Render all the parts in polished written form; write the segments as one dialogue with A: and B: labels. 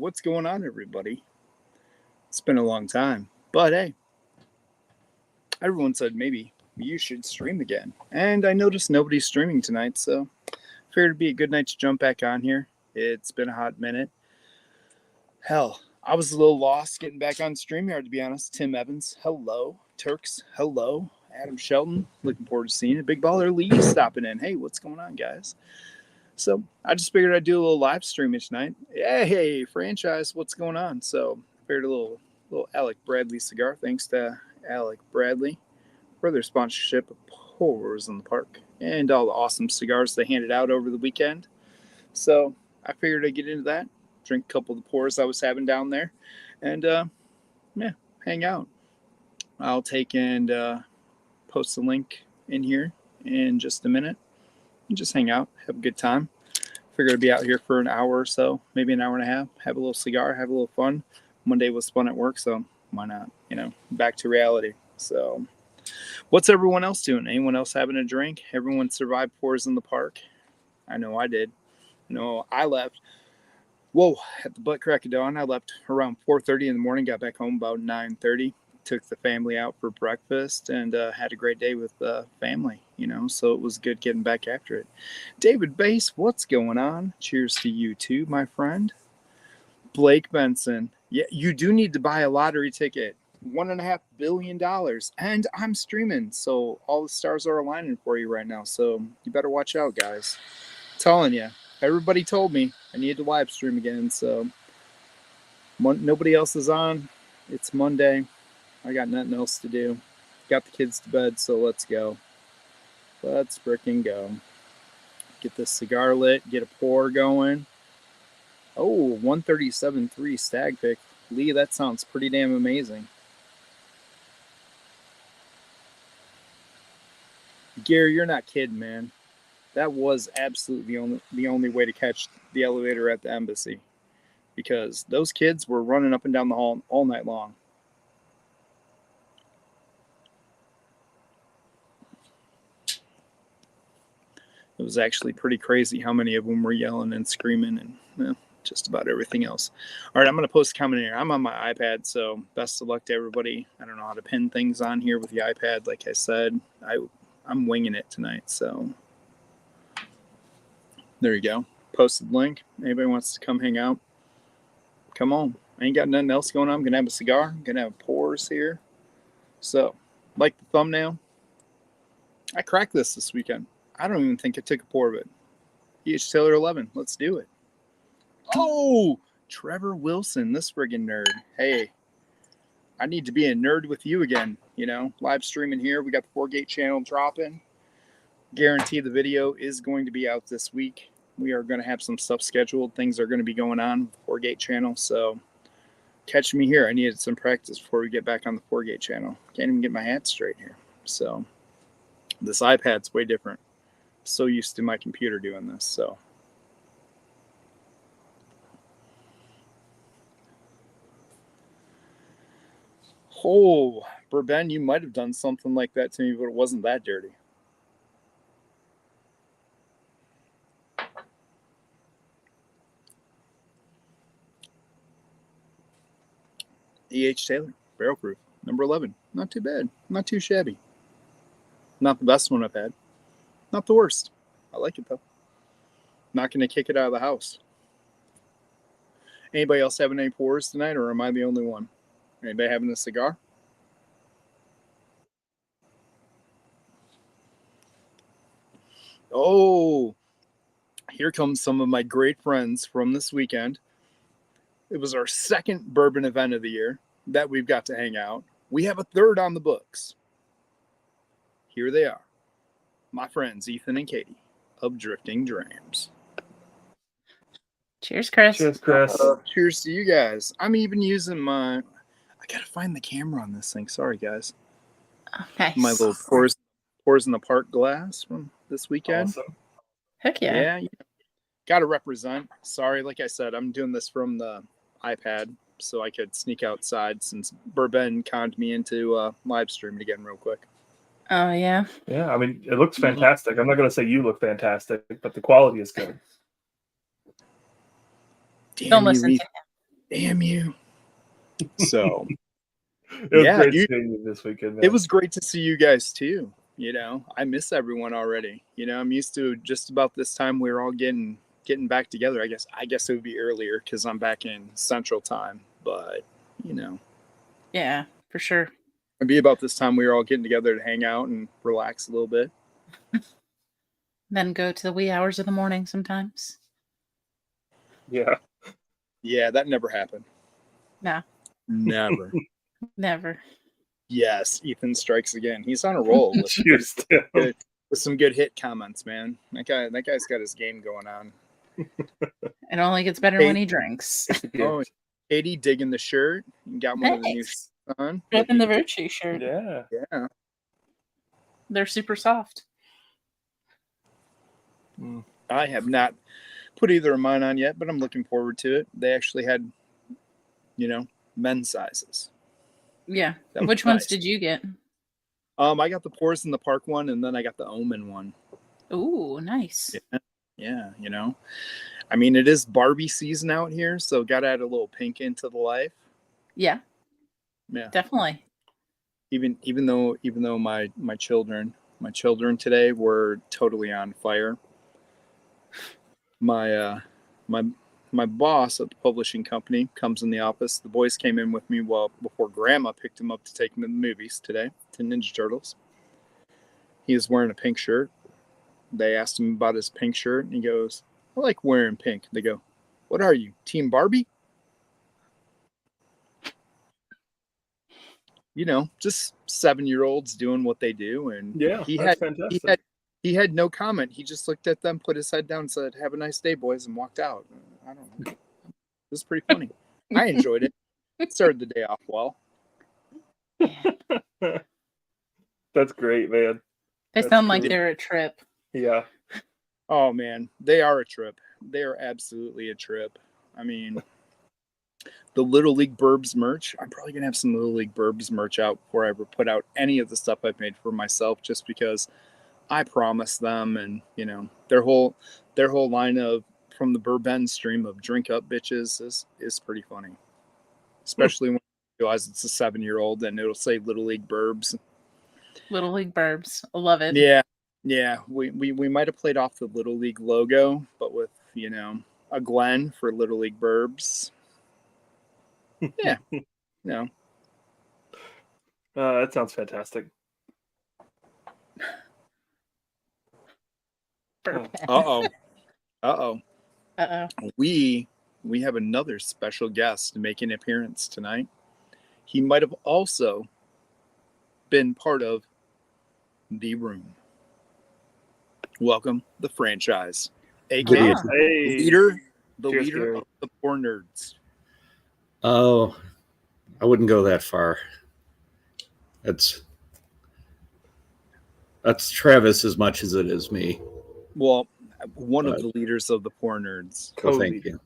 A: what's going on, everybody? It's been a long time, but hey, everyone said maybe you should stream again. And I noticed nobody's streaming tonight, so figured it'd be a good night to jump back on here. It's been a hot minute. Hell, I was a little lost getting back on StreamYard, to be honest. Tim Evans, hello. Turks, hello. Adam Shelton, looking forward to seeing it. Big Baller Lee stopping in. Hey, what's going on, guys? So I just figured I'd do a little live streaming tonight. Hey, franchise, what's going on? So I figured a little Alec Bradley cigar. Thanks to Alec Bradley for their sponsorship of Pours in the Park and all the awesome cigars they handed out over the weekend. So I figured I'd get into that, drink a couple of the pours I was having down there, and hang out. I'll take and post a link in here in just a minute and just hang out, have a good time. Figured I'd be out here for an hour or so, maybe an hour and a half, have a little cigar, have a little fun. Monday was fun at work, so why not? Back to reality. So what's everyone else doing? Anyone else having a drink? Everyone survived Pours in the Park? I know I did. I left. At the butt crack of dawn. I left around 4:30 in the morning, got back home about 9:30. Took the family out for breakfast and had a great day with the family, so it was good getting back after it. David Bass, what's going on? Cheers to you too, my friend. Blake Benson. Yeah, you do need to buy a lottery ticket. $1.5 billion. And I'm streaming, so all the stars are aligning for you right now. So you better watch out, guys. I'm telling you, everybody told me I needed to live stream again, so nobody else is on. It's Monday. I got nothing else to do. Got the kids to bed, so let's go. Let's frickin' go. Get this cigar lit, get a pour going. Oh, 137.3 stag pick. Lee, that sounds pretty damn amazing. Gary, you're not kidding, man. That was absolutely the only way to catch the elevator at the embassy, because those kids were running up and down the hall all night long. It was actually pretty crazy how many of them were yelling and screaming and just about everything else. All right, I'm going to post a comment here. I'm on my iPad, so best of luck to everybody. I don't know how to pin things on here with the iPad. Like I said, I'm winging it tonight, so there you go. Posted link. Anybody wants to come hang out, come on. I ain't got nothing else going on. I'm going to have a cigar. I'm going to have pours here. So, like the thumbnail, I cracked this weekend. I don't even think I took a pour of it. E.H. Taylor 11. Let's do it. Oh, Trevor Wilson, this friggin' nerd. Hey, I need to be a nerd with you again. Live streaming here. We got the 4Gate channel dropping. Guarantee the video is going to be out this week. We are going to have some stuff scheduled. Things are going to be going on with the 4Gate channel. So catch me here. I needed some practice before we get back on the 4Gate channel. Can't even get my hat straight here. So this iPad's way different. So used to my computer doing this, so. Oh, Burben, you might have done something like that to me, but it wasn't that dirty. E.H. Taylor, barrel proof, number 11. Not too bad. Not too shabby. Not the best one I've had. Not the worst. I like it, though. Not going to kick it out of the house. Anybody else having any pours tonight, or am I the only one? Anybody having a cigar? Oh, here comes some of my great friends from this weekend. It was our second bourbon event of the year that we've got to hang out. We have a third on the books. Here they are. My friends, Ethan and Katie, of Drifting Drams.
B: Cheers, Chris.
C: Cheers, Chris.
A: Cheers to you guys. I'm even using I got to find the camera on this thing. Sorry, guys.
B: Oh, nice.
A: My little pours in the park glass from this weekend.
C: Awesome.
B: Heck yeah.
A: Yeah. Got to represent. Sorry, like I said, I'm doing this from the iPad so I could sneak outside since Burben conned me into live streaming again real quick.
B: Oh, yeah.
C: Yeah, I mean, it looks fantastic. I'm not going to say you look fantastic, but the quality is good.
B: Don't listen to him.
A: Damn you. So
C: It was
A: yeah,
C: great seeing you this weekend, man.
A: it was great to see you guys too. You know, I miss everyone already. You know, I'm used to just about this time we were all getting back together. I guess it would be earlier because I'm back in Central Time. But you know,
B: Yeah, for sure.
A: it'd be about this time we were all getting together to hang out and relax a little bit.
B: Then go to the wee hours of the morning sometimes.
C: Yeah.
A: Yeah, that never happened.
B: No,
A: Never.
B: never.
A: Yes, Ethan strikes again. He's on a roll with,
C: Cheers to him.
A: with some good hit comments, man. That guy's got his game going on.
B: It only gets better when he drinks.
A: Oh, Katie digging the shirt. You got one of the new
B: Nice.
A: shirts on.
B: Ripping the Virtue shirt.
C: Yeah.
A: Yeah.
B: They're super soft.
A: I have not put either of mine on yet, but I'm looking forward to it. They actually had, men's sizes.
B: Yeah.
A: That was
B: Which ones
A: nice.
B: did you get?
A: I got the Pores in the Park one, and then I got the Omen one.
B: Ooh, nice.
A: Yeah, I mean, it is Barbie season out here, so got to add a little pink into the life.
B: Yeah,
A: Yeah,
B: definitely.
A: even though my children today were totally on fire. My boss at the publishing company comes in the office. The boys came in with me before Grandma picked him up to take him to the movies today to Ninja Turtles. He was wearing a pink shirt. They asked him about his pink shirt, and he goes, "I like wearing pink." They go, "What are you, Team Barbie?" Just 7-year-olds doing what they do, and
C: Yeah, that's fantastic.
A: He had no comment. He just looked at them, put his head down, and said, "Have a nice day, boys," and walked out. I don't know. It was pretty funny. I enjoyed it. It started the day off well.
C: That's great, man.
B: They sound like they're a trip.
C: Yeah.
A: Oh, man. They are a trip. They are absolutely a trip. I mean, the Little League Burbs merch, I'm probably going to have some Little League Burbs merch out before I ever put out any of the stuff I've made for myself, just because I promised them, and their whole line of from the Burbend stream of drink up bitches is pretty funny, especially when you realize it's a 7-year-old and it'll say Little League Burbs.
B: Little League Burbs. I love it.
A: Yeah. We might have played off the Little League logo, but with a Glen for Little League Burbs. Yeah. No.
C: That sounds fantastic.
A: Uh-oh. We have another special guest making an appearance tonight. He might have also been part of The Room. Welcome, the franchise, aka the leader of the Poor Nerds.
D: Oh, I wouldn't go that far. That's Travis as much as it is me.
A: Well, one of the leaders of the Poor Nerds.
D: Well, thank you.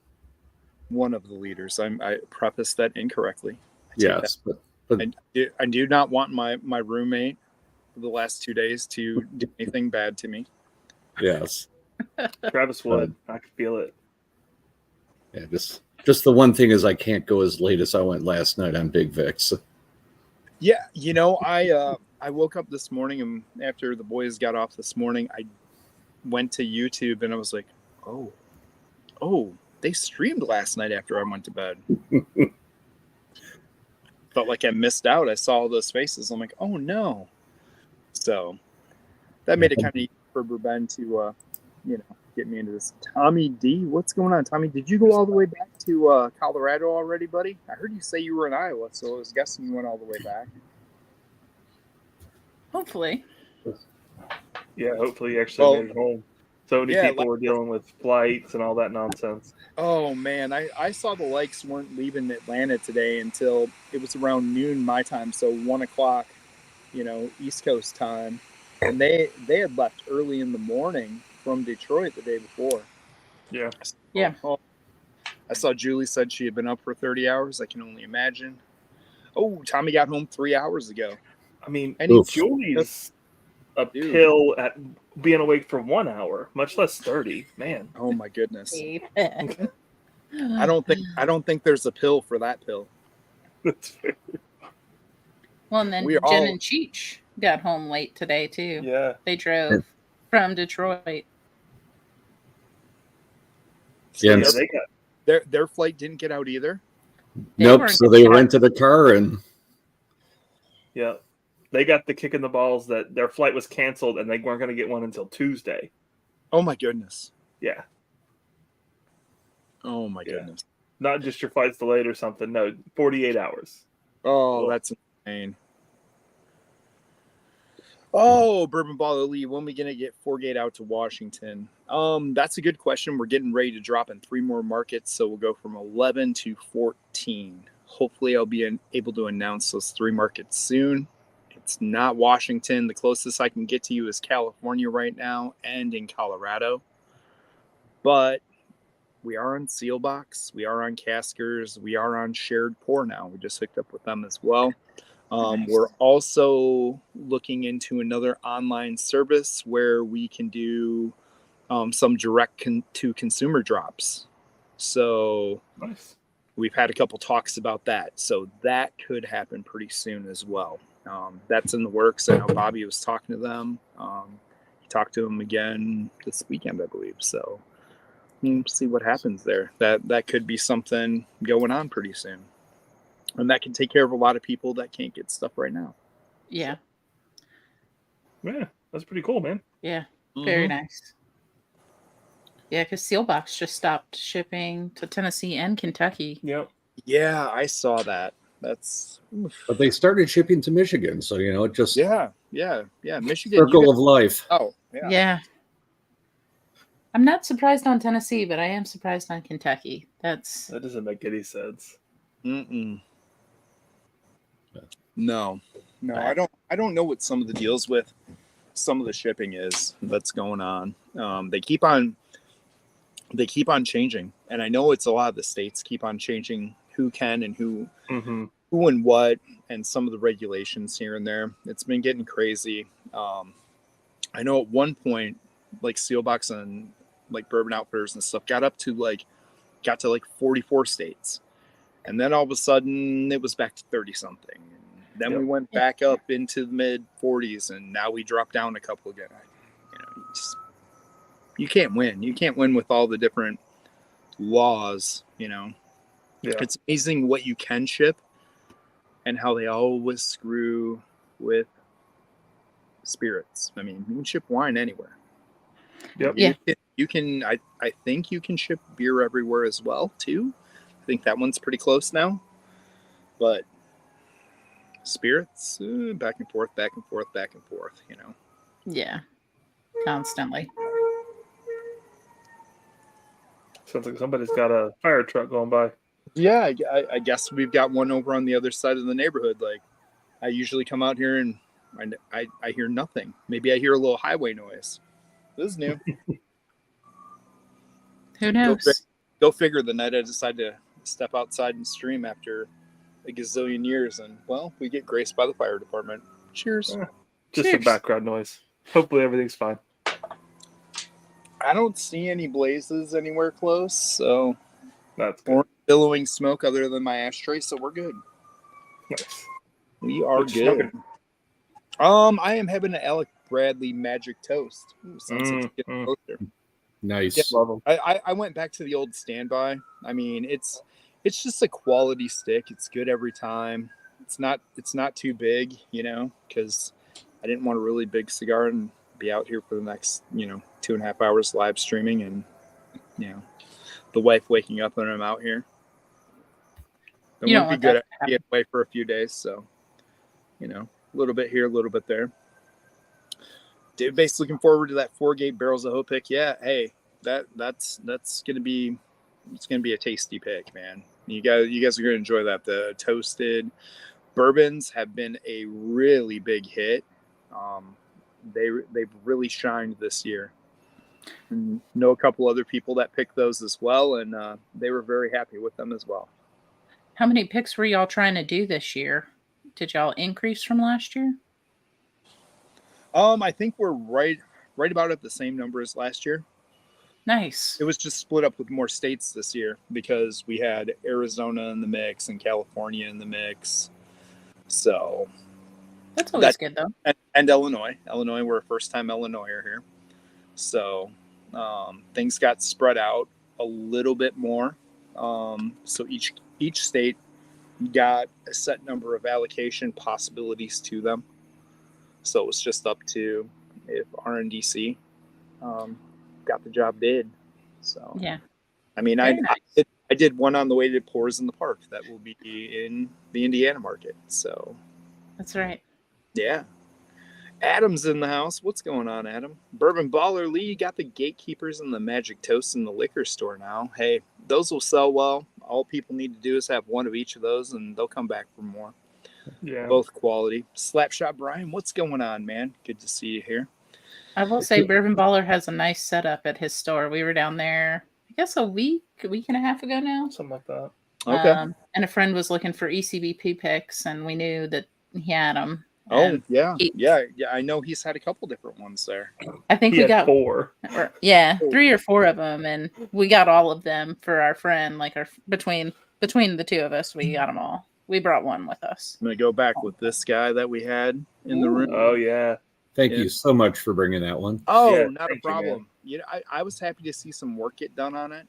A: One of the leaders. I prefaced that incorrectly.
D: Yes, but
A: I do not want my roommate for the last 2 days to do anything bad to me.
D: Yes.
C: Travis would. I could feel it.
D: Yeah, just the one thing is I can't go as late as I went last night on Big Vic's.
A: Yeah, I woke up this morning, and after the boys got off this morning, I went to YouTube and I was like, oh, they streamed last night after I went to bed. Felt like I missed out. I saw all those faces. I'm like, oh no. So that made it kind of easy for Ben to, get me into this. Tommy D, what's going on? Tommy, did you go all the way back to Colorado already, buddy? I heard you say you were in Iowa, so I was guessing you went all the way back.
B: Hopefully.
C: Yeah, hopefully you actually made it home. So many people were dealing with flights and all that nonsense.
A: Oh, man. I saw the likes weren't leaving Atlanta today until it was around noon my time, so 1 o'clock, East Coast time. And they had left early in the morning from Detroit the day before.
C: Yeah.
A: I saw Julie said she had been up for 30 hours. I can only imagine. Oh, Tommy got home 3 hours ago.
C: I mean,
A: and
C: Julie's uphill at being awake for 1 hour, much less 30. Man.
A: Oh my goodness. I don't think there's a pill for that pill.
C: That's fair.
B: Well, and then
A: We're
B: Jen
A: all
B: and Cheech got home late today too.
C: Yeah.
B: They drove from Detroit.
D: Yeah,
C: Yeah, they got
A: their flight didn't get out either.
B: They
D: nope.
B: weren't
D: So
B: gonna
D: they
B: get out.
D: rented a car and
C: they got the kick in the balls that their flight was canceled and they weren't going to get one until Tuesday.
A: Oh my goodness.
C: Yeah.
A: Oh my
C: Yeah.
A: goodness.
C: Not just your flight's delayed or something. No, 48 hours.
A: Oh,
C: Well,
A: that's insane. Oh, Bourbon Baller Lee, when are we gonna get 4Gate out to Washington? That's a good question. We're getting ready to drop in 3 more markets, so we'll go from 11 to 14. Hopefully, I'll be able to announce those 3 markets soon. It's not Washington. The closest I can get to you is California right now, and in Colorado. But we are on Sealbox. We are on Caskers. We are on Shared Pour now. We just hooked up with them as well.
B: Nice.
A: We're also looking into another online service where we can do some direct to consumer drops. So
C: nice.
A: we've had a couple talks about that. So that could happen pretty soon as well. That's in the works. I know Bobby was talking to them. He talked to them again this weekend, I believe. So we'll see what happens there. That could be something going on pretty soon. And that can take care of a lot of people that can't get stuff right now.
B: Yeah.
C: Yeah, that's pretty cool, man.
B: Yeah. Very nice. Yeah, because Sealbox just stopped shipping to Tennessee and Kentucky.
C: Yep.
A: Yeah, I saw that. That's.
D: but they started shipping to Michigan, so it just
A: Yeah. Michigan.
D: circle of life.
A: Oh, yeah.
B: Yeah. I'm not surprised on Tennessee, but I am surprised on Kentucky.
C: That doesn't make any sense.
A: Mm-mm. No, I don't know what some of the deals with some of the shipping is that's going on. They keep on changing, and I know it's a lot of the states keep on changing who can and who and what, and some of the regulations here and there. It's been getting crazy. I know at one point, like Sealbox and like Bourbon Outfitters and stuff got to like 44 states, and then all of a sudden it was back to 30 something. Then we went back up into the mid 40s, and now we dropped down a couple again. You can't win. You can't win with all the different laws. It's amazing what you can ship, and how they always screw with spirits. I mean, you can ship wine anywhere.
C: Yep.
B: Yeah.
A: You can. I think you can ship beer everywhere as well too. I think that one's pretty close now, but spirits, back and forth.
B: Yeah. Constantly.
C: Sounds like somebody's got a fire truck going by.
A: Yeah, I guess we've got one over on the other side of the neighborhood. Like, I usually come out here and I hear nothing. Maybe I hear a little highway noise. This is new.
B: Who knows?
A: Go figure. The night I decide to step outside and stream after a gazillion years, and we get graced by the fire department. Cheers.
C: Just some background noise. Hopefully everything's fine.
A: I don't see any blazes anywhere close, so
C: that's good.
A: Or billowing smoke other than my ashtray, so we're good.
C: Nice.
A: We are
C: What you
A: good. I am having an Alec Bradley Magic Toast. Ooh, sounds like it's getting closer.
D: Nice.
A: Yeah, love them. I went back to the old standby. I mean, it's just a quality stick. It's good every time. It's not too big, because I didn't want a really big cigar and be out here for the next 2.5 hours live streaming, and the wife waking up when I'm out here. It wouldn't be good. I'd be away for a few days, so a little bit here, a little bit there. Dave Base looking forward to that 4-gate barrels of Hope pick. Yeah, hey, that's gonna be a tasty pick, man. You guys are gonna enjoy that. The toasted bourbons have been a really big hit. They've really shined this year. And know a couple other people that picked those as well, and they were very happy with them as well.
B: How many picks were y'all trying to do this year? Did y'all increase from last year?
A: I think we're right about at the same number as last year.
B: Nice.
A: It was just split up with more states this year because we had Arizona in the mix and California in the mix. So
B: That's always good, though.
A: And Illinois. We're a first-time Illinoiser here. So things got spread out a little bit more. So each state got a set number of allocation possibilities to them. So it was just up to if RNDC got the job did. So
B: yeah,
A: I mean,
B: I
A: did one on the way to Pours in the Park that will be in the Indiana market. So
B: that's right.
A: Yeah. Adam's in the house. What's going on, Adam? Bourbon Baller Lee, you got the gatekeepers and the magic toast in the liquor store now. Hey, those will sell well. All people need to do is have one of each of those, and they'll come back for more.
C: Yeah.
A: Both quality. Slapshot Brian, what's going on, man? Good to see you here.
B: I will say Bourbon Baller has a nice setup at his store. We were down there, I guess a week and a half ago now.
C: Something like that.
A: Okay.
B: And a friend was looking for ECBP picks, and we knew that he had them.
A: Oh, yeah. I know he's had a couple different ones there.
B: I think we got
C: 4.
B: 3 or 4 of them, and we got all of them for our friend. Like between the two of us, we got them all. We brought one with us.
A: I'm going to go back with this guy that we had in the room.
C: Oh, yeah.
D: Thank you so much for bringing that one.
A: Oh,
C: Yeah,
A: not a problem. You know, I was happy to see some work get done on it.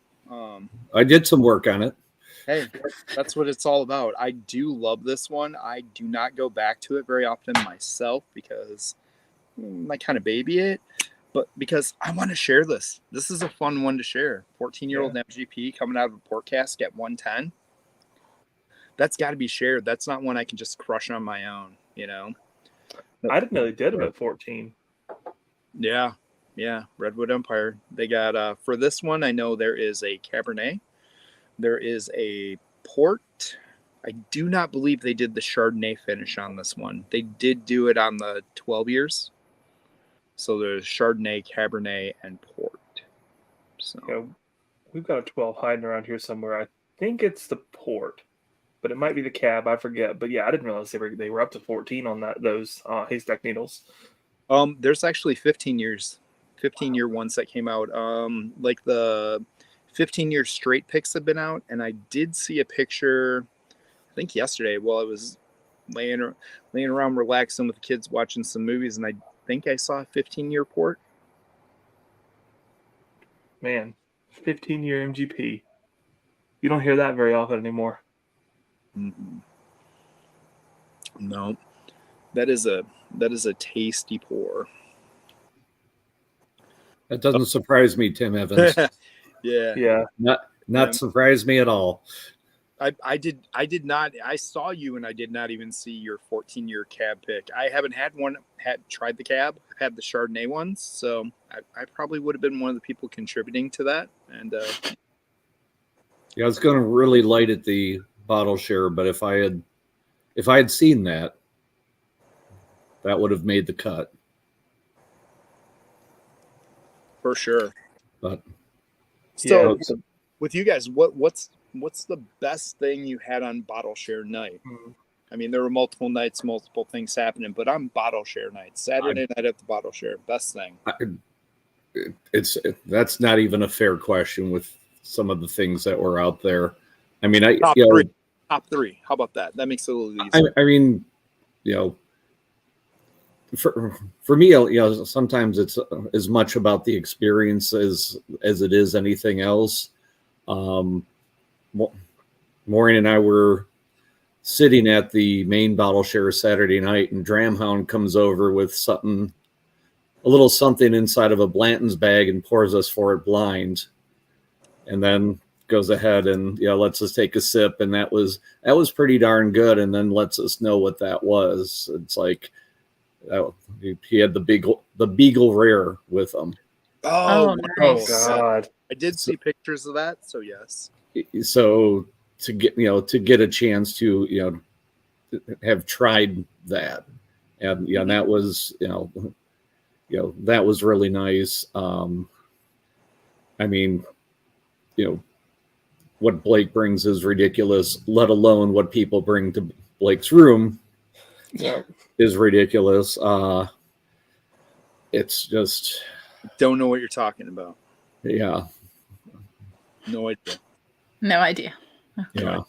D: I did some work on it.
A: Hey, that's what it's all about. I do love this one. I do not go back to it very often myself because I kind of baby it, but because I want to share this. This is a fun one to share. 14-year-old MGP coming out of a port cask at 110. That's got to be shared. That's not one I can just crush on my own, you know?
C: I didn't know they did them at 14.
A: Yeah. Redwood Empire. They got, for this one, I know there is a Cabernet. There is a port. I do not believe they did the Chardonnay finish on this one. They did do it on the 12 years. So there's Chardonnay, Cabernet, and port. So
C: Yeah, we've got a 12 hiding around here somewhere. I think it's the port, but it might be the cab. I forget. But yeah, I didn't realize they were up to 14 on those haystack needles.
A: There's actually 15-year ones that came out. Like the 15-year straight picks have been out, and I did see a picture, I think yesterday, while I was laying around relaxing with the kids watching some movies, and I think I saw a 15-year port.
C: Man, 15-year MGP. You don't hear that very often anymore.
A: Mm-mm. No, that is a tasty pour.
D: That doesn't surprise me, Tim Evans.
A: Yeah.
D: Not surprise me at all.
A: I did not. I saw you, and I did not even see your 14-year cab pick. I haven't tried the cab. I've had the Chardonnay ones, so I probably would have been one of the people contributing to that. And
D: I was going to really light at the bottle share, but if I had seen that would have made the cut
A: for sure.
D: But
A: so, with you guys, what's the best thing you had on bottle share night? I mean, there were multiple nights, multiple things happening, but on bottle share night, Saturday night at the bottle share, best thing.
D: That's not even a fair question with some of the things that were out there. I mean,
A: top three. How about that? That makes it a little easier.
D: I mean, for me, sometimes it's as much about the experience as it is anything else. Maureen and I were sitting at the main bottle share Saturday night, and Dramhound comes over with a little something inside of a Blanton's bag and pours us for it blind, and then goes ahead and lets us take a sip, and that was pretty darn good, and then lets us know what that was. It's like he had the Beagle Rare with him.
B: Oh, nice.
C: Oh God!
A: I did see pictures of that, so yes.
D: So to get a chance to have tried that, and that was that was really nice. I mean, what Blake brings is ridiculous, let alone what people bring to Blake's room is ridiculous. It's just
A: don't know what you're talking about.
D: Yeah.
A: No idea.
B: No idea.
D: Yeah.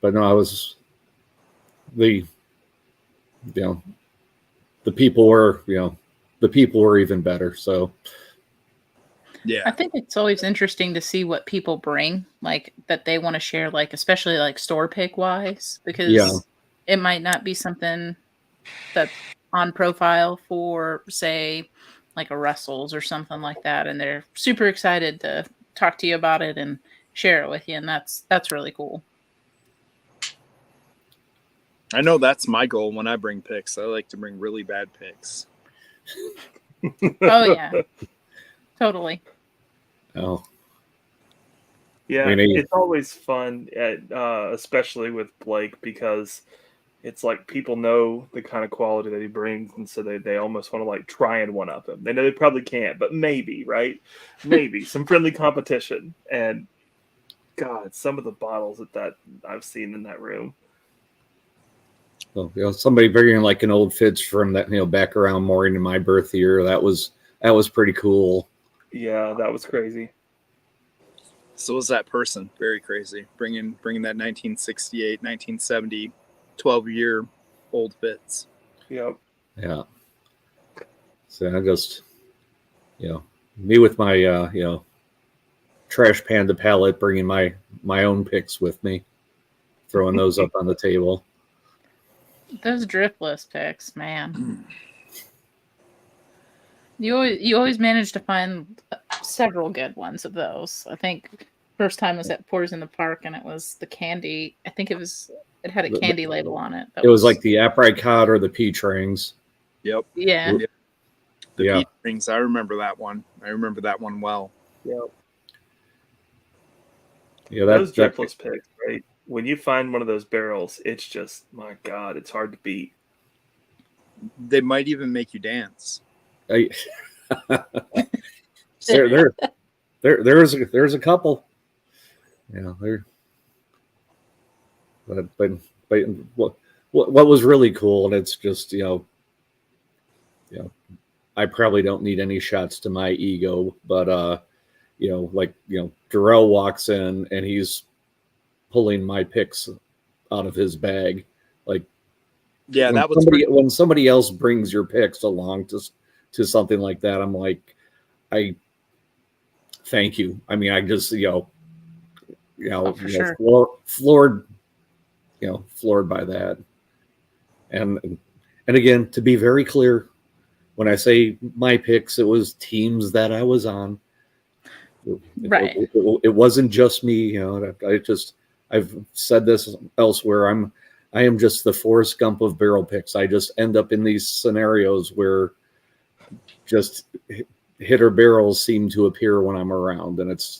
D: But no, I was the the people were even better. So
A: Yeah.
B: I think it's always interesting to see what people bring, like that they want to share, like especially like store pick wise, because
D: Yeah.
B: it might not be something that's on profile for, say, like a Russell's or something like that, and they're super excited to talk to you about it and share it with you, and that's really cool.
A: I know that's my goal when I bring picks. I like to bring really bad picks.
B: Oh yeah, totally.
D: oh
C: Yeah,
D: I mean,
C: it's always fun, especially with Blake, because it's like people know the kind of quality that he brings, and so they almost want to like try and one up him. They know they probably can't, but maybe, right? Maybe some friendly competition. And God, some of the bottles that I've seen in that room.
D: well, somebody bringing like an old Fitz from that back around Maureen in my birth year. That was pretty cool.
C: Yeah, that was crazy.
A: So was that person. Very crazy. Bringing that 1968, 1970, 12-year old Fitz.
C: Yep.
D: Yeah. So I just, me with my, trash panda palette, bringing my own picks with me, throwing those up on the table.
B: Those driftless picks, man. You always manage to find several good ones of those. I think first time was at Pours in the Park, and it was the candy. I think it had a candy label on it.
D: It was like the apricot or the peach rings.
A: Yep.
B: Yeah.
A: The peach rings. I remember that one. I remember that one well.
C: Yep.
D: Yeah,
C: those driftless picks, right? When you find one of those barrels, it's just, my God, it's hard to beat.
A: They might even make you dance.
D: There's a couple. Yeah, there. But what was really cool, and it's just I probably don't need any shots to my ego, but Darrell walks in and he's pulling my picks out of his bag, like.
A: Yeah,
D: when
A: that was
D: when somebody else brings your picks along to something like that, I'm like, I thank you. I mean, I just
B: sure.
D: floored by that. And again, to be very clear, when I say my picks, it was teams that I was on.
B: Right.
D: It wasn't just me. I've said this elsewhere. I am just the Forrest Gump of barrel picks. I just end up in these scenarios where just hitter barrels seem to appear when I'm around, and it's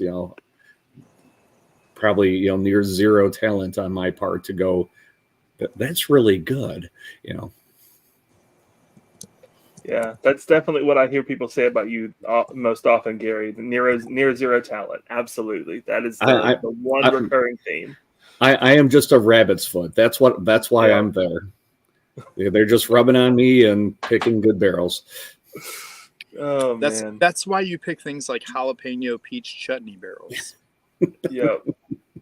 D: probably near zero talent on my part to go, that's really good.
C: Yeah, that's definitely what I hear people say about you most often, Gary. Near zero talent. Absolutely, that is the one recurring theme.
D: I am just a rabbit's foot. That's why I'm there. They're just rubbing on me and picking good barrels.
C: Oh man,
A: that's why you pick things like jalapeno peach chutney barrels.
C: Yeah,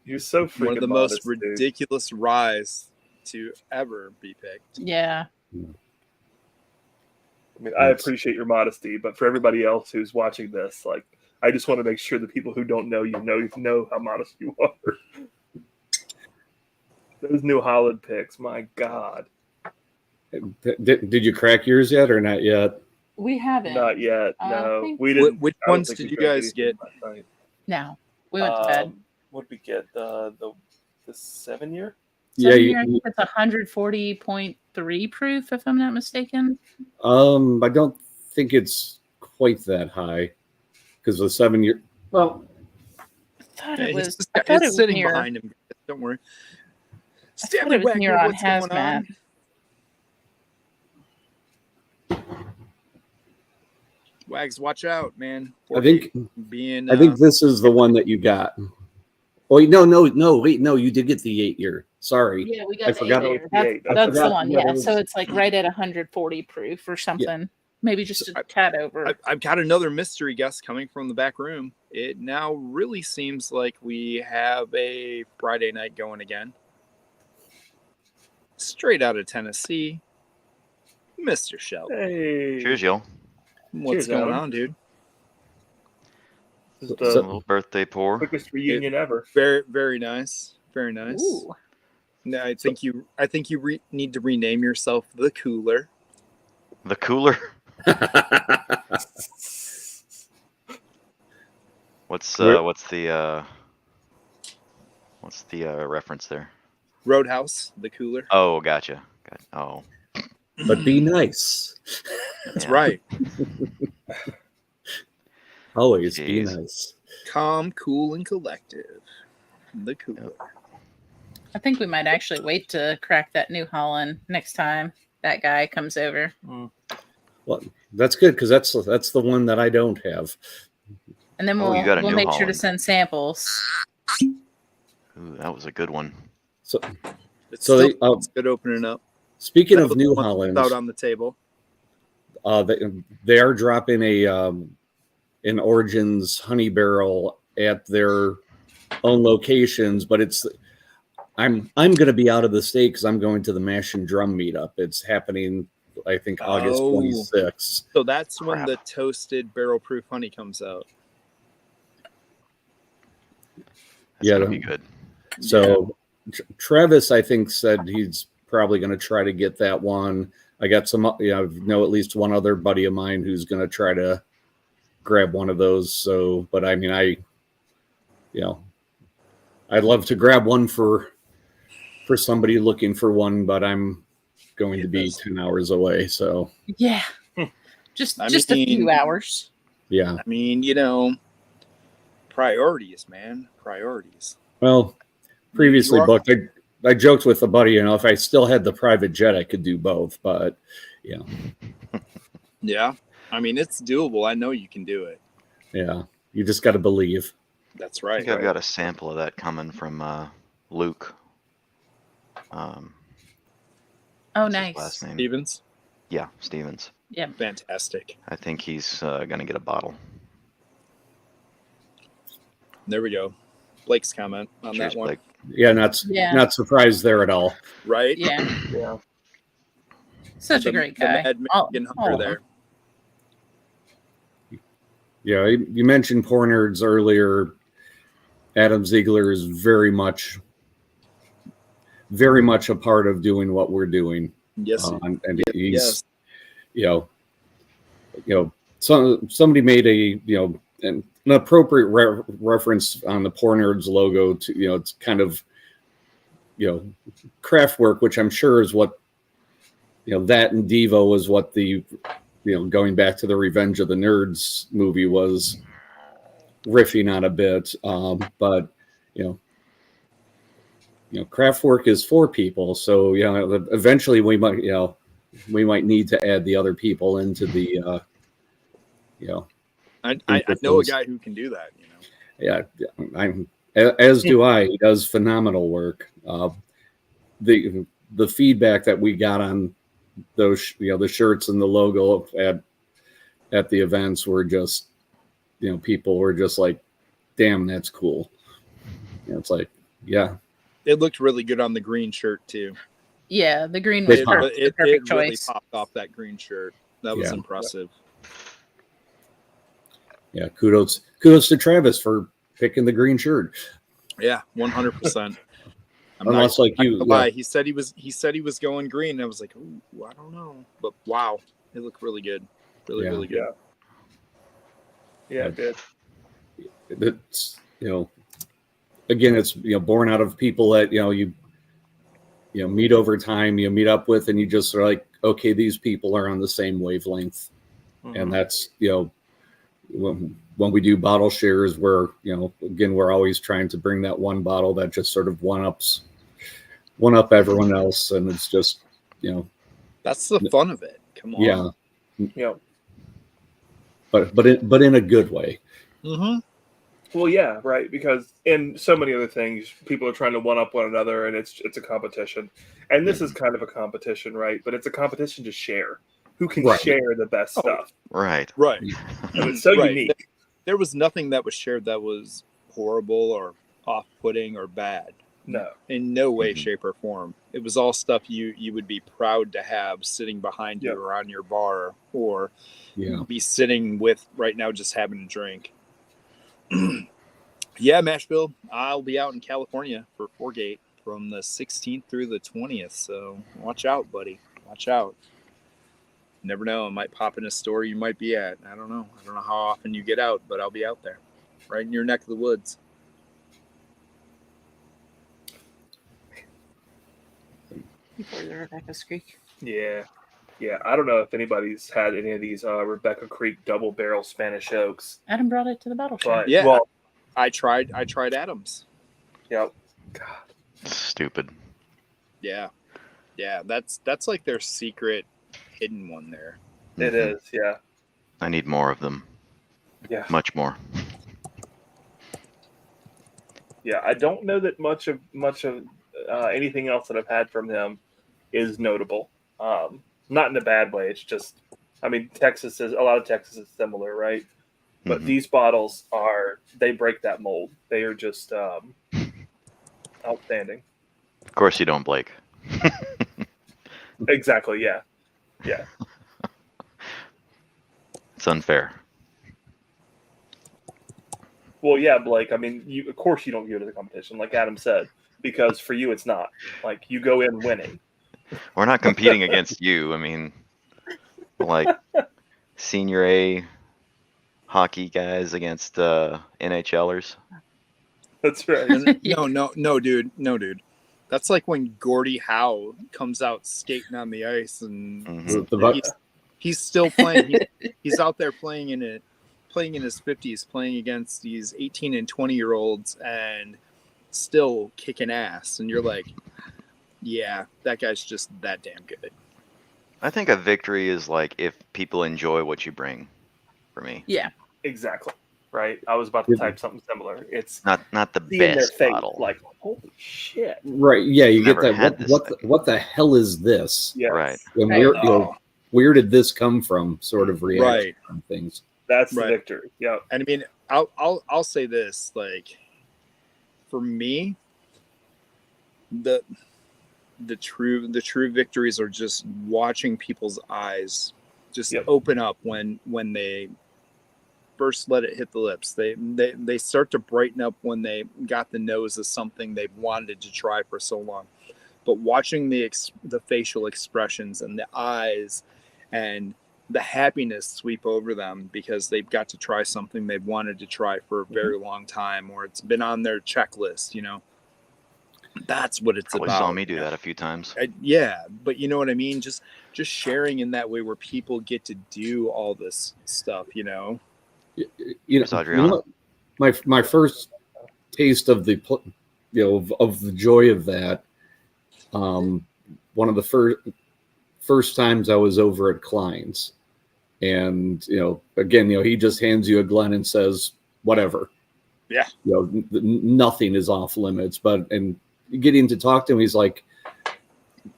C: you're so freaking
A: one of the
C: modest,
A: most ridiculous ryes to ever be picked.
B: Yeah.
C: I mean, I appreciate your modesty, but for everybody else who's watching this, like, I just want to make sure the people who don't know you know how modest you are. Those New Holland picks, my God.
D: Did you crack yours yet or not yet?
B: We haven't.
C: Not yet. No, we didn't.
A: Which ones did you guys get?
B: No, we went to bed.
C: What did we get? The 7 year?
D: Yeah,
B: I think it's 140.3 proof, if I'm not mistaken.
D: I don't think it's quite that high because the 7 year. Well,
B: I thought it was.
A: It's sitting near, behind him. Don't worry.
B: Stanley Wagner, near on hazmat.
A: Wags, watch out, man.
D: I think this is the one that you got. Oh, no, you did get the 8 year. Sorry.
B: Yeah, we got
C: the 8 year.
B: That's the one. Yeah, so it's like right at 140 proof or something. Maybe just a tad over.
A: I've got another mystery guest coming from the back room. It now really seems like we have a Friday night going again. Straight out of Tennessee, Mr. Shelton.
C: Hey.
E: Cheers, y'all.
A: What's
C: Cheers,
A: going
C: Adam.
A: on, dude?
C: This is
E: A
C: the
E: little birthday pour.
C: quickest reunion ever.
A: Very, very nice. Very nice.
B: Ooh.
A: No, I think you need to rename yourself the Cooler.
E: The cooler. What's the reference there?
A: Roadhouse, the Cooler.
E: Oh, gotcha. Oh,
D: But be nice.
A: That's
E: yeah.
A: right.
D: Always be
E: Jeez.
D: nice.
A: Calm, cool, and collective. The Cooler.
B: I think we might actually wait to crack that New Holland next time that guy comes over.
D: Well, that's good because that's the one that I don't have.
B: And then
E: Oh, you got a
B: we'll
E: New
B: make sure to
E: Holland.
B: send samples.
E: Ooh, that was a good one.
D: So,
A: It's
D: So
A: still
D: they-
A: it's good opening up.
D: speaking
A: That
D: of
A: was
D: New
A: the one
D: Holland,
A: out on the table.
D: they are dropping an Origins honey barrel at their own locations, but I'm going to be out of the state because I'm going to the Mash and Drum meetup. It's happening, I think, August
A: Oh.
D: 26th.
A: So that's when
E: Crap.
A: the toasted barrel proof honey comes out.
E: That's
D: Yeah,
E: gonna be good.
D: So Travis, I think, said he's probably going to try to get that one. I got some, I know at least one other buddy of mine who's going to try to grab one of those. So, but I mean, I'd love to grab one for somebody looking for one, but I'm going to be 10 hours away. So,
B: Yeah. Just
A: I
B: a
A: mean-
B: few hours.
D: yeah.
A: I mean, priorities, man. Priorities.
D: Well, previously
A: You are-
D: booked, I joked with a buddy, if I still had the private jet, I could do both, but
A: Yeah. I mean, it's doable. I know you can do it.
D: yeah, you just got to believe.
A: That's
E: I
A: right.
E: think I've got a sample of that coming from Luke.
B: Oh,
E: What's his
B: nice.
E: last name?
A: Stevens.
E: Yeah, Stevens.
B: Yeah.
A: Fantastic.
E: I think he's gonna get a bottle.
A: There we go. Blake's comment on
E: Cheers,
A: that one.
E: Blake.
D: Yeah, not surprised there at all.
A: Right?
B: Yeah.
C: Yeah.
B: Such a
A: The-
B: great
A: the
B: guy.
A: Mad
B: All-
A: Mexican
B: all
A: hunter
B: of them.
A: there.
D: Yeah, you mentioned Poor Nerds earlier. Adam Ziegler is very much a part of doing what we're doing.
A: Yes.
D: And he's,
A: yes.
D: somebody made an appropriate reference on the Poor Nerds logo to, it's kind of, craft work, which I'm sure is what, that and Devo is what the, going back to the Revenge of the Nerds movie was riffing on a bit. But, craft work is for people. So, eventually we might need to add the other people into the,
A: I know a guy who can do that.
D: Yeah, as do I. He does phenomenal work. The feedback that we got on those, the shirts and the logo at the events were just, people were just like, "Damn, that's cool." It's like, yeah,
A: It looked really good on the green shirt too.
B: Yeah, the green was
D: It-
B: the
A: It
B: perfect
A: really
B: choice.
A: popped off that green shirt. That was
D: Yeah.
A: impressive.
D: yeah. Kudos to Travis for picking the green shirt.
A: Yeah, 100%.
D: Unless like you,
A: lie. He said he was going green. And I was like, ooh, I don't know, but wow, it looked really good. Really,
D: Yeah.
A: really good.
C: Yeah, it did.
D: it's again, it's born out of people that you meet over time, you meet up with, and you just are like, okay, these people are on the same wavelength. And that's when we do bottle shares, we're again, we're always trying to bring that one bottle that just sort of one up everyone else, and it's just
A: That's the fun of it. Come on.
D: yeah,
C: Yeah.
D: but in a good way.
A: Mm-hmm.
C: Well, yeah, right. Because in so many other things, people are trying to one up one another, and it's a competition. And this is kind of a competition, right? But it's a competition to share. who can
D: Right.
C: share the best
A: Oh.
C: stuff.
E: Right.
A: Right.
C: And it's so
A: Right.
C: unique.
A: There was nothing that was shared that was horrible or off-putting or bad.
C: No.
A: In no way,
E: Mhm.
A: shape, or form. It was all stuff you would be proud to have sitting behind you
C: Yep.
A: or on your bar, or
D: Yeah.
A: be sitting with right now just having a drink. Yeah, Mashville. I'll be out in California for Foregate from the 16th through the 20th. So watch out, buddy. Watch out. Never know. I might pop in a store you might be at. I don't know. I don't know how often you get out, but I'll be out there, right in your neck of the woods.
B: Before the Rebecca's Creek.
C: Yeah. Yeah. I don't know if anybody's had any of these Rebecca Creek double barrel Spanish oaks.
B: Adam brought it to the bottle shop.
C: But
A: Yeah.
C: well,
A: I tried Adams.
C: yeah.
E: Stupid.
A: Yeah. Yeah, that's like their secret hidden one there.
C: It
E: Mhm.
C: is, yeah.
E: I need more of them.
C: Yeah.
E: Much more.
C: Yeah. I don't know that much of anything else that I've had from them is notable. Not in a bad way. It's just, I mean, a lot of Texas is similar, right? But
E: Mhm.
C: these bottles they break that mold. They are just outstanding.
E: Of course you don't, Blake.
C: Exactly. Yeah. Yeah.
E: It's unfair.
C: Well, yeah, Blake. I mean, of course you don't go to the competition, like Adam said, because for you it's not. Like you go in winning.
E: We're not competing against you. I mean, like senior A hockey guys against NHLers.
C: That's right.
A: No, dude. That's like when Gordie Howe comes out skating on the ice and
E: Mhm.
A: he's still playing. He's out there playing in his 50s, playing against these 18 and 20-year-olds and still kicking ass. And you're like, yeah, that guy's just that damn good.
E: I think a victory is like if people enjoy what you bring. For me,
B: Yeah.
C: Exactly. Right. I was about to type something similar. It's
E: not the
C: see in their
E: best
C: face,
E: bottle.
C: like, holy shit.
D: Right. Yeah. You get
E: Never
D: that.
E: had this
D: What the hell is this?
C: Yes.
E: Right.
D: And
B: Right.
D: where did this come from? Sort of reaction
A: Right.
D: on things.
C: That's
A: Right.
C: the victory. Yeah.
A: And I mean, I'll say this, like, for me, the true victories are just watching people's eyes just
C: Yep.
A: open up when they first let it hit the lips. They start to brighten up when they got the nose of something they've wanted to try for so long. But watching the facial expressions and the eyes and the happiness sweep over them because they've got to try something they've wanted to try for a very long time, or it's been on their checklist, that's what it's
E: Probably
A: about.
E: saw me do that a few times.
A: Yeah, but you know what I mean? Just sharing in that way where people get to do all this stuff,
E: Here's Adriana.
D: My first taste of the of the joy of that. One of the first times I was over at Klein's, and again, he just hands you a Glen and says whatever.
A: Yeah.
D: Nothing is off limits, and getting to talk to him, he's like,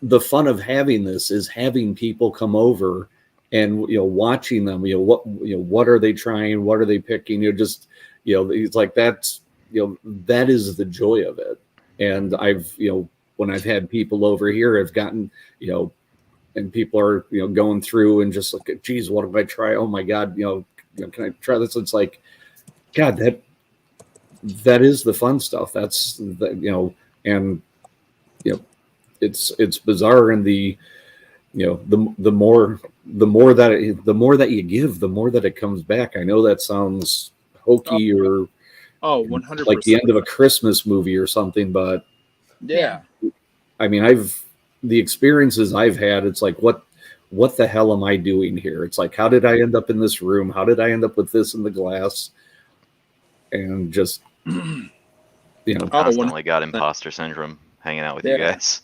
D: the fun of having this is having people come over and watching them. What are they trying? What are they picking? He's like, that's that is the joy of it. And I've when I've had people over here, I've gotten and people are going through and just like, geez, what do I try? Oh my God, can I try this? It's like, God, that is the fun stuff. That's and it's bizarre, and the more that you give, the more that it comes back. I know that sounds hokey or
A: 100%.
D: like the end of a Christmas movie or something, but
A: yeah.
D: I mean, the experiences I've had, it's like, what the hell am I doing here? It's like, how did I end up in this room? How did I end up with this in the glass? And just
E: Constantly got imposter syndrome hanging out with you guys.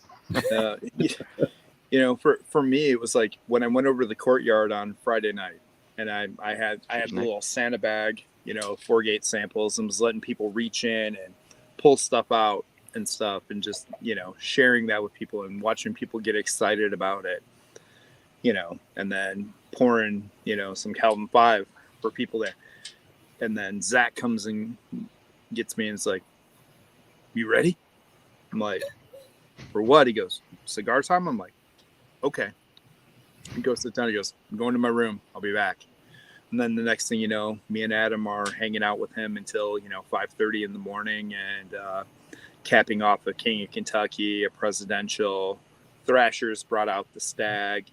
A: For me, it was like when I went over to the courtyard on Friday night, and I had the little Santa bag, 4-gate samples, and was letting people reach in and pull stuff out and stuff, and just sharing that with people and watching people get excited about it. and then pouring, some Calvin 5 for people there. And then Zach comes and gets me and it's like, you ready? I'm like, for what? He goes, cigar time? I'm like, okay. He goes sit down. He goes, I'm going to my room. I'll be back. And then the next thing you know, me and Adam are hanging out with him until, 5:30 in the morning and capping off a King of Kentucky, a presidential. Thrashers brought out the stag,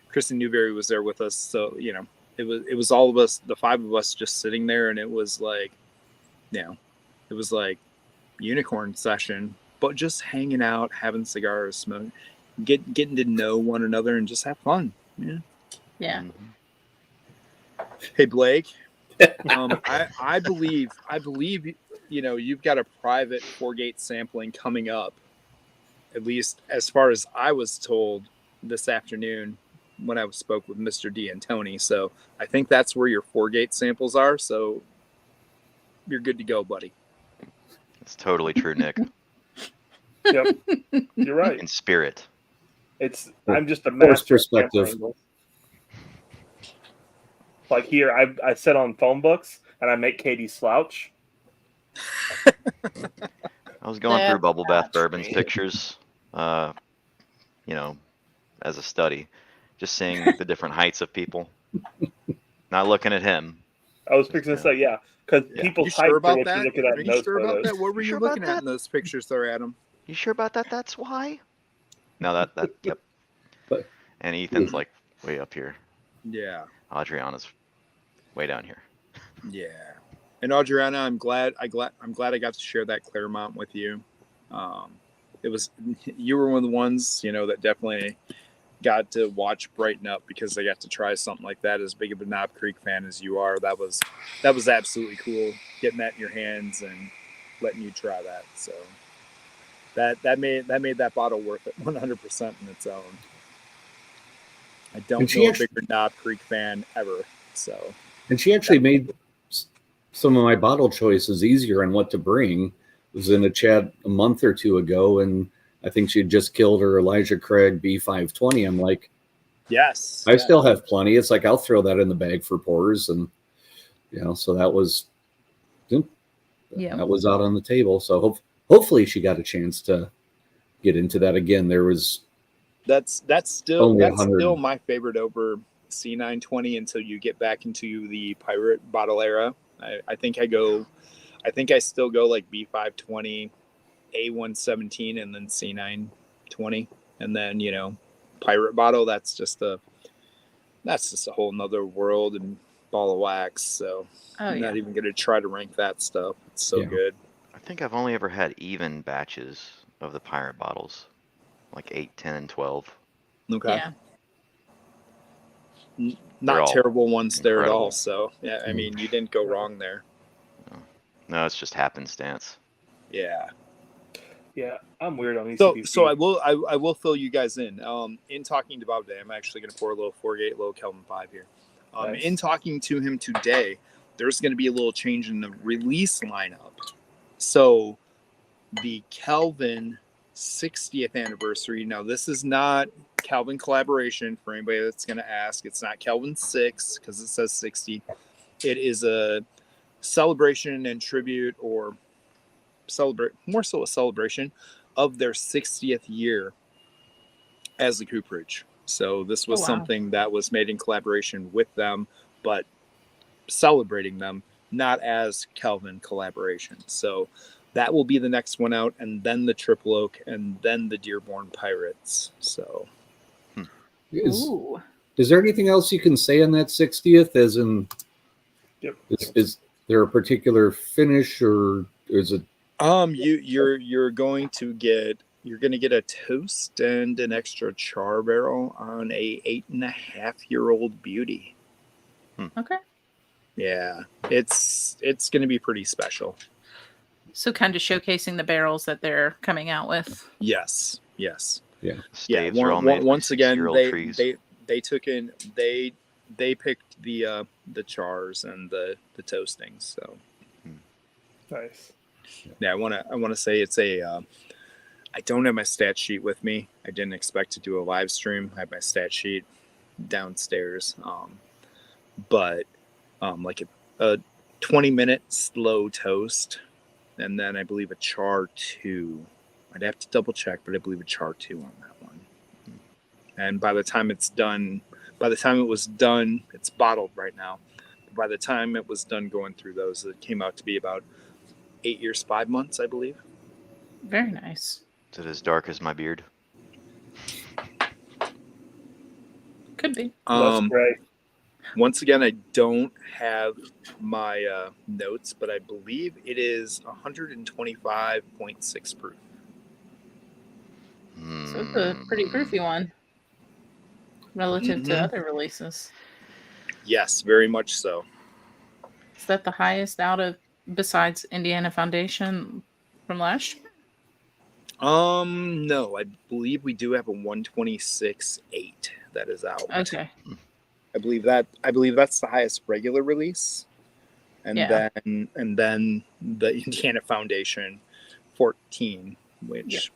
A: Kristen Newberry was there with us. So, it was all of us, the 5 of us just sitting there. And it was like, it was like unicorn session, but just hanging out, having cigars, smoking, getting to know one another and just have fun. Yeah.
B: Yeah.
A: Hey, Blake, I believe, you've got a private 4-gate sampling coming up, at least as far as I was told this afternoon when I spoke with Mr. D'Antoni. So I think that's where your 4-gate samples are. So you're good to go, buddy.
E: It's totally true, Nick.
C: Yep, you're right.
E: In spirit.
C: I'm just a
D: Forced
C: master
D: perspective.
C: sampling. Like here, I sit on phone books and I make Katie slouch.
E: I was going through Bubble Bath
B: That's
E: Bourbon's
B: great.
E: pictures, as a study, just seeing the different heights of people. Not looking at him.
C: I was fixing to say, yeah, because
E: Yeah.
C: people's
A: You
C: heights
A: sure
C: are
A: about
C: what
A: that?
C: you look at
A: Are
C: in
A: you
C: those
A: sure about
C: photos.
A: that? What were
E: You
A: you
E: sure about
A: looking at
E: that?
A: in those pictures there, Adam?
E: You sure about that? That's why? No, that yep.
D: But-
E: And Ethan's like way up here.
A: Yeah.
E: Adriana's way down here.
A: Yeah. And Adriana, I'm glad I got to share that Claremont with you. You were one of the ones, that definitely got to watch brighten up because I got to try something like that. As big of a Knob Creek fan as you are, that was absolutely cool getting that in your hands and letting you try that. So that made that bottle worth it 100% in its own. I don't
D: And she
A: know
D: actually-
A: a bigger Knob Creek fan ever. So
D: And she actually made some of my bottle choices easier on what to bring. It was in a chat a month or two ago, and I think she had just killed her Elijah Craig B520. I'm like,
A: yes,
D: I still have plenty. It's like I'll throw that in the bag for pours, and so that was that was out on the table. So hopefully she got a chance to get into that again. There was
A: that's still
D: only 100.
A: still my favorite over C920 until you get back into the pirate bottle era. I think I still go like B520, A117, and then C920, and then pirate bottle. That's just a whole nother world and ball of wax. So I'm not even gonna try to rank that stuff. It's so good.
E: I think I've only ever had even batches of the pirate bottles, like 8, 10, and 12.
A: Okay.
B: Yeah.
A: Not
E: all
A: terrible ones there at all.
E: incredible.
A: So yeah, I mean, you didn't go wrong there.
E: No, it's just happenstance.
A: Yeah.
C: Yeah, I'm weird on ECPP.
A: So I will fill you guys in. In talking to Bob today, I'm actually going to pour a little 4-gate low Kelvin 5 here.
C: Nice.
A: In talking to him today, there's going to be a little change in the release lineup. So the Kelvin 60th anniversary. Now this is not Kelvin collaboration for anybody that's going to ask. It's not Kelvin 6 because it says 60. It is a celebration and tribute, or more so a celebration of their 60th year as the cooperage. So this was something that was made in collaboration with them, but celebrating them, not as Kelvin collaboration. So that will be the next one out, and then the Triple Oak, and then the Dearborn Pirates. So
D: is there anything else you can say on that 60th? As in, is there a particular finish, or is it?
A: You're going to get a toast and an extra char barrel on a 8.5-year-old beauty.
B: Okay.
A: Yeah, it's going to be pretty special.
B: So kind of showcasing the barrels that they're coming out with.
A: Yes.
D: Yeah.
E: Staves are all made
A: Once
E: from
A: again,
E: cereal trees.
A: they took in they picked the chars and the toastings. So
C: Nice.
A: yeah, I want to say it's a I don't have my stat sheet with me. I didn't expect to do a live stream. I have my stat sheet downstairs. But like a 20-minute slow toast, and then I believe a char 2. I'd have to double check, but I believe a char 2 on that one. And by the time it was done, it's bottled right now. By the time it was done going through those, it came out to be about 8 years, 5 months, I believe.
B: Very nice.
E: Is it as dark as my beard?
B: Could be.
C: That's great.
A: Once again, I don't have my notes, but I believe it is 125.6 proof.
B: So it's a pretty proofy one relative to
A: Mhm.
B: other releases.
A: Yes, very much so.
B: Is that the highest out of besides Indiana Foundation from last year?
A: No, I believe we do have a 126.8 that is out.
B: Okay.
A: I believe that's the highest regular release, and
B: Yeah.
A: then the Indiana Foundation 14, which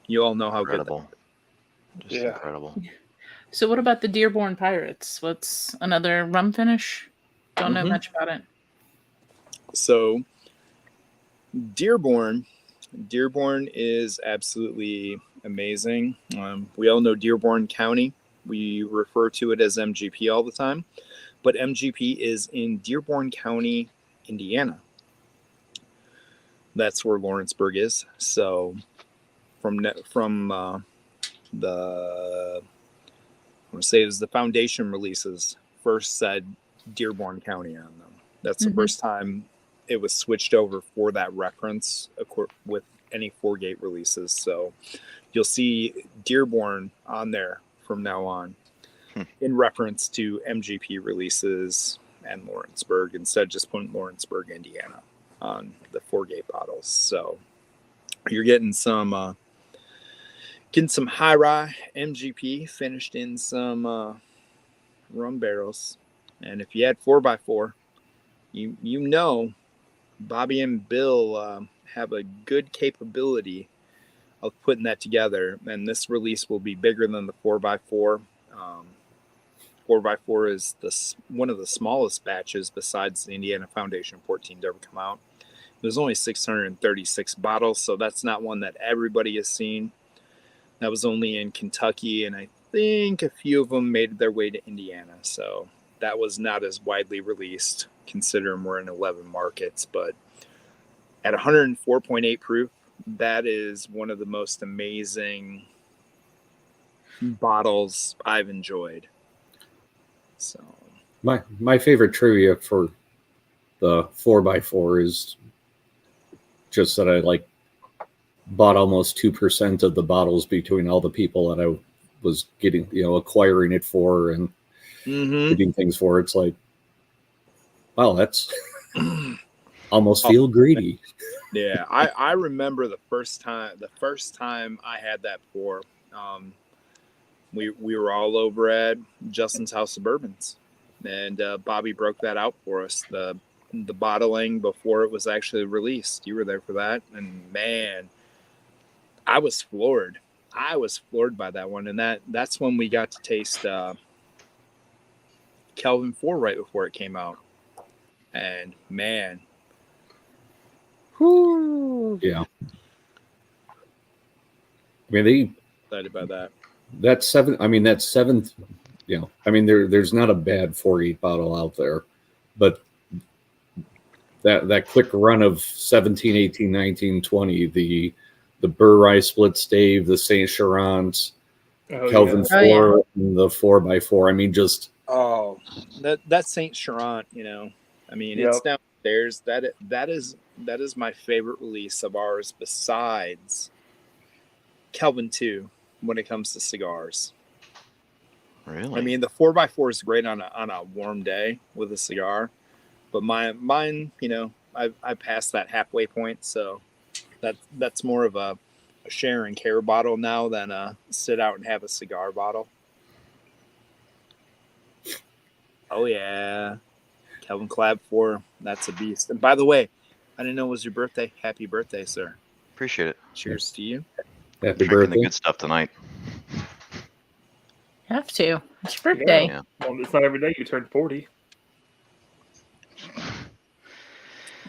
A: you all know how
E: Incredible. Just
C: Yeah.
E: incredible.
B: So what about the Dearborn Pirates? What's another rum finish? Don't know
A: Mhm.
B: much about it.
A: good. So Dearborn is absolutely amazing. We all know Dearborn County. We refer to it as MGP all the time, but MGP is in Dearborn County, Indiana. That's where Lawrenceburg is. So from the I want to say it was the foundation releases first said Dearborn County on them. That's the
B: Mhm.
A: first time it was switched over for that reference with any 4-gate releases. So you'll see Dearborn on there from now on in reference to MGP releases and Lawrenceburg, instead of just putting Lawrenceburg, Indiana on the 4-gate bottles. So you're getting some high rye MGP finished in some rum barrels. And if you add 4x4, you know Bobby and Bill have a good capability of putting that together. And this release will be bigger than the 4x4. 4x4 is one of the smallest batches besides the Indiana Foundation 14 to ever come out. There's only 636 bottles, so that's not one that everybody has seen. That was only in Kentucky, and I think a few of them made their way to Indiana. So that was not as widely released, considering we're in 11 markets. But at 104.8 proof, that is one of the most amazing bottles I've enjoyed. So
D: My favorite trivia for the 4x4 is just that I bought almost 2% of the bottles between all the people that I was getting, acquiring it for and getting things for. It's like, wow, that's almost feel greedy.
A: Yeah, I remember the first time I had that pour. We were all over at Justin's House of Bourbons, and Bobby broke that out for us. The bottling before it was actually released. You were there for that, and man, I was floored. I was floored by that one, and that's when we got to taste Kelvin 4 right before it came out, and man, whoo,
D: Yeah. I mean,
A: excited by that.
D: that's seventh, there's not a bad 4-8 bottle out there, but that quick run of 17, 18, 19, 20, the Burr Rye Split Stave, the Saint Charant, Kelvin 4, and the 4x4. I mean, just
A: that Saint Charant, it's downstairs. That is my favorite release of ours besides Kelvin 2 when it comes to cigars.
E: Really?
A: I mean, the 4x4 is great on a warm day with a cigar, but mine, I passed that halfway point, so that's more of a share and care bottle now than a sit out and have a cigar bottle. Oh yeah, Kelvin Clab 4, that's a beast. And by the way, I didn't know it was your birthday. Happy birthday, sir.
E: Appreciate it.
A: Cheers to you.
D: Happy
E: Drinking the
D: birthday.
E: good stuff tonight.
B: Have to. It's your birthday.
E: Yeah.
C: Well, it's not every day you turn 40.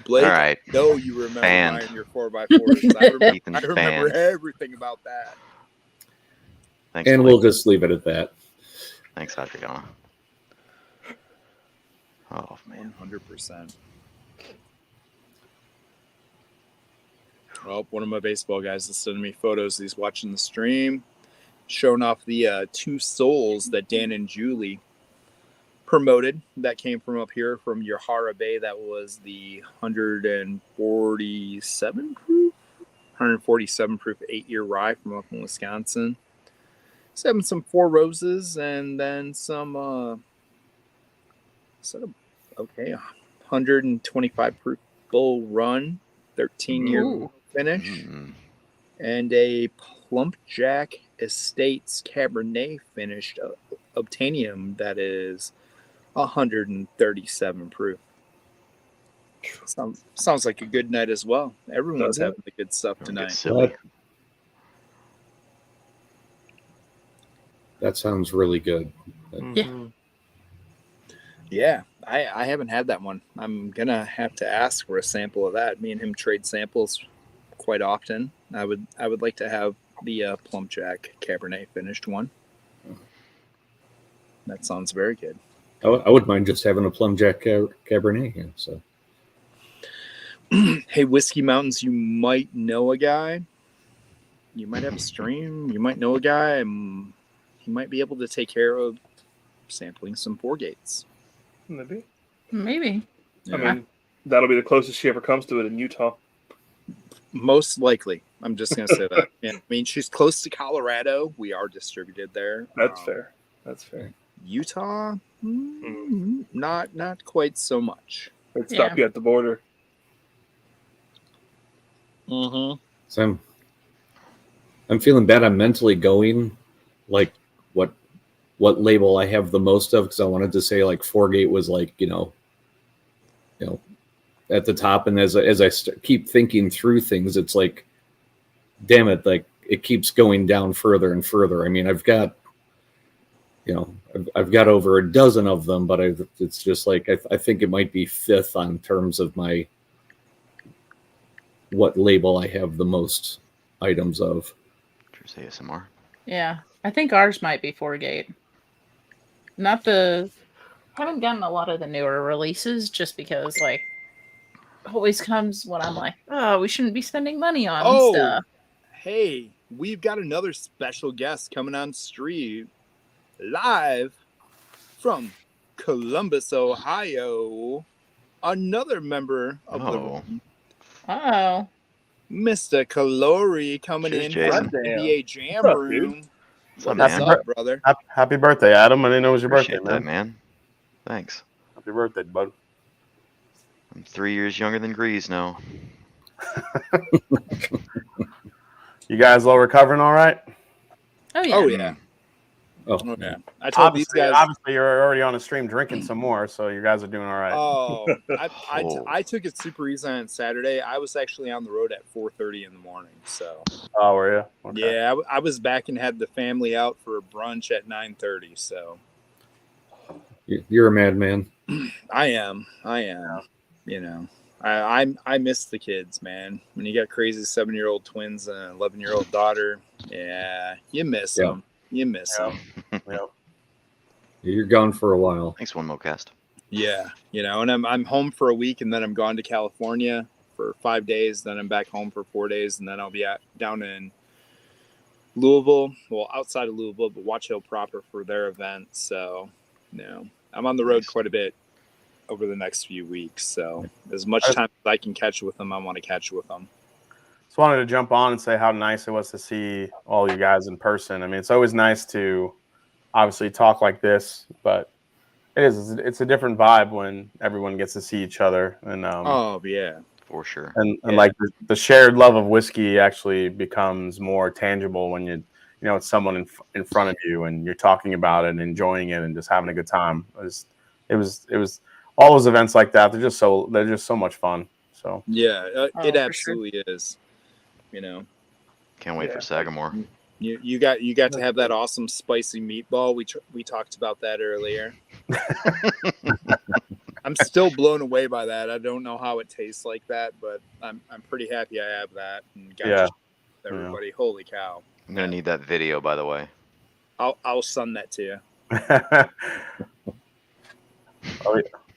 A: Blake,
E: All right.
A: no, you remember
E: Banned.
A: buying your 4x4s. I remember,
E: Ethan's
A: I remember
E: banned.
A: everything about that.
E: Thanks,
D: And
E: Blake.
D: we'll just leave it at that.
E: Thanks, Adriana. Oh, man.
A: 100%. Well, one of my baseball guys is sending me photos. He's watching the stream, showing off the 2 souls that Dan and Julie promoted. That came from up here from Yahara Bay. That was the 147 proof 8-year rye from up in Wisconsin. He's having some 4 roses and then some 125 proof bull run, 13-year
B: Ooh.
A: finish,
E: Mm.
A: and a Plump Jack Estates Cabernet finished Obtainium that is 137 proof. Sounds like a good night as well. Everyone's
C: Does it?
A: having the good stuff
E: Don't get
A: tonight.
E: silly.
D: That sounds really good.
C: Mhm.
A: Yeah, I haven't had that one. I'm gonna have to ask for a sample of that. Me and him trade samples quite often. I would like to have the Plump Jack Cabernet finished one. That sounds very good.
D: I wouldn't mind just having a Plum Jack Cabernet here. So
A: Hey, Whiskey Mountains, you might know a guy. You might have a stream. You might know a guy. He might be able to take care of sampling some 4 gates.
C: Maybe.
B: Maybe.
C: I mean, that'll be the closest she ever comes to it in Utah.
A: Most likely. I'm just going to say that. Yeah, I mean, she's close to Colorado. We are distributed there.
C: That's fair. That's fair.
A: Utah, not quite so much.
C: It'd stop
B: Yeah.
C: you at the border.
A: Mm-hmm.
D: so I'm feeling bad. I'm mentally going like what label I have the most of, because I wanted to say like 4-gate was like you know at the top, and as I keep thinking through things, it's like, damn it, like it keeps going down further and further. I mean, I've got I've got over a dozen of them, but it's just like I think it might be 5th on terms of my what label I have the most items of.
E: Cheers, ASMR.
B: Yeah. I think ours might be 4-gate. Not the. Haven't gotten a lot of the newer releases just because, like, always comes when I'm like, oh, we shouldn't be spending money on stuff.
A: Hey, we've got another special guest coming on stream live from Columbus, Ohio. Another member of the
E: Oh.
A: room,
B: Oh.
A: Mr. Calori, coming
E: Cheers,
A: in
E: Jason.
A: from the NBA Jam
C: What's up, dude?
A: Room.
E: What's up,
A: What's
E: man?
A: up, brother?
F: Happy birthday, Adam. I didn't know it was your
E: Appreciate
F: birthday,
E: that,
F: man.
E: man. Thanks.
F: Happy birthday, bud.
E: I'm 3 years younger than Grease now.
F: You guys all recovering all right?
B: Oh, yeah.
A: Oh, yeah.
D: Oh,
A: Oh, yeah. I told these guys.
F: Obviously, you're already on a stream drinking some more, so you guys are doing all right.
A: Oh,
E: Oh.
A: I took it super easy on Saturday. I was actually on the road at 4:30 in the morning. So
F: Oh, were you? Okay.
A: yeah, I was back and had the family out for a brunch at 9:30. So
D: you're a madman.
A: I am. You know, I miss the kids, man. When you got crazy 7-year-old twins and an 11-year-old daughter, yeah, you miss
D: Yeah.
A: them. You miss them.
F: Yep.
D: You're gone for a while.
E: Thanks, One Mocast.
A: Yeah, you know, and I'm home for a week, and then I'm gone to California for 5 days. Then I'm back home for 4 days, and then I'll be down in Louisville, well, outside of Louisville, but Watch Hill proper for their event. So, you know, I'm on the road
E: Nice.
A: quite a bit over the next few weeks. So, as much time as I can catch with them, I want to catch with them.
F: Just wanted to jump on and say how nice it was to see all you guys in person. I mean, it's always nice to obviously talk like this, but it's a different vibe when everyone gets to see each other and
A: Oh yeah,
E: For sure.
F: and
A: Yeah.
F: like the shared love of whiskey actually becomes more tangible when it's someone in front of you and you're talking about it and enjoying it and just having a good time. It was all those events like that. They're just so much fun. So
A: yeah,
B: Oh,
A: it
B: for
A: absolutely is. You know,
E: Can't wait for Sagamore.
A: you got to have that awesome spicy meatball. We talked about that earlier. I'm still blown away by that. I don't know how it tastes like that, but I'm pretty happy I have that and got to show everybody. Holy cow!
E: I'm gonna need that video, by the way.
A: I'll send that to you.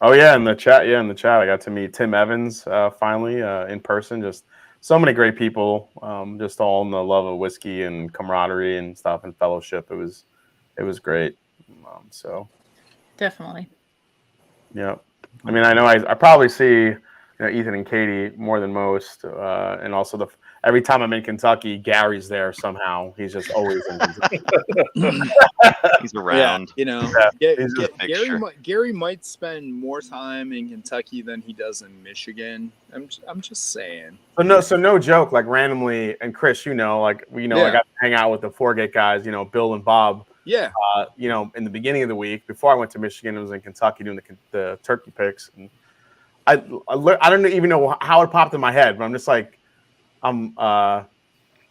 F: Oh yeah, in the chat. Yeah, in the chat, I got to meet Tim Evans finally in person. Just so many great people, just all in the love of whiskey and camaraderie and stuff and fellowship. It was great. So
B: Definitely.
F: yeah, I mean, I know I probably see Ethan and Katie more than most, and also every time I'm in Kentucky, Gary's there somehow. He's just always in Kentucky.
E: He's around.
A: Gary might spend more time in Kentucky than he does in Michigan. I'm just saying.
F: So no joke. Like randomly, and Chris, I got to hang out with the Foregate guys. Bill and Bob.
A: Yeah.
F: In the beginning of the week before I went to Michigan, I was in Kentucky doing the turkey picks, and I don't even know how it popped in my head, but I'm just like, I'm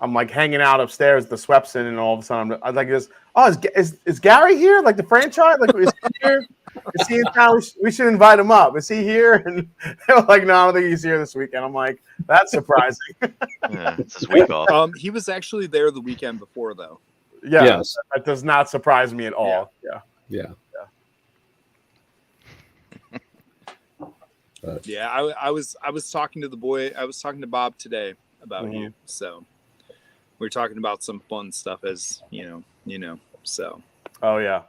F: like hanging out upstairs at the Swepson, and all of a sudden I'm like this. Oh, is Gary here? Like the franchise? Like is he here? Is he in town? We should invite him up. Is he here? And they were like, no, I don't think he's here this weekend. I'm like, that's surprising.
E: Yeah, it's his week off.
A: He was actually there the weekend before, though.
F: Yeah, yes. That does not surprise me at all.
D: Yeah.
A: Yeah, I was talking to the boy. I was talking to Bob today about you. So we were talking about some fun stuff, as you know. So.
F: Oh yeah.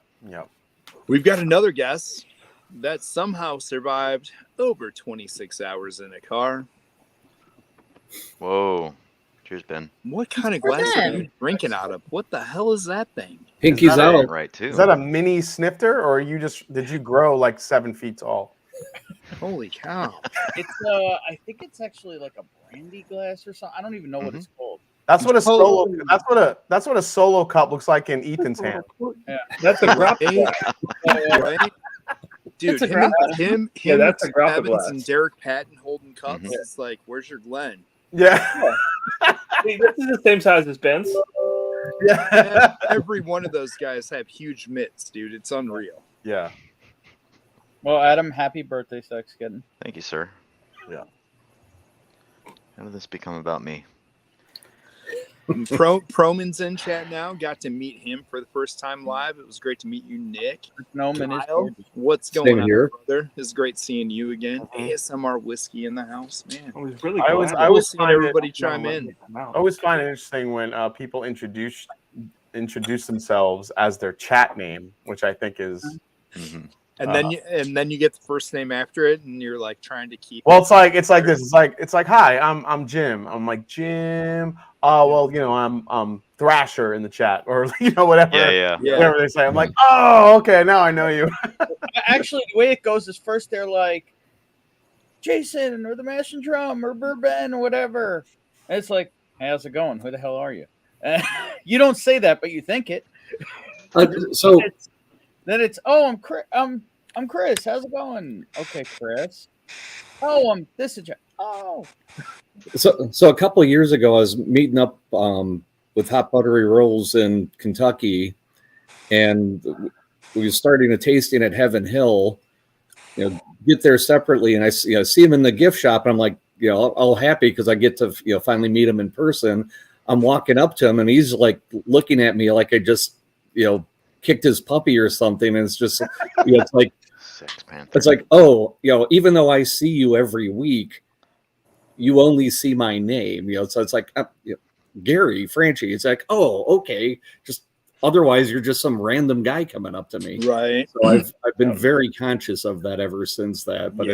A: We've got another guest that somehow survived over 26 hours in a car.
E: Whoa. Cheers, Ben.
A: What kind of glass are you drinking out of? What the hell is that thing?
D: Pinky's out.
E: Right, too.
F: Is that a mini snifter, or did you grow like 7 feet tall?
A: Holy cow!
G: It's I think it's actually like a brandy glass or something. I don't even know what it's called.
F: That's what a solo. That's what a solo cup looks like in Ethan's hand.
G: Yeah,
C: that's a grappa
A: right? Dude,
G: that's a
A: him,
C: that's a grappa
A: Evans
C: glass.
A: and Derek Patton holding cups. It's like, where's your Glen?
F: Yeah.
C: See, this is the same size as Ben's.
F: Yeah.
A: Every one of those guys have huge mitts, dude. It's unreal.
F: Yeah.
G: Well, Adam, happy birthday, Sex Kitten.
E: Thank you, sir.
F: Yeah.
E: How did this become about me?
A: Proman's in chat now. Got to meet him for the first time live. It was great to meet you, Nick. Kyle, what's going on, brother? It's great seeing you again. ASMR whiskey in the house, man.
C: I was really.
F: I always
A: seeing everybody chime in.
F: I always find it interesting when people introduce themselves as their chat name, which I think is.
E: Mm-hmm.
A: And then you get the first name after it, and you're like trying to keep.
F: Well, it's like this. It's like hi, I'm Jim. I'm like Jim. Oh well, I'm Thrasher in the chat, or whatever.
E: Yeah.
F: Whatever they say. I'm like, oh, okay, now I know you.
G: Actually, the way it goes is first they're like Jason or the Mash and Drum or Bourbon or whatever. And it's like, hey, how's it going? Who the hell are you? You don't say that, but you think it. Then it's I'm Chris. How's it going? Okay, Chris. Oh, this is oh.
D: So a couple of years ago, I was meeting up with Hot Buttery Rolls in Kentucky, and we were starting a tasting at Heaven Hill. Get there separately, and I see him in the gift shop, and I'm like, all happy because I get to finally meet him in person. I'm walking up to him, and he's like looking at me like I just kicked his puppy or something, and it's just it's like
E: Sex Panther.
D: It's like, oh, even though I see you every week, you only see my name, so it's like Gary Franchi. It's like, oh, okay, just otherwise you're just some random guy coming up to me,
A: right?
D: So I've been very conscious of that ever since that. But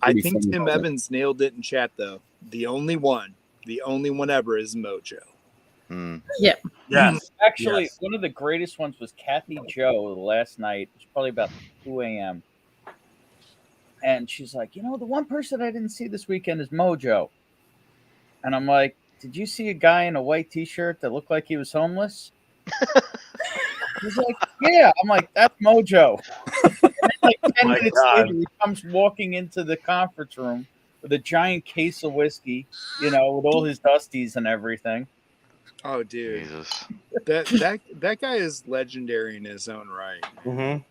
A: I think Tim Evans nailed it in chat though. The only one ever is Mojo.
B: Yeah.
F: Yes.
G: Actually, one of the greatest ones was Kathy Joe last night. It was probably about 2 a.m. And she's like, the one person I didn't see this weekend is Mojo. And I'm like, did you see a guy in a white T-shirt that looked like he was homeless? He's like, yeah. I'm like, that's Mojo. And then, like 10 minutes later, he comes walking into the conference room with a giant case of whiskey, with all his dusties and everything.
A: Oh, dude,
E: Jesus.
A: that guy is legendary in his own right.
F: Mm-hmm.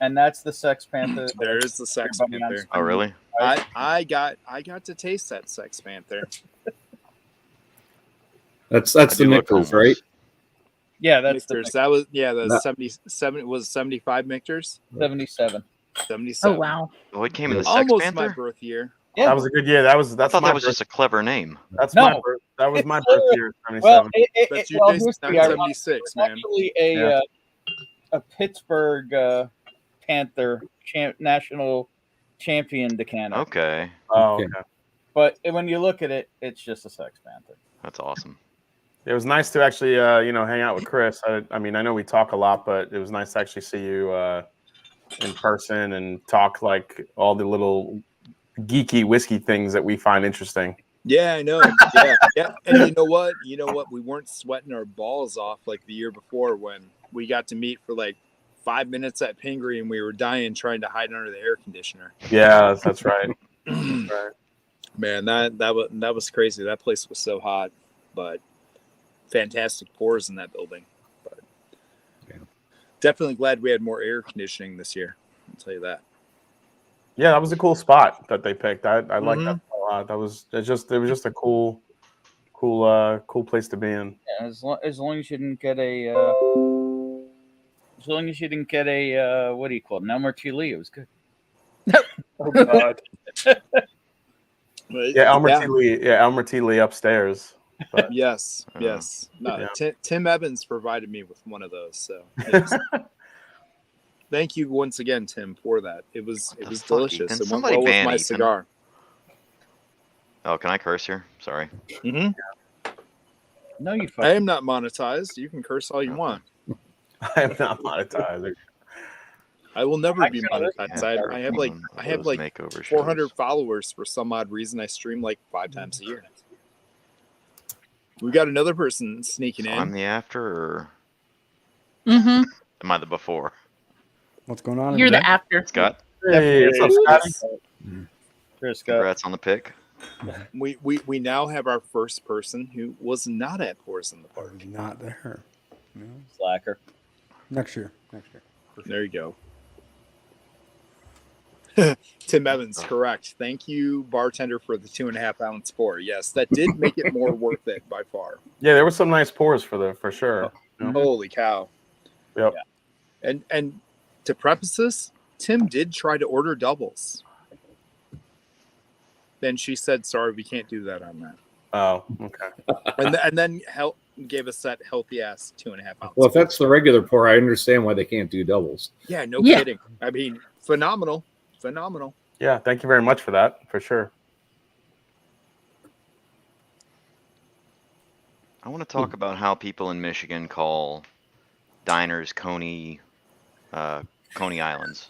G: And that's the Sex Panther.
A: There is the Sex
G: Everybody on
A: Panther.
E: Oh, really?
A: I got to taste that Sex Panther.
D: That's
E: I
D: the
E: do look
D: Michter's,
E: homeless.
D: right?
G: Yeah, that's
A: Mictors. That was the
D: That-
A: 77 was 75 Mictors.
G: the 77.
A: 77.
B: Oh wow.
E: Oh, it came in the Sex
A: Almost
E: Panther?
A: my birth year.
G: Yeah.
F: That was a good year.
E: I
F: That's
E: thought
F: my
E: that was
F: birth.
E: just a clever name.
F: That's
G: No.
F: my birth. That was my
G: It's
F: birth
G: literally-
F: year.
G: Well,
F: 77.
A: But you
G: well,
A: tasted
G: here's the ironic-
A: 76,
G: it's
A: man.
G: actually
F: Yeah.
G: a Pittsburgh Panther national champion decanter.
E: Okay.
F: Oh,
D: Okay.
F: okay.
G: But when you look at it, it's just a Sex Panther.
E: That's awesome.
F: It was nice to actually, hang out with Chris. I mean, I know we talk a lot, but it was nice to actually see you in person and talk like all the little geeky whiskey things that we find interesting.
A: Yeah, I know. Yeah. And you know what? We weren't sweating our balls off like the year before when we got to meet for like 5 minutes at Pingree and we were dying trying to hide under the air conditioner.
F: Yeah, that's right. That's right.
A: Man, that was crazy. That place was so hot, but fantastic pours in that building. But definitely glad we had more air conditioning this year. I'll tell you that.
F: Yeah, that was a cool spot that they picked. I like that
A: Mm-hmm.
F: a lot. It was just a cool place to be in.
G: Yeah, as long as you didn't get a what do you call it? Elmer T. Lee, it was good.
F: Oh God.
A: But,
F: Yeah, Elmer T. Lee upstairs. But
A: Yes. No,
F: Yeah.
A: Tim Evans provided me with one of those. So yes. Thank you once again, Tim, for that. It was
E: the fuck,
A: delicious.
E: Ethan?
A: It went
E: Somebody
A: well with
E: ban
A: my
E: Ethan.
A: cigar.
E: Oh, can I curse here? Sorry.
A: Mm-hmm.
G: No, you
A: I
G: fucking.
A: am not monetized. You can curse all you want.
F: I am not monetized.
A: I will never be
G: Actually,
A: monetized. I have like
E: One of those makeover
A: 400
E: shows.
A: followers for some odd reason. I stream like 5 times a year. We got another person sneaking
E: So
A: in.
E: I'm the after, or
B: Mm-hmm.
E: am I the before?
H: What's going on?
B: You're
H: Jack?
B: the after.
E: Scott,
F: Hey, what's up, Scotty?
G: Chris Scott.
E: congrats on the pick.
A: We now have our first person who was not at Pours in the
H: I
A: Park.
H: was not there. No.
G: Slacker.
H: Next year.
A: There you go. Tim Evans, correct. Thank you, bartender, for the 2.5 ounce pour. Yes, that did make it more worth it by far.
F: Yeah, there were some nice pours for sure. Yeah.
A: Holy cow!
F: Yep.
A: And to preface this, Tim did try to order doubles. Then she said, "Sorry, we can't do that on that."
F: Oh, okay.
A: And then gave us that healthy ass 2.5 ounce.
D: Well, if that's the regular pour, I understand why they can't do doubles.
A: Yeah, no
B: Yeah.
A: kidding. I mean, phenomenal.
F: Yeah, thank you very much for that, for sure.
E: I want to talk about how people in Michigan call diners Coney Islands.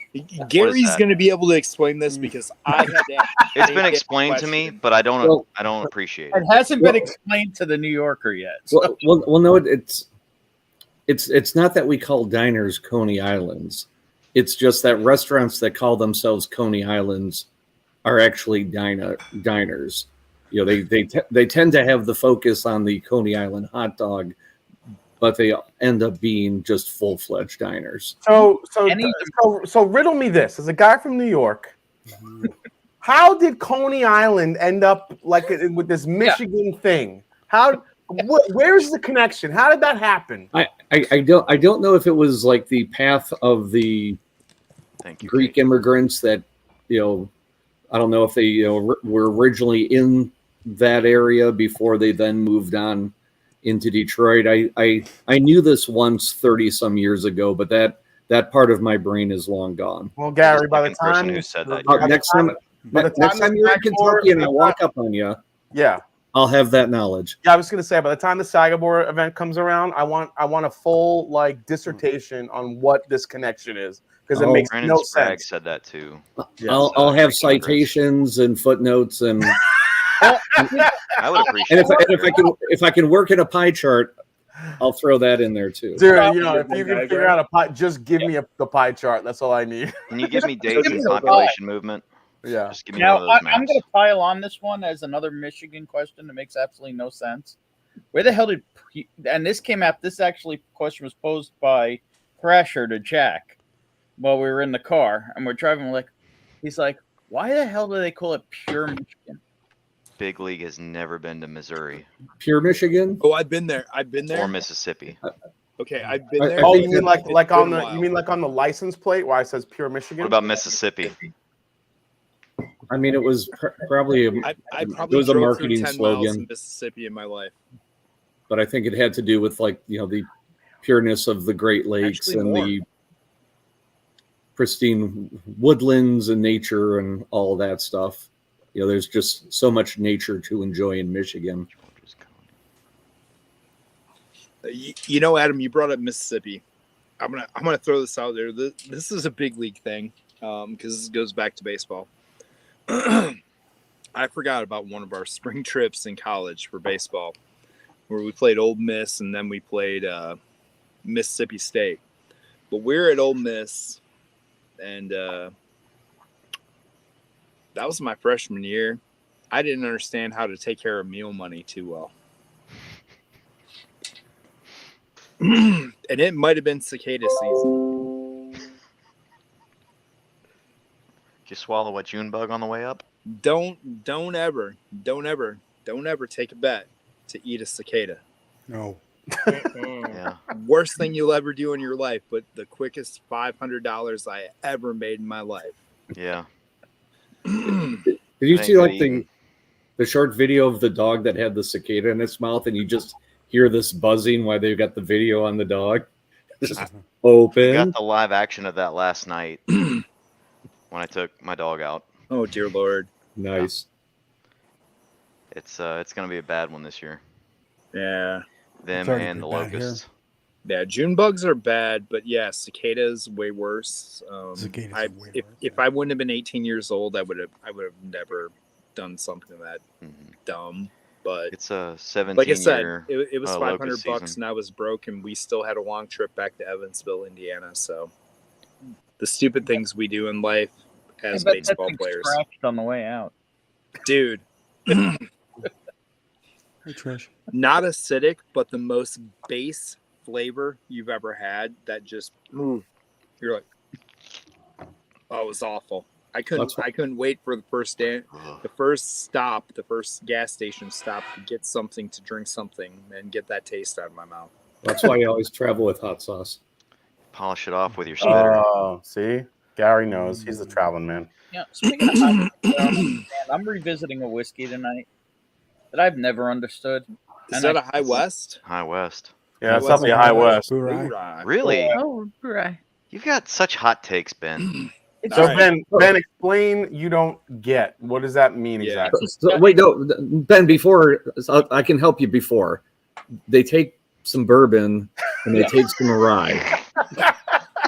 A: Gary's
E: that?
A: going to be able to explain this because I had to.
E: It's been explained to me, but I don't
D: Well-
E: appreciate
G: It
E: it.
G: hasn't been
D: Well-
G: explained to the New Yorker yet. So.
D: Well, no, it's not that we call diners Coney Islands. It's just that restaurants that call themselves Coney Islands are actually diners. You know, they tend to have the focus on the Coney Island hot dog, but they end up being just full-fledged diners.
F: So riddle me this: as a guy from New York, how did Coney Island end up like with this Michigan thing? Where's the connection? How did that happen?
D: I don't know if it was like the path of the
E: Thank you.
D: Greek
E: Kate.
D: immigrants that, I don't know if they were originally in that area before they then moved on into Detroit. I knew this once 30 some years ago, but that part of my brain is long gone.
F: Well, Gary,
E: You're
F: by
E: the
F: the
E: second person
F: time
E: who said that.
F: by the
D: Next
F: time-
D: time,
F: by the
D: next time you're in Kentucky and I walk up on you,
F: yeah.
D: I'll have that knowledledge.
F: Yeah, I was gonna say by the time the Sagabor event comes around, I want a full dissertation on what this connection is because it
D: Oh.
F: makes
E: Brandon
F: no
E: Sprague
F: sense.
E: said that too.
F: Yeah.
D: I'll have
E: Greek immigrants.
D: citations and footnotes and
E: I would appreciate
D: if I can work in a pie chart, I'll throw that in there too.
F: Dude, if you can figure out a pie, just give me the pie chart. That's all I need.
E: Can you give me dates and population movement?
F: Yeah.
E: Just give me
G: Now,
E: one of those
G: I'm
E: maps.
G: going to pile on this one as another Michigan question that makes absolutely no sense. Where the hell did and this came up? This actually question was posed by Thrasher to Jack while we were in the car and we're driving. He's like, why the hell do they call it Pure Michigan?
E: Big League has never been to Missouri
D: Pure Michigan.
A: Oh, I've been there. I've been there.
E: or Mississippi.
A: Okay, I've been
D: I
A: there.
F: Oh,
D: think
F: you mean
A: It's
F: like
A: been
F: on
A: a
F: the
A: while.
F: license plate why it says Pure Michigan?
E: What about Mississippi?
D: I mean, it was probably
A: I
D: it
A: probably
D: was a
A: drove
D: marketing
A: through 10 miles
D: slogan,
A: in Mississippi in my life.
D: but I think it had to do with the pureness of the Great Lakes
A: Actually,
D: and
A: more.
D: the pristine woodlands and nature and all of that stuff. There's just so much nature to enjoy in Michigan.
A: Adam, you brought up Mississippi. I'm gonna throw this out there. This is a big league thing because this goes back to baseball. I forgot about one of our spring trips in college for baseball, where we played Ole Miss and then we played Mississippi State. But we're at Ole Miss, and that was my freshman year. I didn't understand how to take care of meal money too well. And it might have been cicada season.
E: Did you swallow a June bug on the way up?
A: Don't ever take a bet to eat a cicada.
H: No.
E: Yeah.
A: Worst thing you'll ever do in your life, but the quickest $500 I ever made in my life.
E: Yeah.
D: Did you
E: Thank
D: see
E: you,
D: like
E: Ian.
D: the short video of the dog that had the cicada in its mouth, and you just hear this buzzing while they've got the video on the dog? Just
E: We
D: open.
E: got the live action of that last night when I took my dog out.
A: Oh dear Lord.
D: Nice.
E: It's gonna be a bad one this year.
A: Yeah.
E: Them
H: It's already
E: and the
H: pretty bad here.
E: locusts.
A: Yeah, June bugs are bad, but yeah, cicadas way worse.
H: Cicadas
A: I,
H: are way
A: if,
H: worse,
A: if
H: yeah.
A: I wouldn't have been 18 years old, I would have never done something that
E: Mhm.
A: dumb. But
E: It's a 17
A: like I said,
E: year.
A: it was
E: locust
A: $500
E: season.
A: and I was broke, and we still had a long trip back to Evansville, Indiana. So the stupid things we do in life as
G: I bet that
A: baseball
G: thing
A: players,
G: scratched on the way out.
A: dude.
H: Hey, Trish.
A: Not acidic, but the most base flavor you've ever had. That just you're like, oh, it was awful. I couldn't wait for the first day,
E: Ugh.
A: the first gas station stop to get something to drink something and get that taste out of my mouth.
D: That's why you always travel with hot sauce.
E: Polish it off with your spitter.
F: Oh, see, Gary knows he's the traveling man.
G: Yeah, speaking of hot, man, I'm revisiting a whiskey tonight that I've never understood.
A: Is
G: And
A: that
G: I-
A: a High West?
E: High West.
F: Yeah, it's
A: He was
F: definitely a High
H: High
F: West.
H: Hoorah.
A: Hoorah.
E: Really?
B: Oh, right.
E: You've got such hot takes, Ben.
G: It's
F: So
A: All right.
F: Ben, explain. You don't get. What does that mean
A: Yeah.
F: exactly?
D: Wait, no, Ben. Before I can help you. Before they take some bourbon and they take some rye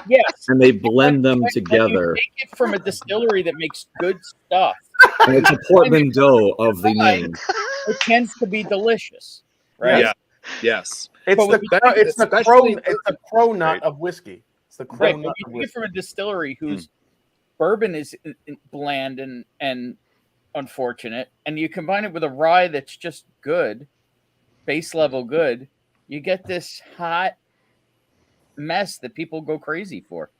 G: yes.
D: and they blend them
G: And you
D: together,
G: take it from a distillery that makes good stuff.
D: and it's a portmanteau of the name.
G: It tends to be delicious, right?
A: Yeah. Yes.
F: It's
G: But
F: the
G: when
F: it's the crow.
A: especially
F: It's the crow nut
E: Right.
F: of whiskey. It's the crow
G: Right, but
F: nut
G: you
F: of
G: take it
F: whiskey.
G: from a distillery whose bourbon is bland and unfortunate, and you combine it with a rye that's just good, base level good, you get this hot mess that people go crazy for.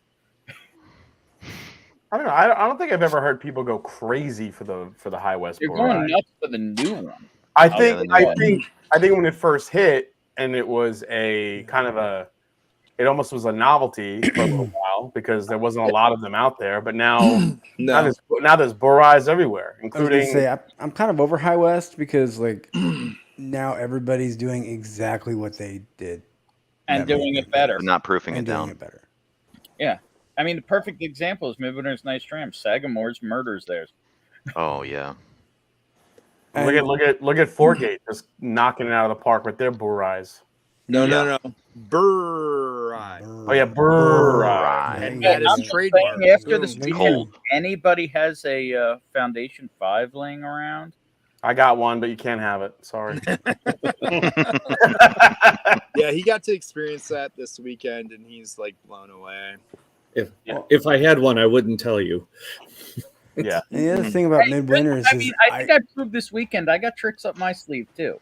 F: I don't know. I don't think I've ever heard people go crazy for the High West.
G: You're
F: Bowl.
G: going nuts for the new one.
F: I
G: Oh,
F: think
G: yeah, the new
F: I think when it first hit and it was a kind of it almost was a novelty for a little while because there wasn't a lot of them out there. But now
A: No.
F: now there's Borais everywhere,
H: I was gonna
F: including
H: say I'm kind of over High West because like now everybody's doing exactly what they did
G: And
H: That
G: doing
H: made
G: it better.
E: But not proofing
H: and
E: it
H: doing
E: down.
H: it better.
G: I mean, the perfect example is Midwinter's Nice Tramp. Sagamore's murders theirs.
E: Oh yeah.
H: And
F: look at Forgate just knocking it out of the park with their Borais.
A: No. Burr.
F: Oh yeah, Borais.
A: And
H: Yeah,
A: that
G: I'm
A: is
G: just
A: trademark.
G: saying, after this
H: Boom.
G: weekend,
E: Cold.
G: anybody has a Foundation 5 laying around?
F: I got one, but you can't have it. Sorry.
A: Yeah, he got to experience that this weekend, and he's like blown away.
D: If I had one, I wouldn't tell you.
F: Yeah.
H: And the other thing about
G: Hey,
H: midwinters
G: I
H: is
G: mean, I think I proved this weekend I got tricks up my sleeve too.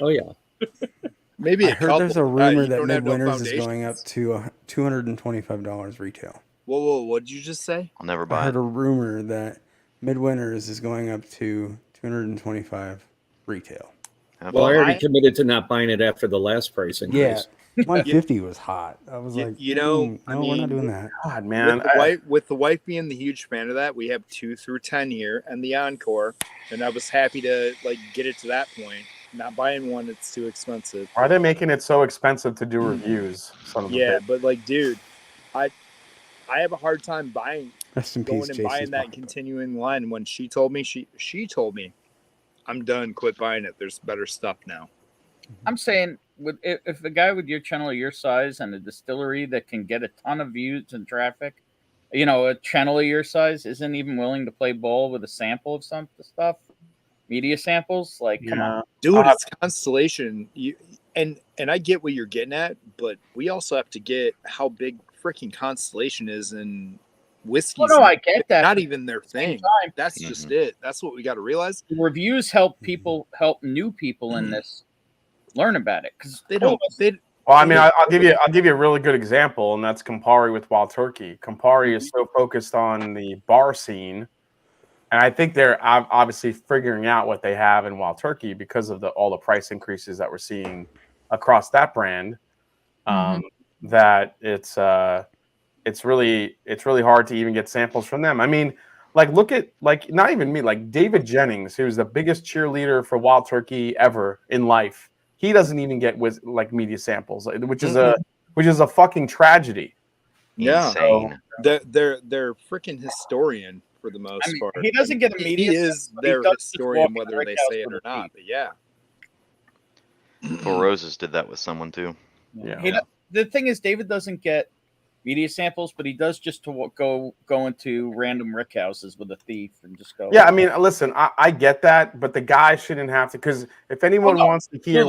D: Oh yeah.
A: Maybe
H: I
A: a
H: heard
A: couple.
H: there's a rumor
A: You
H: that
A: don't have no
H: midwinters is going up
A: foundations.
H: to $225 retail.
A: Whoa! What did you just say?
E: I'll never
H: I
E: buy
H: heard
E: it.
H: a rumor that midwinters is going up to 225 retail.
E: Have
D: Well, I
E: fun.
D: already committed to not buying it after the last price
H: Yeah,
D: increase.
H: 150 was hot. I was
A: You,
H: like,
A: you know,
H: no,
A: I
H: we're not
A: mean,
H: doing that.
F: God, man.
A: with the wife being the huge fan of that, we have 2 through 10 here and the Encore, and I was happy to like get it to that point. Not buying one; it's too expensive.
F: Why are they making it so expensive to do reviews? Son of a
A: Yeah,
F: bitch.
A: but like, dude, I have a hard time buying,
H: Rest in peace,
A: going and
H: Jason's
A: buying that
H: mom.
A: continuing line. When she told me, she told me, I'm done. Quit buying it. There's better stuff now.
G: I'm saying, if a guy with your channel, your size, and a distillery that can get a ton of views and traffic, a channel of your size isn't even willing to play ball with a sample of some stuff, media samples, like, come on.
A: Dude, it's Constellation. And I get what you're getting at, but we also have to get how big freaking Constellation is, and whiskey's
G: no, I get that.
A: not even their
G: Same
A: thing.
G: time,
A: That's just it. That's what we got to realize.
G: the reviews help new people in this learn about it, because
A: They don't.
F: Well, I mean, I'll give you a really good example, and that's Campari with Wild Turkey. Campari is so focused on the bar scene, and I think they're obviously figuring out what they have in Wild Turkey because of all the price increases that we're seeing across that brand. That it's really hard to even get samples from them. I mean, like look at not even me, like David Jennings, who's the biggest cheerleader for Wild Turkey ever in life. He doesn't even get media samples, which is a fucking tragedy.
A: Yeah,
E: Insane.
A: They're freaking historian for the most part.
G: He doesn't get a media.
A: He is their historian, whether they say it or not. But yeah,
E: Four Roses did that with someone too.
F: Yeah.
G: The thing is, David doesn't get media samples, but he does just to go into random rick houses with a thief and just go.
F: Yeah, I mean, listen, I get that, but the guy shouldn't have to, because if anyone wants to hear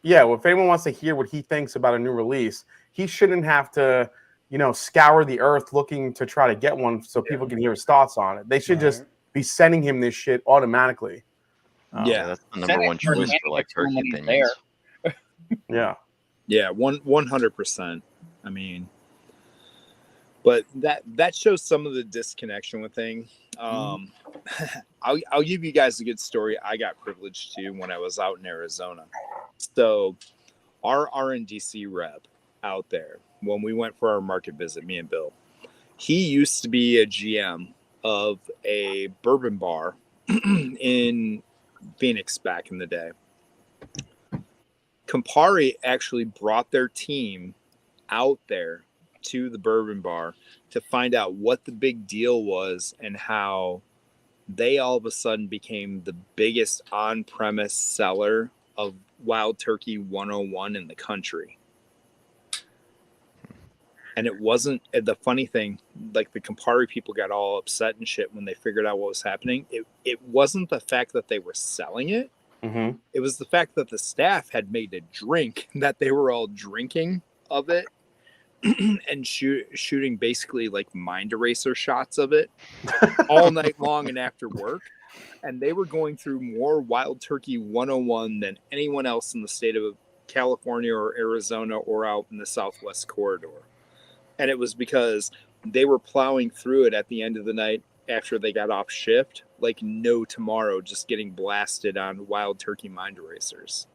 F: if anyone wants to hear what he thinks about a new release, he shouldn't have to, scour the earth looking to try to get one so people can hear his thoughts on it. They should just be sending him this shit automatically.
E: Yeah, that's the number one choice for like turkey opinions.
F: Yeah.
A: Yeah, 100%. I mean, but that shows some of the disconnection with things. I'll give you guys a good story. I got privileged to when I was out in Arizona. So our RNDC rep out there, when we went for our market visit, me and Bill, he used to be a GM of a bourbon bar in Phoenix back in the day. Campari actually brought their team out there to the bourbon bar to find out what the big deal was and how they all of a sudden became the biggest on-premise seller of Wild Turkey 101 in the country. And it wasn't the funny thing, like the Campari people got all upset and shit when they figured out what was happening. It wasn't the fact that they were selling it.
F: Mm-hmm.
A: It was the fact that the staff had made a drink that they were all drinking of it and shooting basically like mind eraser shots of it all night long and after work. And they were going through more Wild Turkey 101 than anyone else in the state of California or Arizona or out in the Southwest corridor. And it was because they were plowing through it at the end of the night after they got off shift, like no tomorrow, just getting blasted on Wild Turkey mind erasers.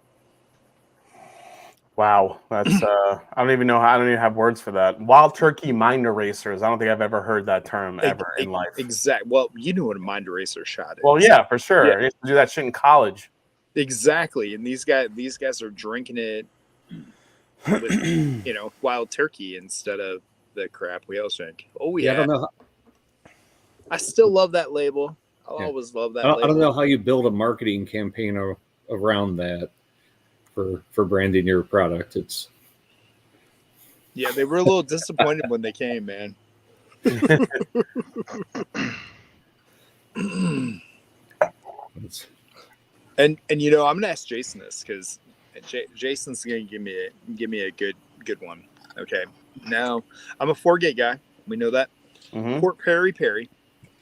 F: Wow, that's I don't even have words for that. Wild Turkey mind erasers. I don't think I've ever heard that term ever in life.
A: Exactly. Well, you know what a mind eraser shot is.
F: Well, yeah, for sure.
A: Yeah.
F: I used to do that shit in college.
A: Exactly. And these guys are drinking it with, Wild Turkey instead of the crap we always drink. Oh yeah.
D: I don't know.
A: I still love that label. I'll always love that label.
D: I don't know how you build a marketing campaign around that for branding your product.
A: Yeah, they were a little disappointed when they came, man. And I'm gonna ask Jason this because Jason's gonna give me a good one. Okay, now I'm a 4-gate guy. We know that.
F: Mm-hmm.
A: Port Perry,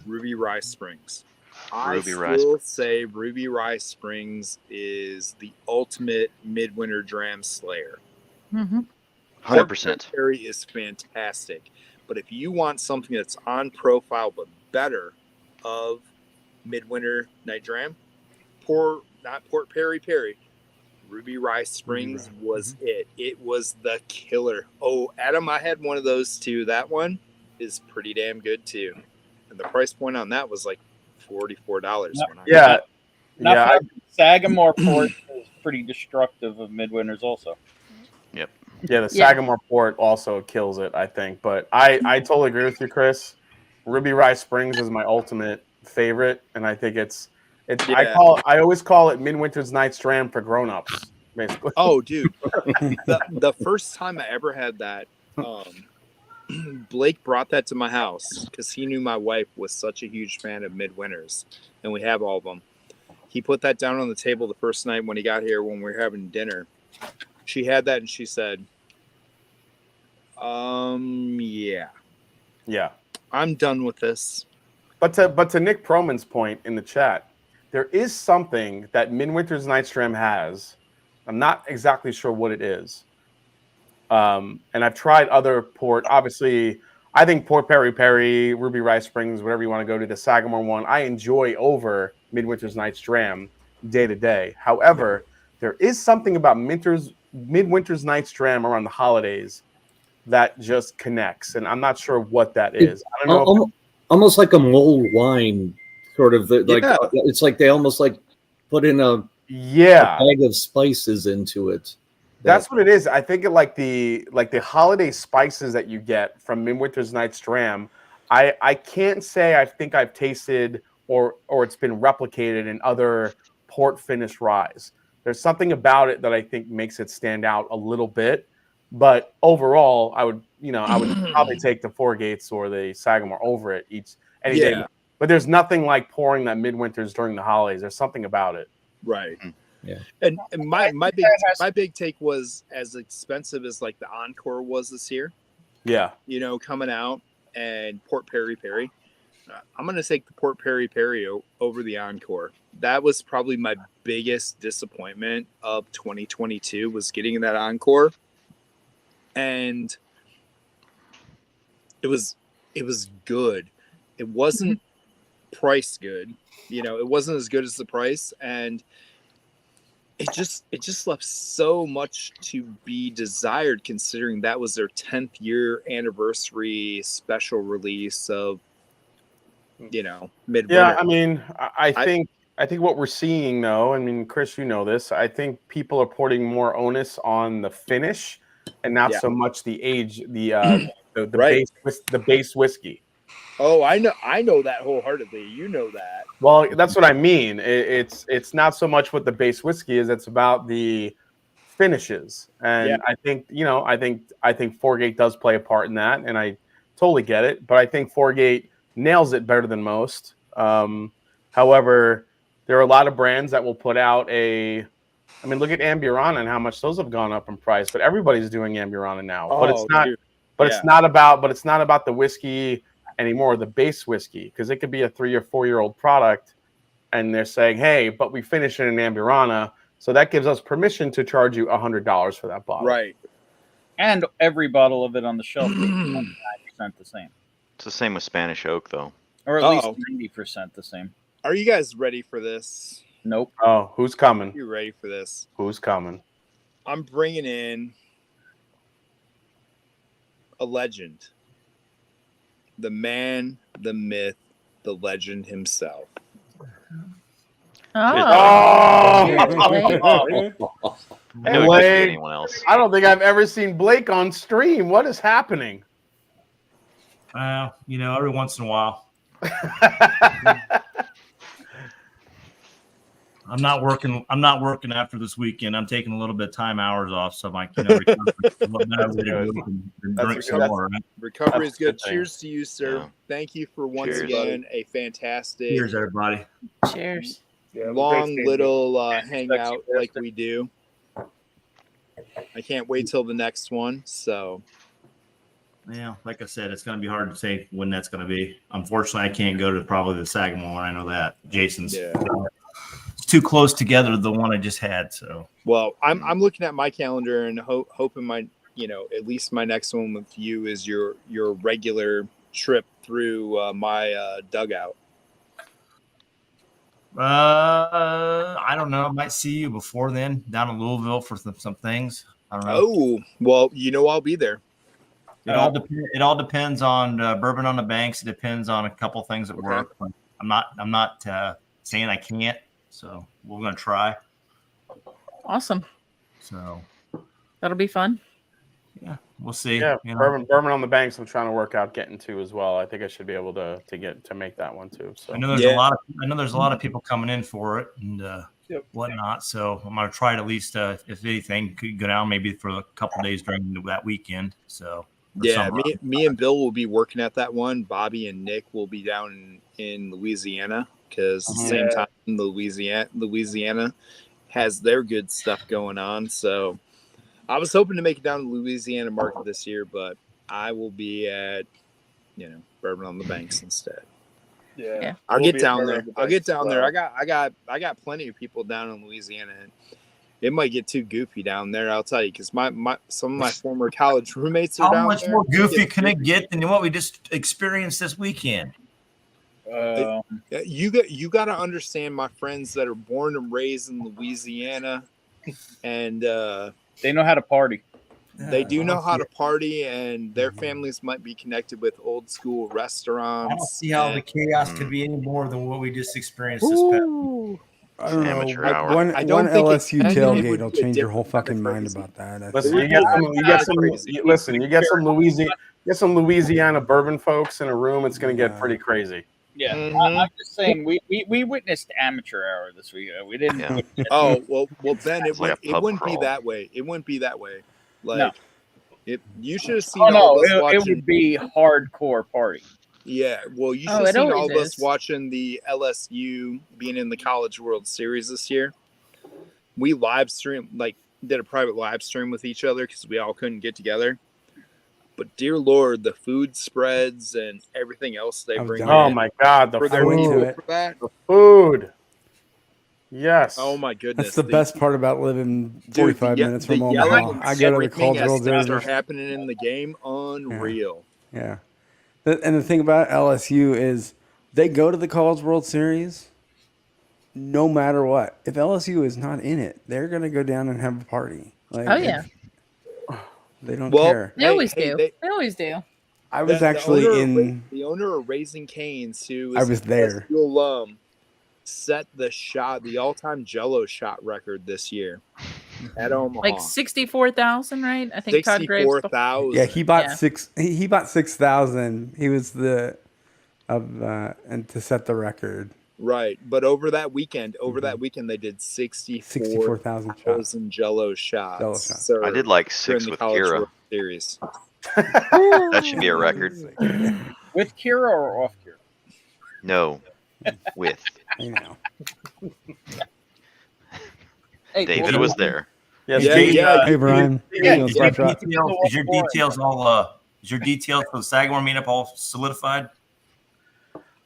A: Ruby Rice Springs.
E: Ruby
A: I
E: Rice
A: still say Ruby Rice Springs is the ultimate midwinter dram slayer.
B: Mm-hmm.
E: 100%.
A: Perry is fantastic, but if you want something that's on profile but better of midwinter night dram, not Port Perry. Ruby Rice Springs was it. It was the killer. Oh, Adam, I had one of those too. That one is pretty damn good too, and the price point on that was like $44.
F: Yeah,
G: Not for Sagamore Port is pretty destructive of midwinters also.
E: Yep.
F: Yeah, the Sagamore Port also kills it, I think. But I totally agree with you, Chris. Ruby Rice Springs is my ultimate favorite, and I think it's
A: Yeah.
F: I always call it Midwinter's Night's Dram for grown-ups, basically.
A: Oh, dude, the first time I ever had that, Blake brought that to my house because he knew my wife was such a huge fan of midwinters, and we have all of them. He put that down on the table the first night when he got here when we were having dinner. She had that and she said, yeah, I'm done with this.
F: But to Nick Proman's point in the chat, there is something that Midwinter's Night's Dram has. I'm not exactly sure what it is. And I've tried other port. Obviously, I think Port Perry, Ruby Rice Springs, whatever you want to go to, the Sagamore one, I enjoy over Midwinter's Night's Dram day to day. However, there is something about Midwinter's Night's Dram around the holidays that just connects, and I'm not sure what that is. I don't know.
D: Almost like a mulled wine, sort of. It's like they almost like put in a bag of spices into it.
F: That's what it is. I think like the holiday spices that you get from Midwinter's Night's Dram. I can't say I think I've tasted or it's been replicated in other port finish ryes. There's something about it that I think makes it stand out a little bit. But overall, I would probably take the Four Gates or the Sagamore over it any day. But there's nothing like pouring that midwinters during the holidays. There's something about it.
A: Right.
D: Yeah.
A: And my big take was as expensive as like the Encore was this year.
F: Yeah.
A: Coming out and Port Perry. I'm going to take the Port Perry over the Encore. That was probably my biggest disappointment of 2022 was getting that Encore. And it was good. It wasn't priced good. It wasn't as good as the price, and it just left so much to be desired considering that was their 10th year anniversary special release of midwinter.
F: Yeah, I mean, I think what we're seeing though, I mean, Chris, you know this, I think people are putting more onus on the finish and not so much the age, the base whiskey.
A: Oh, I know that wholeheartedly. You know that.
F: Well, that's what I mean. It's not so much what the base whiskey is; it's about the finishes. And I think I think Four Gate does play a part in that, and I totally get it. But I think Four Gate nails it better than most. However, there are a lot of brands that will put out look at Amburana and how much those have gone up in price. But everybody's doing Amburana now. But it's not. Dude. But it's not about the whiskey anymore, the base whiskey, because it could be a 3 or 4 year old product, and they're saying, "Hey, but we finish it in Amburana, so that gives us permission to charge you $100 for that bottle."
A: Right.
G: And every bottle of it on the shelf is 99% the same.
E: It's the same with Spanish oak, though,
G: or at least 90% the same.
A: Are you guys ready for this?
G: Nope.
F: Oh, who's coming?
A: You ready for this?
F: Who's coming?
A: I'm bringing in a legend. The man, the myth, the legend himself.
E: Anyone else?
F: I don't think I've ever seen Blake on stream. What is happening?
I: Every once in a while. I'm not working after this weekend. I'm taking a little bit of time, hours off, so I can drink some more. Right?
A: Recovery is good. Cheers to you, sir. Yeah. Thank you for once again a fantastic.
I: Cheers, everybody.
B: Cheers.
A: Long little hangout like we do. I can't wait till the next one. So
I: Yeah, like I said, it's going to be hard to say when that's going to be. Unfortunately, I can't go to probably the Sagamore one. I know that Jason's it's too close together. The one I just had. So
A: Well, I'm looking at my calendar and hoping my at least my next one with you is your regular trip through my dugout.
I: I don't know. I might see you before then down in Louisville for some things. I don't know.
A: Oh, well, I'll be there.
I: It all depends on Bourbon on the Banks. It depends on a couple things at work. But I'm not saying I can't. So we're gonna try.
B: Awesome.
I: So
B: that'll be fun.
I: Yeah, we'll see.
F: Yeah, Bourbon on the Banks. I'm trying to work out getting to as well. I think I should be able to make that one too. So
I: I know there's a lot of people coming in for it and whatnot. So I'm gonna try to at least, if anything, could go down maybe for a couple days during that weekend. So
A: yeah, me and Bill will be working at that one. Bobby and Nick will be down in Louisiana because the same time Louisiana has their good stuff going on. So I was hoping to make it down to Louisiana market this year, but I will be at, Bourbon on the Banks instead.
C: Yeah.
A: I'll get down there. I got plenty of people down in Louisiana. And it might get too goofy down there, I'll tell you, because some of my former college roommates are down there.
I: How much more goofy can it get than what we just experienced this weekend?
A: You got to understand my friends that are born and raised in Louisiana, and
G: they know how to party.
A: They do know how to party, and their families might be connected with old school restaurants.
I: I don't see how the chaos could be any more than what we just experienced this past week.
H: I don't know. One LSU tailgate will change your whole fucking mind about that.
F: Listen, you get some Louisiana bourbon folks in a room. It's going to get pretty crazy.
G: Yeah, I'm just saying we witnessed amateur hour this week. We didn't.
A: Yeah. Oh well, then it wouldn't be that way. It wouldn't be that way. Like, you should have seen.
G: It would be hardcore party.
A: Yeah, well, you should have seen all of us watching the LSU being in the College World Series this year. We did a private live stream with each other because we all couldn't get together. But dear Lord, the food spreads and everything else they bring.
F: Oh my God, the food. Yes.
A: Oh my goodness.
H: That's the best part about living 45 minutes from Omaha. I go to the College World Series.
A: Are happening in the game. Unreal.
H: Yeah. And the thing about LSU is they go to the College World Series no matter what. If LSU is not in it, they're going to go down and have a party. They don't care.
B: They always do. They always do.
H: I was actually in
A: the owner of Raising Cane's, who is
H: I was there.
A: LSU alum, set the all-time Jello shot record this year at Omaha.
B: Like 64,000, right? I think Todd Graves.
A: 64,000.
H: Yeah, he bought 6,000. He was and to set the record.
A: Right, but over that weekend, they did 64,000 Jello shots. So
E: I did like 6 with Kira.
A: Series.
E: That should be a record.
G: With Kira or off Kira?
E: No, with.
H: I know.
E: David was there.
F: Yes,
H: Hey, Brian.
I: Is your details for the Sagamore meetup all solidified?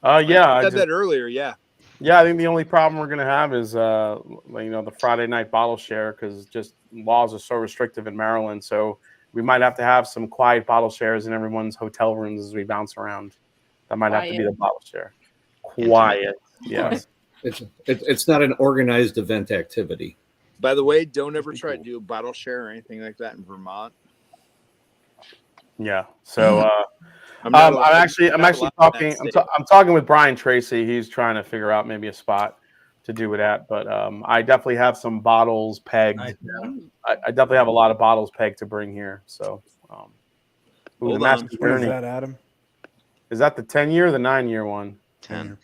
F: Yeah.
A: I said that earlier, yeah.
F: Yeah, I think the only problem we're going to have is, the Friday night bottle share because just laws are so restrictive in Maryland. So we might have to have some quiet bottle shares in everyone's hotel rooms as we bounce around. That might have to be the bottle share. Quiet, yes.
D: It's not an organized event activity.
A: By the way, don't ever try to do a bottle share or anything like that in Vermont.
F: Yeah. So I'm actually talking. I'm talking with Brian Tracy. He's trying to figure out maybe a spot to do it at. But I definitely have some bottles pegged. I definitely have a lot of bottles pegged to bring here. So,
H: What is that, Adam?
F: Is that the 10-year or the 9-year one?
E: 10.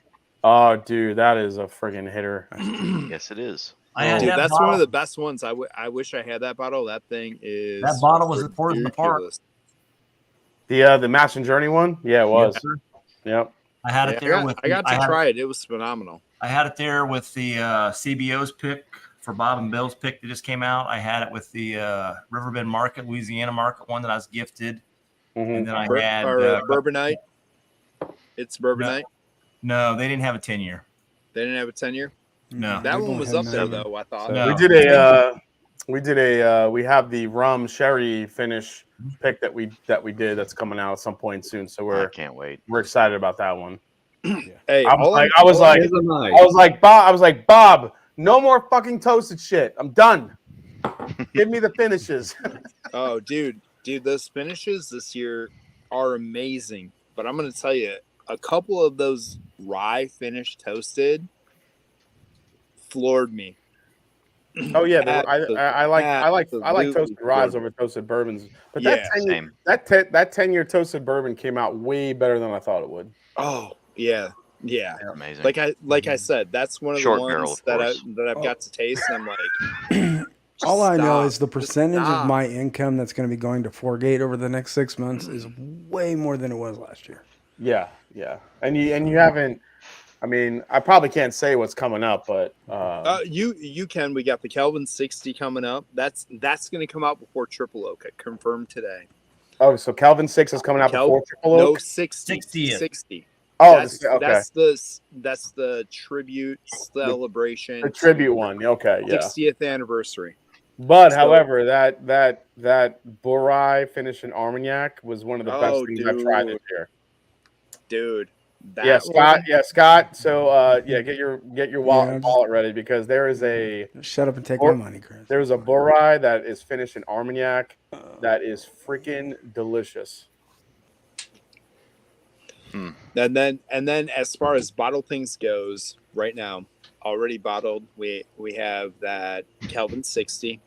F: Oh, dude, that is a friggin' hitter.
E: Yes, it is.
A: That's one of the best ones. I wish I had that bottle. That thing is.
I: That bottle was at Forest in the Park.
F: The Master Journey one? Yeah, it was. Yep.
I: I had it there
A: I got to try it. It was phenomenal.
I: I had it there with the CBO's pick for Bob and Bill's pick that just came out. I had it with the Riverbend Market, Louisiana Market one that I was gifted. And then I had
A: Bourbonite. It's Bourbonite.
I: No, they didn't have a 10-year.
A: They didn't have a 10-year.
I: No.
A: That
H: They've
A: one
H: only
A: was
H: had
A: up there
H: 9 years.
A: though. I thought.
I: No.
F: We have the rum sherry finish pick that we did that's coming out at some point soon. So
E: I can't wait.
F: we're excited about that one.
A: Hey,
F: I was like, Bob, no more fucking toasted shit. I'm done. Give me the finishes.
A: Oh, dude, those finishes this year are amazing. But I'm gonna tell you, a couple of those rye finish toasted floored me.
F: Oh yeah, I like toasted ryes over toasted bourbons. But
A: Yeah,
F: that 10-year toasted bourbon came out way better than I thought it would.
A: Oh yeah.
E: Amazing.
A: Like I said, that's one of
E: Short
A: the
E: barrel,
A: ones
E: of
A: that
E: course.
A: I've got to taste, and I'm like,
H: All I know is the
A: Just
H: percentage of
A: stop.
H: my income that's going to be going to Forgate over the next 6 months is way more than it was last year.
F: Yeah. And you haven't. I mean, I probably can't say what's coming up, but
A: you can. We got the Kelvin 60 coming up. That's going to come out before Triple Oak. I confirmed today.
F: oh, so Kelvin 6 is coming out before Triple Oak.
A: No, 60.
I: 60th.
F: Oh,
A: that's the tribute celebration.
F: The tribute one. Okay, yeah.
A: 60th anniversary.
F: But however, that Borai finish in Armagnac was one of the best things I've tried this year.
A: Dude.
F: Scott. So get your wallet ready because there is a
H: shut up and take my money, Chris.
F: There's a Borai that is finished in Armagnac that is freaking delicious.
A: And then as far as bottle things goes, right now, already bottled, we have that Kelvin 60,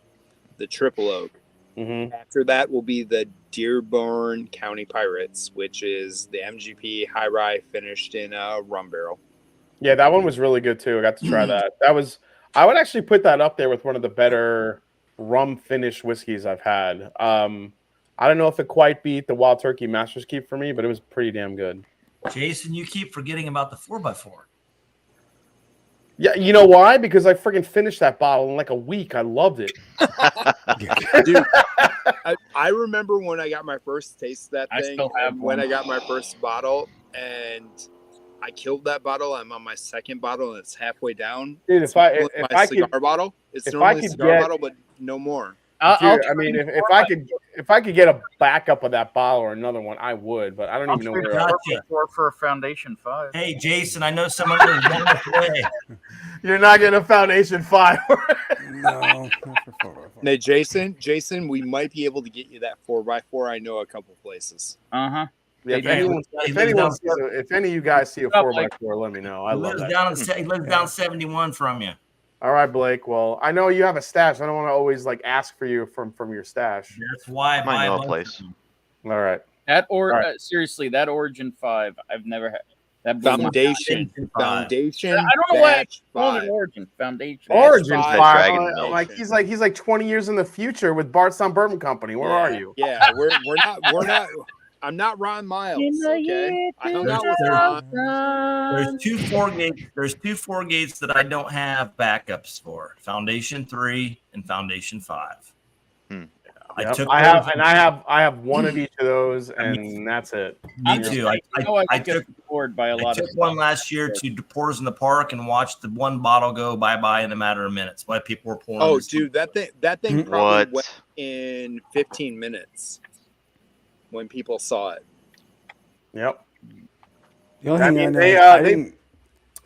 A: the Triple Oak.
F: Mm-hmm.
A: After that will be the Dearborn County Pirates, which is the MGP high rye finished in a rum barrel.
F: Yeah, that one was really good too. I got to try that. I would actually put that up there with one of the better rum finished whiskeys I've had. I don't know if it quite beat the Wild Turkey Master's Keep for me, but it was pretty damn good.
I: Jason, you keep forgetting about the 4x4.
F: Yeah, you know why? Because I freaking finished that bottle in like a week. I loved it.
A: Dude, I remember when I got my first taste of that
G: I
A: thing,
G: still have
A: and when
G: one.
A: I got my first bottle, and I killed that bottle. I'm on my second bottle, and it's halfway down.
F: Dude,
A: It's normally my cigar bottle. It's normally a cigar bottle, but no more.
F: Dude, I mean, if I could get a backup of that bottle or another one, I would. But I don't even know where.
I: Gotcha.
G: For a Foundation 5.
I: Hey, Jason, I know someone who's one way.
F: You're not getting a Foundation 5.
H: No.
A: Hey, Jason, we might be able to get you that 4x4. I know a couple places.
G: Uh-huh.
F: Yeah, if any of you guys see a 4x4, let me know. I love that.
I: He lives down 71 from you.
F: All right, Blake. Well, I know you have a stash. I don't want to always ask for you from your stash.
I: That's why I
E: might know a place.
F: All right.
G: Seriously, that Origin 5, I've never had. That
A: Foundation.
G: I don't know why I call it Origin. Foundation.
F: Origin 5.
E: Dragon Milk.
F: Like he's like 20 years in the future with Bardstown Bourbon Company. Where are you?
A: Yeah, we're not. I'm not Ron Miles. Okay, I hung out with Ron.
I: There's two four gates that I don't have backups for: Foundation 3 and Foundation 5.
F: I have one of each of those, and that's it.
I: Me too. I took
G: bored by a lot
I: took
G: of
I: one last year to Pours in the Park and watched the one bottle go bye in a matter of minutes. Why people were pouring?
A: Oh, dude, that thing probably went in 15 minutes when people saw it.
F: Yep.
H: The only thing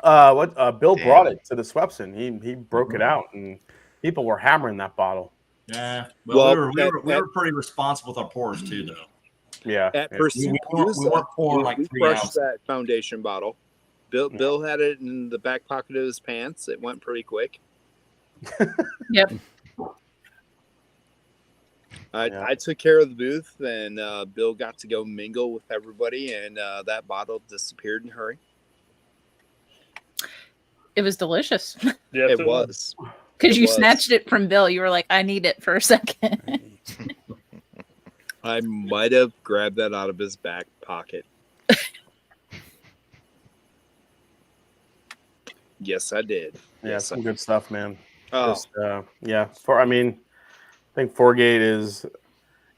F: Bill brought it to the Swepson. He broke it out, and people were hammering that bottle.
I: Yeah. Well, we were pretty responsible with our pours too, though.
F: Yeah.
A: At Pursuit,
I: we weren't pouring like 3
A: crushed
I: ounces.
A: that Foundation bottle. Bill had it in the back pocket of his pants. It went pretty quick.
B: Yep.
A: I took care of the booth, and Bill got to go mingle with everybody, and that bottle disappeared in a hurry.
B: It was delicious.
C: Yes,
A: it was.
B: Because you snatched it from Bill. You were like, I need it for a second.
A: I might have grabbed that out of his back pocket. Yes, I did.
F: Yeah, some good stuff, man.
A: Oh.
F: I think Forgate is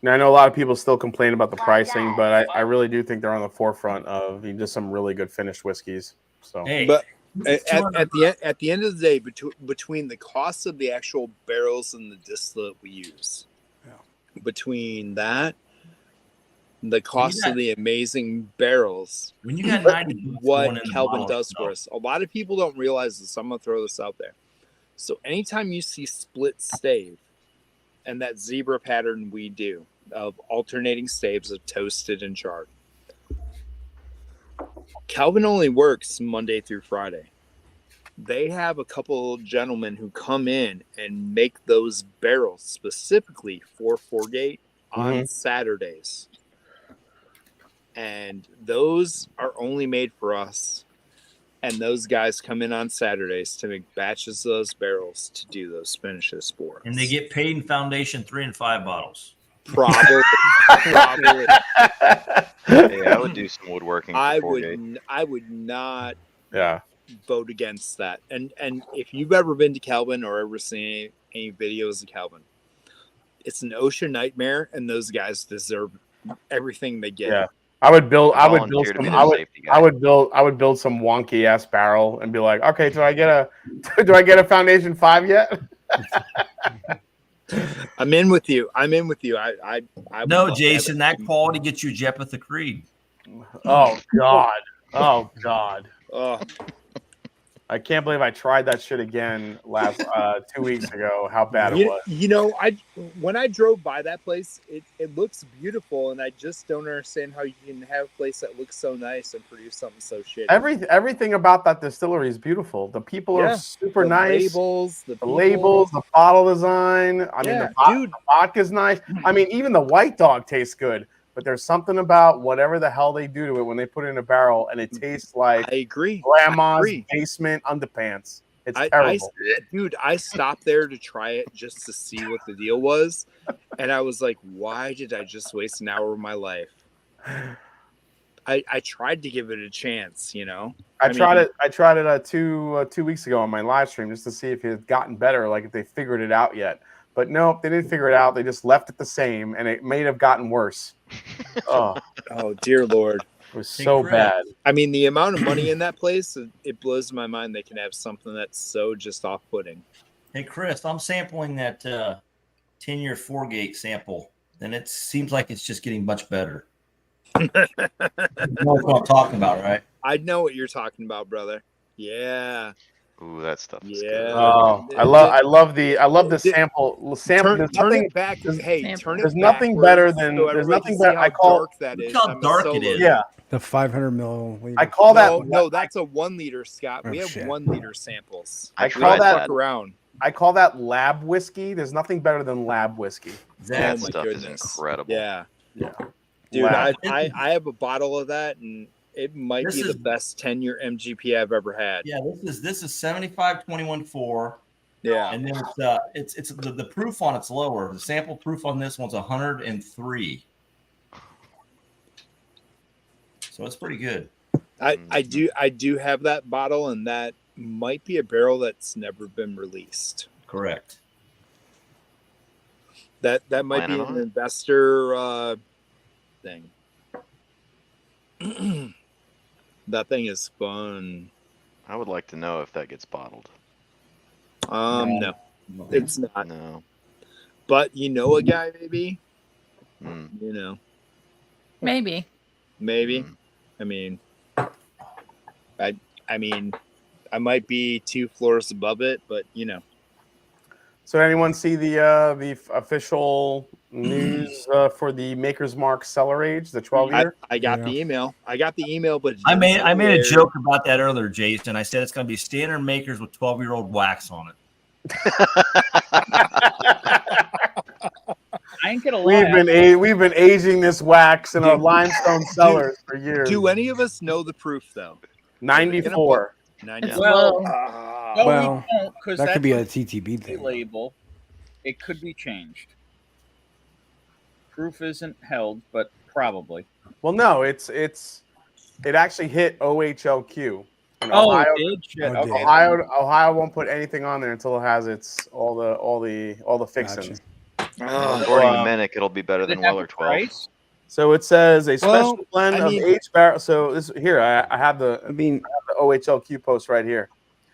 F: Now, I know a lot of people still complain about the pricing, but I really do think they're on the forefront of just some really good finished whiskeys. So,
I: Hey,
A: But
I: it's
A: at the end of the day, between the cost of the actual barrels and the distillate we use, between that, the cost of the amazing barrels,
I: when you got 90 bucks
A: what
I: going in the
A: Kelvin
I: bottle,
A: does for us, a lot of people don't realize this. I'm gonna throw this out there. So anytime you see split stave and that zebra pattern we do of alternating staves of toasted and charred, Calvin only works Monday through Friday. They have a couple gentlemen who come in and make those barrels specifically for Foregate on Saturdays. And those are only made for us. And those guys come in on Saturdays to make batches of those barrels to do those finishes for us.
I: and they get paid in Foundation 3 and 5 bottles.
A: Probably. Probably.
E: Hey, I would do some woodworking for
A: I
E: Foregate.
A: would not
F: yeah.
A: vote against that. And if you've ever been to Calvin or ever seen any videos of Calvin, it's an ocean nightmare, and those guys deserve everything they get.
F: Yeah. I would build some wonky ass barrel and be like, okay, do I get a Foundation 5 yet?
A: I'm in with you. I
I: No, Jason, that quality gets you Jepitha Creed.
F: Oh God. Oh God.
A: Oh,
F: I can't believe I tried that shit again last 2 weeks ago. How bad it was.
A: You know, when I drove by that place, it looks beautiful, and I just don't understand how you can have a place that looks so nice and produce something so shitty.
F: Everything about that distillery is beautiful. The people are super nice.
A: The
F: labels, the bottle design. I mean, the vodka's nice. I mean, even the White Dog tastes good. But there's something about whatever the hell they do to it when they put it in a barrel, and it tastes like
A: I agree.
F: grandma's basement underpants. It's terrible.
A: Dude, I stopped there to try it just to see what the deal was. And I was like, why did I just waste an hour of my life? I tried to give it a chance, you know.
F: I tried it 2 weeks ago on my live stream just to see if it had gotten better, like if they figured it out yet. But nope, they didn't figure it out. They just left it the same, and it may have gotten worse. Oh
A: dear Lord.
F: It was so bad.
A: I mean, the amount of money in that place, it blows my mind they can have something that's so just off-putting.
I: Hey, Chris, I'm sampling that 10-year Foregate sample, and it seems like it's just getting much better. You know what I'm talking about, right?
A: I know what you're talking about, brother. Yeah.
E: Ooh, that stuff is
A: good.
F: Oh, I love the sample.
A: Turn it back.
F: There's nothing better than there's nothing better. I call
A: that is.
I: Look how dark it is.
F: Yeah.
H: The 500 milliliters.
F: I call that.
A: No, that's a 1 liter, Scott. We have 1 liter samples.
E: I
F: call that
E: that
A: around.
F: I call that lab whiskey. There's nothing better than lab whiskey.
E: That stuff is incredible.
A: Yeah.
F: Yeah.
A: Dude, I have a bottle of that, and it might be the best 10-year MGP I've ever had.
I: Yeah, this is 75-21-4.
A: Yeah,
I: and then it's the proof on it's lower. The sample proof on this one's 103. So it's pretty good.
A: I do have that bottle, and that might be a barrel that's never been released.
I: Correct.
A: That might be an investor thing. That thing is fun.
E: I would like to know if that gets bottled.
A: No, it's not.
E: No.
A: But you know a guy, maybe.
E: Mm.
A: You know.
B: Maybe.
A: I mean, I might be 2 floors above it, but you know.
F: So anyone see the official news for the Maker's Mark Cellar Age, the 12-year?
A: I got the email. But
I: I made a joke about that earlier, Jason. I said it's going to be standard makers with 12-year-old wax on it.
G: I ain't gonna lie.
F: We've been aging this wax in our limestone cellars for years.
A: Do any of us know the proof though?
F: 94.
A: 94.
G: Well, no,
H: Well,
G: we don't, because
H: that could be a TTB thing.
G: label. It could be changed. Proof isn't held, but probably.
F: Well, no, it actually hit OHLQ. And
G: Ohio, it did? Shit.
H: Okay.
F: Ohio won't put anything on there until it has all the fixings.
H: Gotcha.
E: According to Minnick, it'll be better than Weller 12.
G: Price?
F: So it says a special
A: Well,
F: blend
A: I
F: of
A: mean-
F: aged barrel. So this here, I have the OHLQ post right here.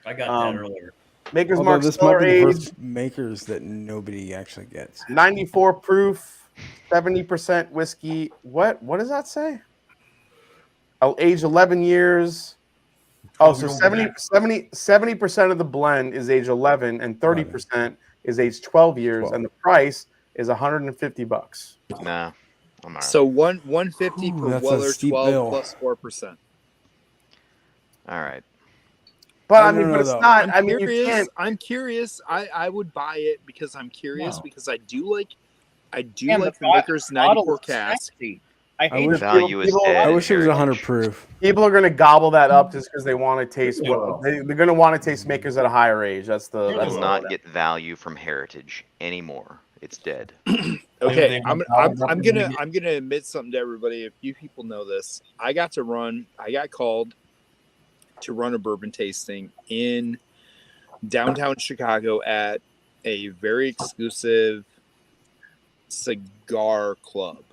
I: I got that earlier.
F: Maker's
H: Although
F: Mark
H: this
F: Stellar
H: might be the
F: Age,
H: first makers that nobody actually gets.
F: 94 proof, 70% whiskey. What does that say? Oh, age 11 years. Oh, so 70% of the blend is age 11 and 30% is age 12 years,
H: 12.
F: and the price is $150.
E: Nah, I'm alright.
A: So 150
H: Ooh,
A: per
H: that's a
A: Weller
H: steep
A: 12
H: bill.
A: plus 4%.
E: All right.
F: But
H: I
F: I
H: don't
F: mean,
H: know,
F: but it's
H: though.
F: not.
A: I'm
F: I mean,
A: curious.
F: you can't.
A: I'm curious. I would buy it because I'm curious
I: No.
A: because I do like
G: And
A: the
G: bo-
A: Maker's
G: bottle
A: 94
G: is
A: cask.
G: sexy. I
H: I
G: hate
H: wish-
G: the
E: Value is
F: people-
E: dead.
H: I
E: in
H: wish it was 100
E: heritage.
H: proof.
F: People are going to gobble that up just because they want to taste
I: Really
F: what
I: will.
F: they're going to want to taste Makers at a higher age. That's the.
I: Really
E: You
F: That's
E: will
I: will.
E: not get value from heritage anymore. It's dead.
A: Okay, I'm
I: Everything-
A: gonna admit something to everybody. If you people know this, I got called to run a bourbon tasting in downtown Chicago at a very exclusive cigar club.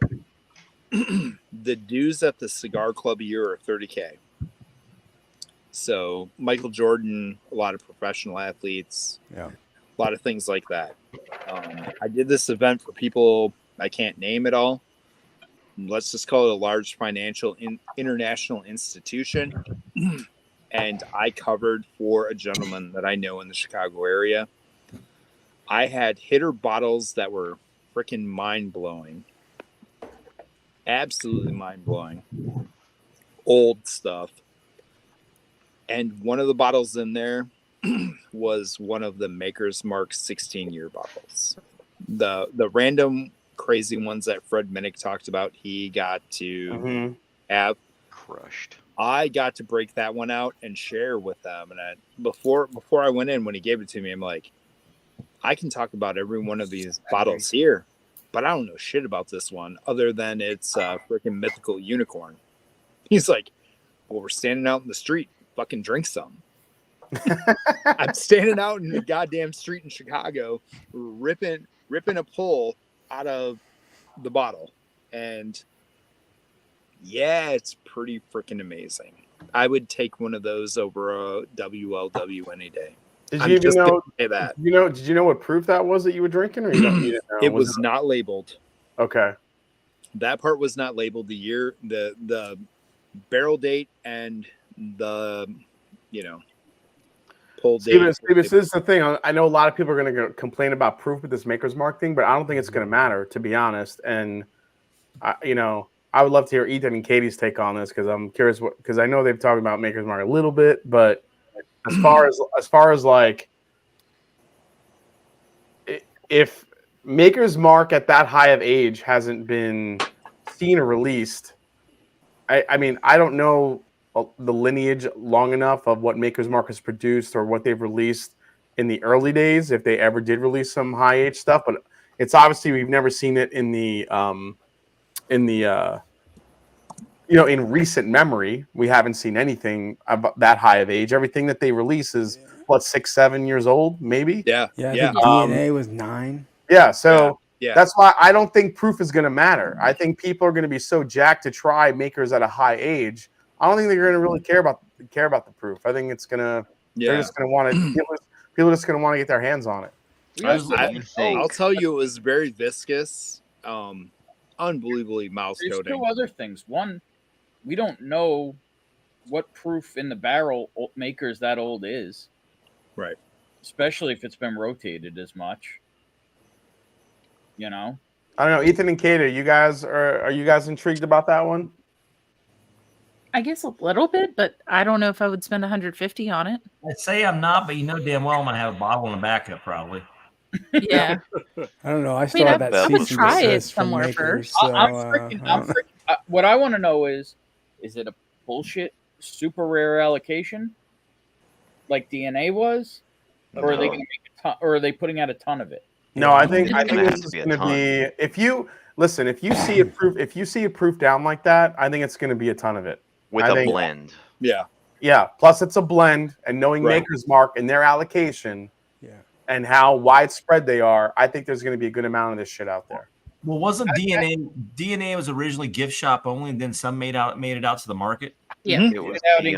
A: The dues at the cigar club a year are $30K. So Michael Jordan, a lot of professional athletes,
H: Yeah.
A: a lot of things like that. I did this event for people I can't name at all. Let's just call it a large financial international institution. And I covered for a gentleman that I know in the Chicago area. I had hitter bottles that were freaking mind-blowing. Absolutely mind-blowing. Old stuff. And one of the bottles in there was one of the Maker's Mark 16-year bottles. The random crazy ones that Fred Minnick talked about, he got to have.
E: Crushed.
A: I got to break that one out and share with them. And before I went in, when he gave it to me, I'm like, I can talk about every one of these bottles here, but I don't know shit about this one other than it's a freaking mythical unicorn. He's like, well, we're standing out in the street. Fucking drink some. I'm standing out in the goddamn street in Chicago, ripping a pull out of the bottle. And yeah, it's pretty freaking amazing. I would take one of those over a WLW any day.
F: Did
A: I'm
F: you even
A: just gonna
F: know?
A: say that.
F: Did you know what proof that was that you were drinking, or you didn't know?
A: It was not labeled.
F: Okay.
A: That part was not labeled. The year, the barrel date, and the pull date.
F: Steven, this is the thing. I know a lot of people are going to complain about proof with this Maker's Mark thing, but I don't think it's going to matter, to be honest. And I would love to hear Ethan and Katie's take on this because I'm curious because I know they've talked about Maker's Mark a little bit, but as far as like if Maker's Mark at that high of age hasn't been seen or released, I mean, I don't know the lineage long enough of what Maker's Mark has produced or what they've released in the early days, if they ever did release some high age stuff, but it's obviously we've never seen it in recent memory. We haven't seen anything about that high of age. Everything that they release is 6-7 years old, maybe.
H: Yeah. I think DNA was 9.
F: Yeah, so
A: yeah.
F: That's why I don't think proof is going to matter. I think people are going to be so jacked to try Makers at a high age. I don't think they're going to really care about the proof. I think it's going to. They're just going to want to. People are just going to want to get their hands on it.
A: I'll tell you, it was very viscous, unbelievably mouth
G: There's
A: coating.
G: two other things. One, we don't know what proof in the barrel Makers that old is.
A: Right.
G: Especially if it's been rotated as much. I don't
F: know. Ethan and Kate, are you guys intrigued about that one?
B: I guess a little bit, but I don't know if I would spend 150 on it.
I: I'd say I'm not, but you know damn well I'm gonna have a bottle in the backup probably.
B: Yeah.
H: I don't know. I still have that.
B: I would try it
H: from
B: somewhere
H: Makers,
B: first.
H: So,
G: what I want to know is it a bullshit super rare allocation like DNA was, or are they going to make a ton, or are they putting out a ton of it?
F: No, I think this is going to be if you see a proof down like that, I think it's going to be a ton of it
E: with a blend.
A: Yeah.
F: Yeah. Plus, it's a blend, and knowing Maker's Mark and their allocation.
H: Yeah.
F: and how widespread they are, I think there's going to be a good amount of this shit out there.
I: Well, wasn't DNA was originally gift shop only, and then some made it out to the market?
B: Yeah.
A: Mhm.
E: It was
G: out
E: the
G: in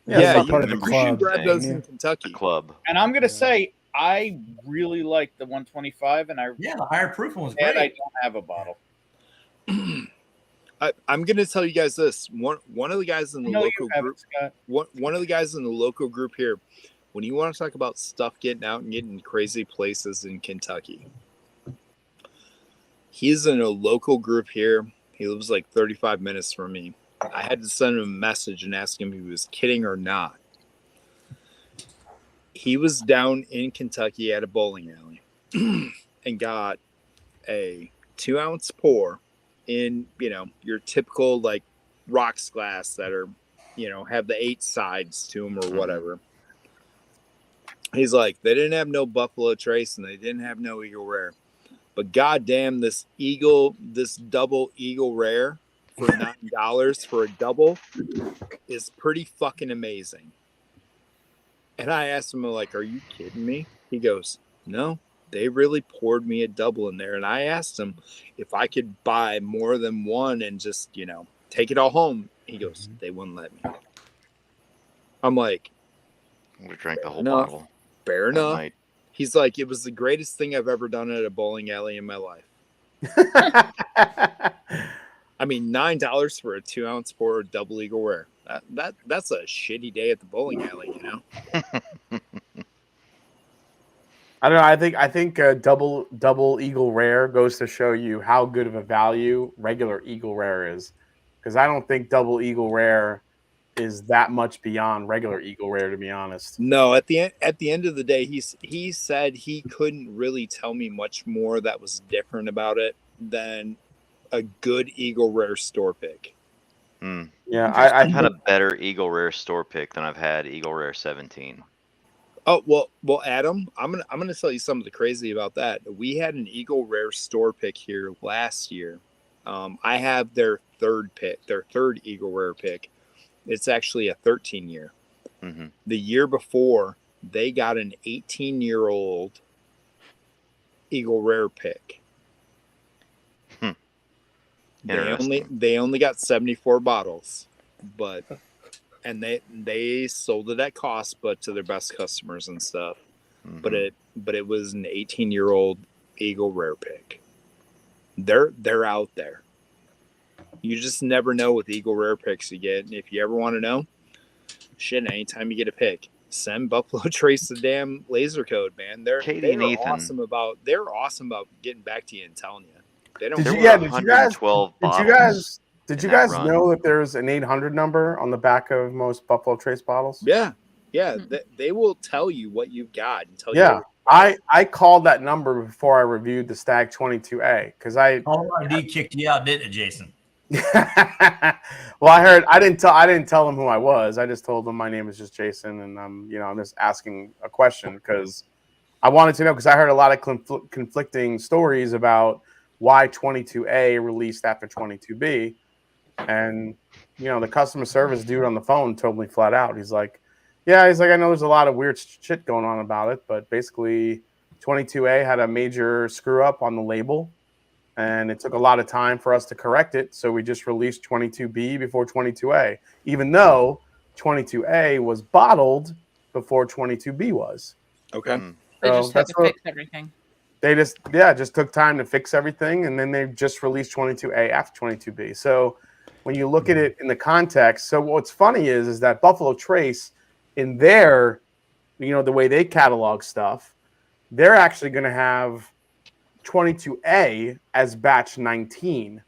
H: Yeah,
A: Yeah,
H: it's part of the
A: you
H: club.
A: should grab those
H: Yeah.
A: in Kentucky.
E: the club.
G: And I'm gonna say I really like the 125, and
I: Yeah, the higher proof one was
G: and I
I: great.
G: don't have a bottle.
A: I'm going to tell you guys this. One of the guys in the
G: I know
A: local
G: you have
A: group,
G: it, Scott.
A: one of the guys in the local group here, when you want to talk about stuff getting out and getting crazy places in Kentucky, he's in a local group here. He lives like 35 minutes from me. I had to send him a message and ask him if he was kidding or not. He was down in Kentucky at a bowling alley and got a 2-ounce pour in, your typical like rocks glass that are, have the 8 sides to them or whatever. He's like, they didn't have no Buffalo Trace and they didn't have no Eagle Rare. But goddamn, this double Eagle Rare for $9 for a double is pretty fucking amazing. And I asked him, like, are you kidding me? He goes, no, they really poured me a double in there. And I asked him if I could buy more than one and just, take it all home. He goes, they wouldn't let me. I'm like,
E: We drank the whole
A: enough.
E: bottle.
A: Fair
E: that
A: enough.
E: night.
A: He's like, it was the greatest thing I've ever done at a bowling alley in my life. I mean, $9 for a 2-ounce pour of double Eagle Rare. That's a shitty day at the bowling alley,
F: I don't know. I think double Eagle Rare goes to show you how good of a value regular Eagle Rare is, because I don't think double Eagle Rare is that much beyond regular Eagle Rare, to be honest.
A: No, at the end of the day, he said he couldn't really tell me much more that was different about it than a good Eagle Rare store pick.
F: Yeah,
E: I've had a better Eagle Rare store pick than I've had Eagle Rare 17.
A: Oh well, Adam, I'm gonna tell you something crazy about that. We had an Eagle Rare store pick here last year. I have their third Eagle Rare pick. It's actually a 13-year.
E: Mm-hmm.
A: The year before, they got an 18-year-old Eagle Rare pick. They only got 74 bottles, and they sold it at cost, but to their best customers and stuff.
E: Mm-hmm.
A: But it was an 18-year-old Eagle Rare pick. They're out there. You just never know with Eagle Rare picks you get. And if you ever want to know, shit, anytime you get a pick, send Buffalo Trace the damn laser code, man. They're awesome about getting back to you and telling you. They don't.
F: Did you guys know that there's an 800 number on the back of most Buffalo Trace bottles?
A: Yeah. They will tell you what you've got and tell you.
F: Yeah, I called that number before I reviewed the Stag 22A because
I: D kicked you out, didn't it, Jason?
F: Well, I didn't tell him who I was. I just told him my name is just Jason, and I'm just asking a question because I wanted to know, because I heard a lot of conflicting stories about why 22A released after 22B, and the customer service dude on the phone told me flat out. He's like, I know there's a lot of weird shit going on about it, but basically 22A had a major screw up on the label. And it took a lot of time for us to correct it. So we just released 22B before 22A, even though 22A was bottled before 22B was.
A: Okay.
B: They just had to fix everything.
F: They just took time to fix everything. And then they just released 22A after 22B. So when you look at it in the context, so what's funny is that Buffalo Trace, in their, the way they catalog stuff, they're actually going to have 22A as batch 19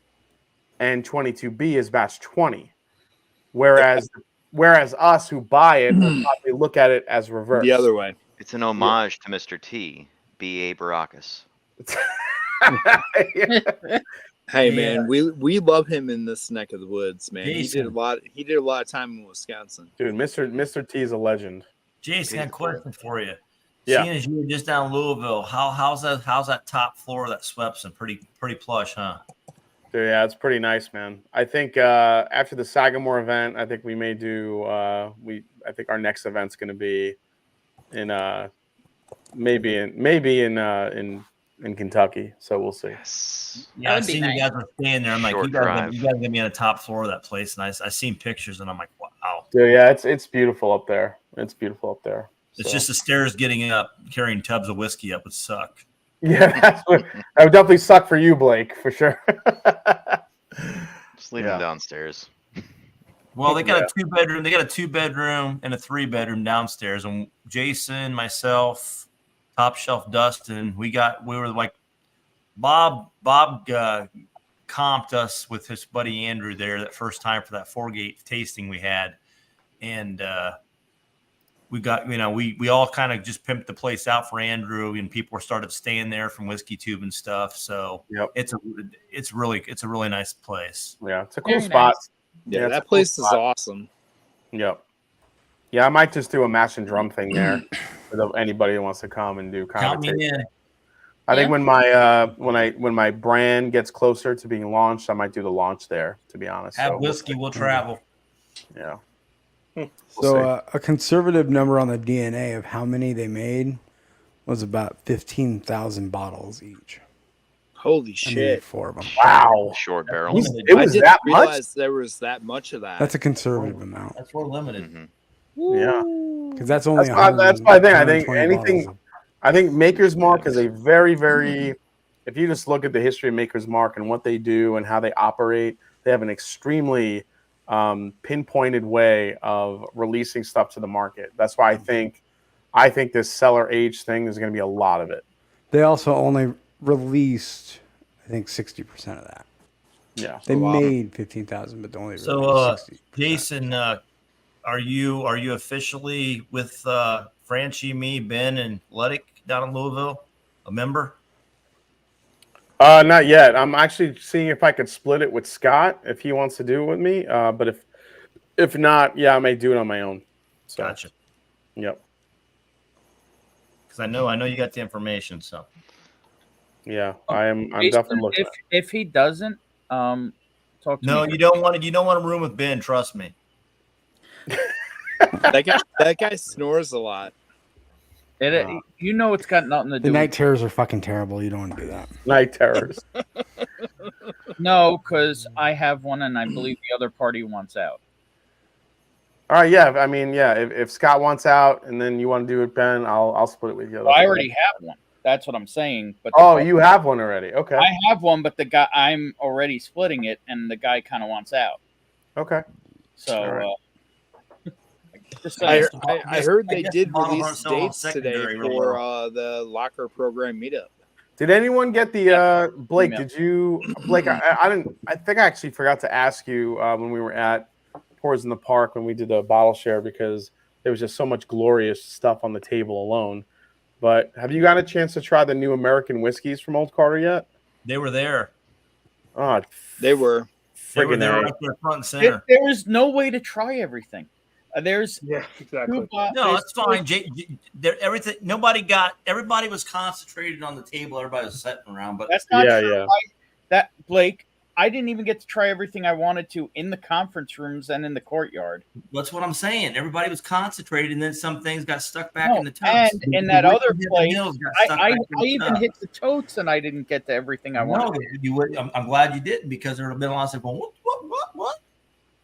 F: and 22B as batch 20. Whereas us who buy it will probably look at it as reverse.
A: The other way.
E: It's an homage to Mr. T, B.A. Baracus.
A: Hey man, we love him in this neck of the woods, man.
I: Jason.
A: He did a lot of time in Wisconsin.
F: Dude, Mr. T is a legend.
I: Jason, I got a question for you.
F: Yeah.
I: Seeing as you were just down in Louisville, how's that top floor of that Swepson? Pretty plush, huh?
F: Dude, yeah, it's pretty nice, man. I think after the Sagamore event, I think we may do I think our next event's going to be in maybe in Kentucky. So we'll see.
E: Yes.
I: Yeah, I
B: would be
I: seen
B: nice.
I: you guys were staying there. I'm like,
E: Short
I: you guys
E: drive.
I: get me on the top floor of that place, and I seen pictures, and I'm like, wow.
F: So yeah, it's beautiful up there. It's beautiful up there.
I: It's
F: So.
I: just the stairs getting up, carrying tubs of whiskey up would suck.
F: Yeah, that would definitely suck for you, Blake, for sure.
E: Just leave
F: Yeah.
E: them downstairs.
I: Well, they got a 2-bedroom. They got a 2-bedroom and a 3-bedroom downstairs. And Jason, myself, Top Shelf Dustin, we were like Bob comped us with his buddy Andrew there that first time for that 4-gate tasting we had, and we got we all kind of just pimped the place out for Andrew, and people started staying there from Whiskey Tube and stuff. So it's a really nice place.
F: Yeah, it's a cool
B: Very
F: spot.
B: nice.
A: Yeah,
F: it's a
A: that
F: cool
A: place is
F: spot.
A: awesome.
F: Yep. Yeah, I might just do a mash and drum thing there for anybody who wants to come and do kind
I: Count
F: of
I: me
F: a taste.
I: in.
F: I think when my brand gets closer to being launched, I might do the launch there. To be honest,
I: Have
F: so
I: whiskey, we'll travel.
F: Yeah.
H: So a conservative number on the DNA of how many they made was about 15,000 bottles each.
A: Holy
H: I made
A: shit!
H: 4 of them.
F: Wow.
E: Short barrels.
F: It was
A: I didn't
F: that much.
A: realize there was that much of that.
H: That's a conservative amount
I: That's more limited.
E: Mhm.
F: Yeah.
H: because that's only
F: That's my thing. I think
H: 120
F: anything.
H: bottles.
F: I think Maker's Mark is a very, very. If you just look at the history of Maker's Mark and what they do and how they operate, they have an extremely pinpointed way of releasing stuff to the market. That's why I think this cellar age thing is going to be a lot of it.
H: They also only released, I think, 60% of that.
F: Yeah.
H: They
A: Wow.
H: made 15,000, but they only
I: So,
H: released 60%.
I: Jason, are you officially with Franchi, me, Ben, and Luddick down in Louisville? A member?
F: Not yet. I'm actually seeing if I could split it with Scott if he wants to do it with me. But if not, yeah, I may do it on my own. So,
I: Gotcha.
F: Yep.
I: Because I know you got the information. So
F: Yeah, I'm
G: Jason,
F: definitely looking.
G: if he doesn't, talk to
I: no,
G: me.
I: you don't want to room with Ben. Trust me.
A: That guy snores a lot.
G: You know it's got nothing to
H: The
G: do
H: night terrors are fucking terrible. You don't want to do that.
F: Night terrors.
G: No, because I have one and I believe the other party wants out.
F: All right, yeah. I mean, yeah. If Scott wants out and then you want to do it, Ben, I'll split it with you.
G: Well, I already have one. That's what I'm saying. But
F: You have one already. Okay.
G: I have one, but the guy I'm already splitting it, and the guy kind of wants out.
F: Okay.
G: So
F: All right.
G: just saying.
A: I heard they
I: guess
A: did
I: the models
A: release
I: aren't selling
A: dates today
I: secondary real
A: for
I: well.
A: the locker program meetup.
F: Did anyone get the Blake?
G: Email.
F: Did you Blake? I didn't. I think I actually forgot to ask you when we were at Pours in the Park when we did the bottle share because there was just so much glorious stuff on the table alone. But have you got a chance to try the new American whiskeys from Old Carter yet?
I: They were there.
F: Oh,
A: They were.
I: They were
F: friggin'
I: there
F: A.
I: right there front and center.
G: There is no way to try everything. There's
C: Yeah, exactly.
I: No, that's fine. Everything. Everybody was concentrated on the table. Everybody was sitting around, but
G: That's not
F: Yeah,
G: true.
F: yeah.
G: That Blake, I didn't even get to try everything I wanted to in the conference rooms and in the courtyard.
I: that's what I'm saying. Everybody was concentrated, and then some things got stuck back
G: No,
I: in the tubs.
G: and in that other place, I
I: I
G: even hit the totes and I didn't get to everything I wanted.
I: No, you would. I'm glad you didn't because there would have been a lot of people going, what?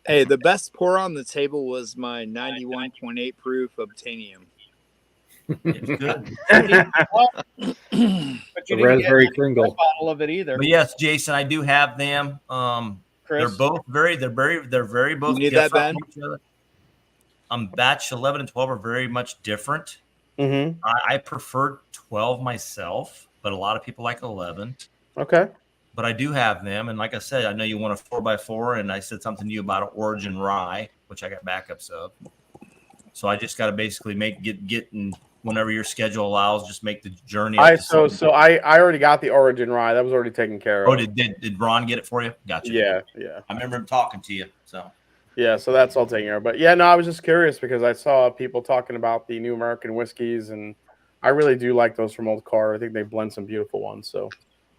A: Hey, the best pour on the table was my 91.8 proof Obtanium.
I: It's good.
G: But you
D: The
G: didn't
D: raspberry
G: get a
D: Kringle.
G: bottle of it either,
I: But yes, Jason, I do have them.
G: Chris.
I: They're both very both
A: You need that,
I: different
A: Ben?
I: from each other. Batch 11 and 12 are very much different.
F: Mm-hmm.
I: I prefer 12 myself, but a lot of people like 11.
F: Okay.
I: But I do have them, and like I said, I know you want a 4x4, and I said something to you about an Origin Rye, which I got backups of. So I just got to basically get and whenever your schedule allows, just make the journey.
F: I already got the Origin Rye. That was already taken care of.
I: Oh, did Ron get it for you? Gotcha.
F: Yeah.
I: I remember him talking to you. So
F: Yeah, so that's all taken care of. But yeah, no, I was just curious because I saw people talking about the new American whiskeys, and I really do like those from Old Carter. I think they blend some beautiful ones. So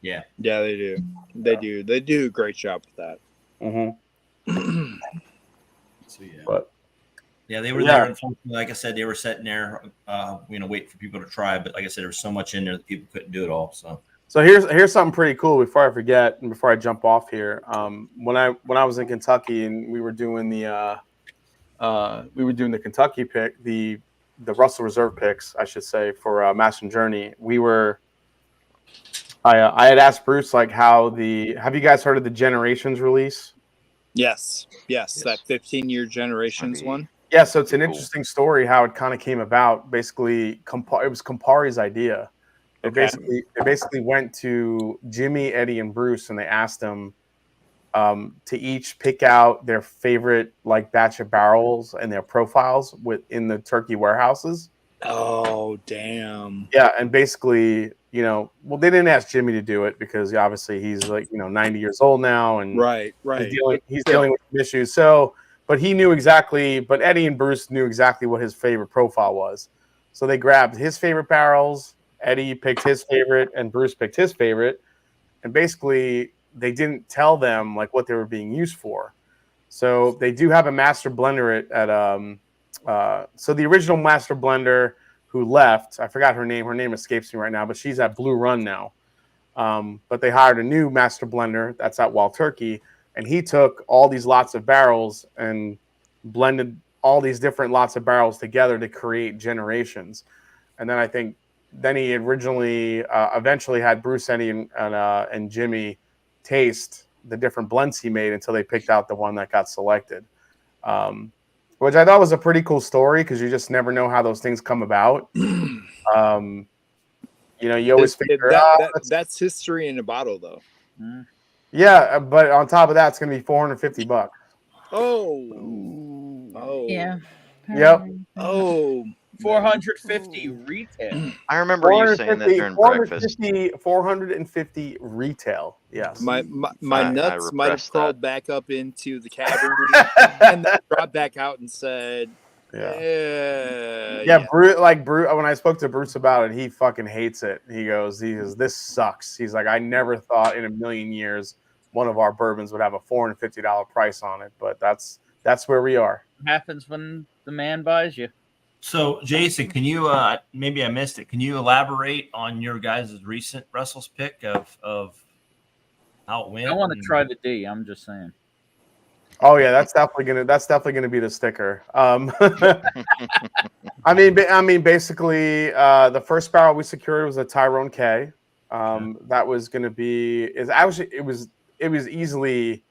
I: yeah,
A: they do. They do a great job with that.
F: Mm-hmm.
I: So yeah.
F: But
I: Yeah, they were
F: Yeah.
I: there. Unfortunately, like I said, they were sitting there, waiting for people to try. But like I said, there was so much in there that people couldn't do it all.
F: So here's something pretty cool before I forget and before I jump off here. When I was in Kentucky and we were doing the Kentucky pick, the Russell Reserve picks, I should say, for Master and Journey. I had asked Bruce like have you guys heard of the Generations release?
A: Yes. That 15-year Generations one.
F: Yeah, so it's an
E: Cool.
F: interesting story how it kind of came about. Basically, it was Campari's idea. They basically went to Jimmy, Eddie, and Bruce, and they asked them to each pick out their favorite like batch of barrels and their profiles within the turkey warehouses.
A: Oh, damn.
F: Yeah, and basically, they didn't ask Jimmy to do it because obviously he's like 90 years old now, and
A: Right.
F: he's dealing with some issues. So, but he knew exactly. But Eddie and Bruce knew exactly what his favorite profile was. So they grabbed his favorite barrels. Eddie picked his favorite, and Bruce picked his favorite. And basically, they didn't tell them like what they were being used for. So they do have a master blender at so the original master blender who left, I forgot her name. Her name escapes me right now, but she's at Blue Run now. But they hired a new master blender that's at Wild Turkey, and he took all these lots of barrels and blended all these different lots of barrels together to create Generations. And then I think he originally eventually had Bruce, Eddie, and Jimmy taste the different blends he made until they picked out the one that got selected. Which I thought was a pretty cool story because you just never know how those things come about. You always figure
A: that's history in a bottle, though.
F: Yeah, but on top of that, it's going to be $450.
A: Oh,
B: Yeah.
F: Yep.
A: Oh,
G: 450 retail.
E: I remember you saying that during breakfast.
F: 450 retail. Yes.
A: my
E: I
A: nuts might have
E: repressed
A: crawled
E: that.
A: back up into the cavern and then dropped back out and said,
F: Yeah, Bruce. When I spoke to Bruce about it, he fucking hates it. He goes, this sucks. He's like, I never thought in a million years one of our bourbons would have a $450 price on it, but that's where we are.
G: Happens when the man buys you.
I: So, Jason, can you maybe I missed it? Can you elaborate on your guys' recent Russell's pick of how it went?
G: I want to try the D. I'm just saying.
F: Oh yeah, that's definitely gonna be the sticker. I mean, basically, the first barrel we secured was a Tyrone K. That was gonna be it was easily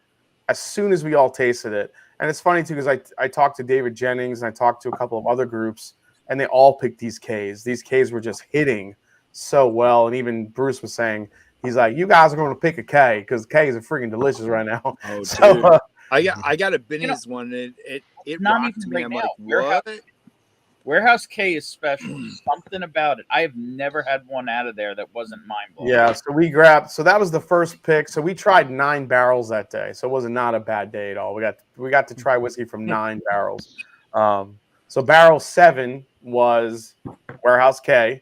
F: as soon as we all tasted it. And it's funny too because I talked to David Jennings and I talked to a couple of other groups, and they all picked these Ks. These Ks were just hitting so well, and even Bruce was saying he's like, "You guys are going to pick a K because Ks are freaking delicious right now."
A: Oh,
F: so
A: I got a Benny's one. It
G: not
A: rocked
G: even
A: me.
G: right
A: I'm
G: now.
A: like, what?
G: Warehouse K is special. Something about it. I have never had one out of there that wasn't mind blowing.
F: Yeah, so that was the first pick. So we tried 9 barrels that day. So it was not a bad day at all. We got to try whiskey from 9 barrels. So barrel 7 was Warehouse K.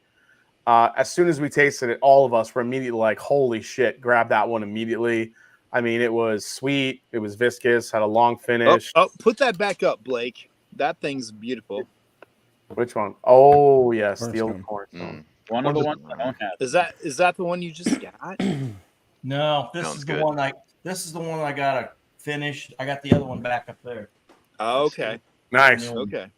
F: As soon as we tasted it, all of us were immediately like, holy shit, grab that one immediately. I mean, it was sweet, it was viscous, had a long finish.
A: Oh, put that back up, Blake. That thing's beautiful.
F: Which one? Oh yes,
H: First
F: the old
H: one.
F: cornerstone.
G: One of the ones I don't have.
A: Is that the one you just got?
I: No, this
E: Sounds
I: is
E: good.
I: the one I gotta finish. I got the other one back up there.
A: Oh, okay.
F: Nice.
A: Okay.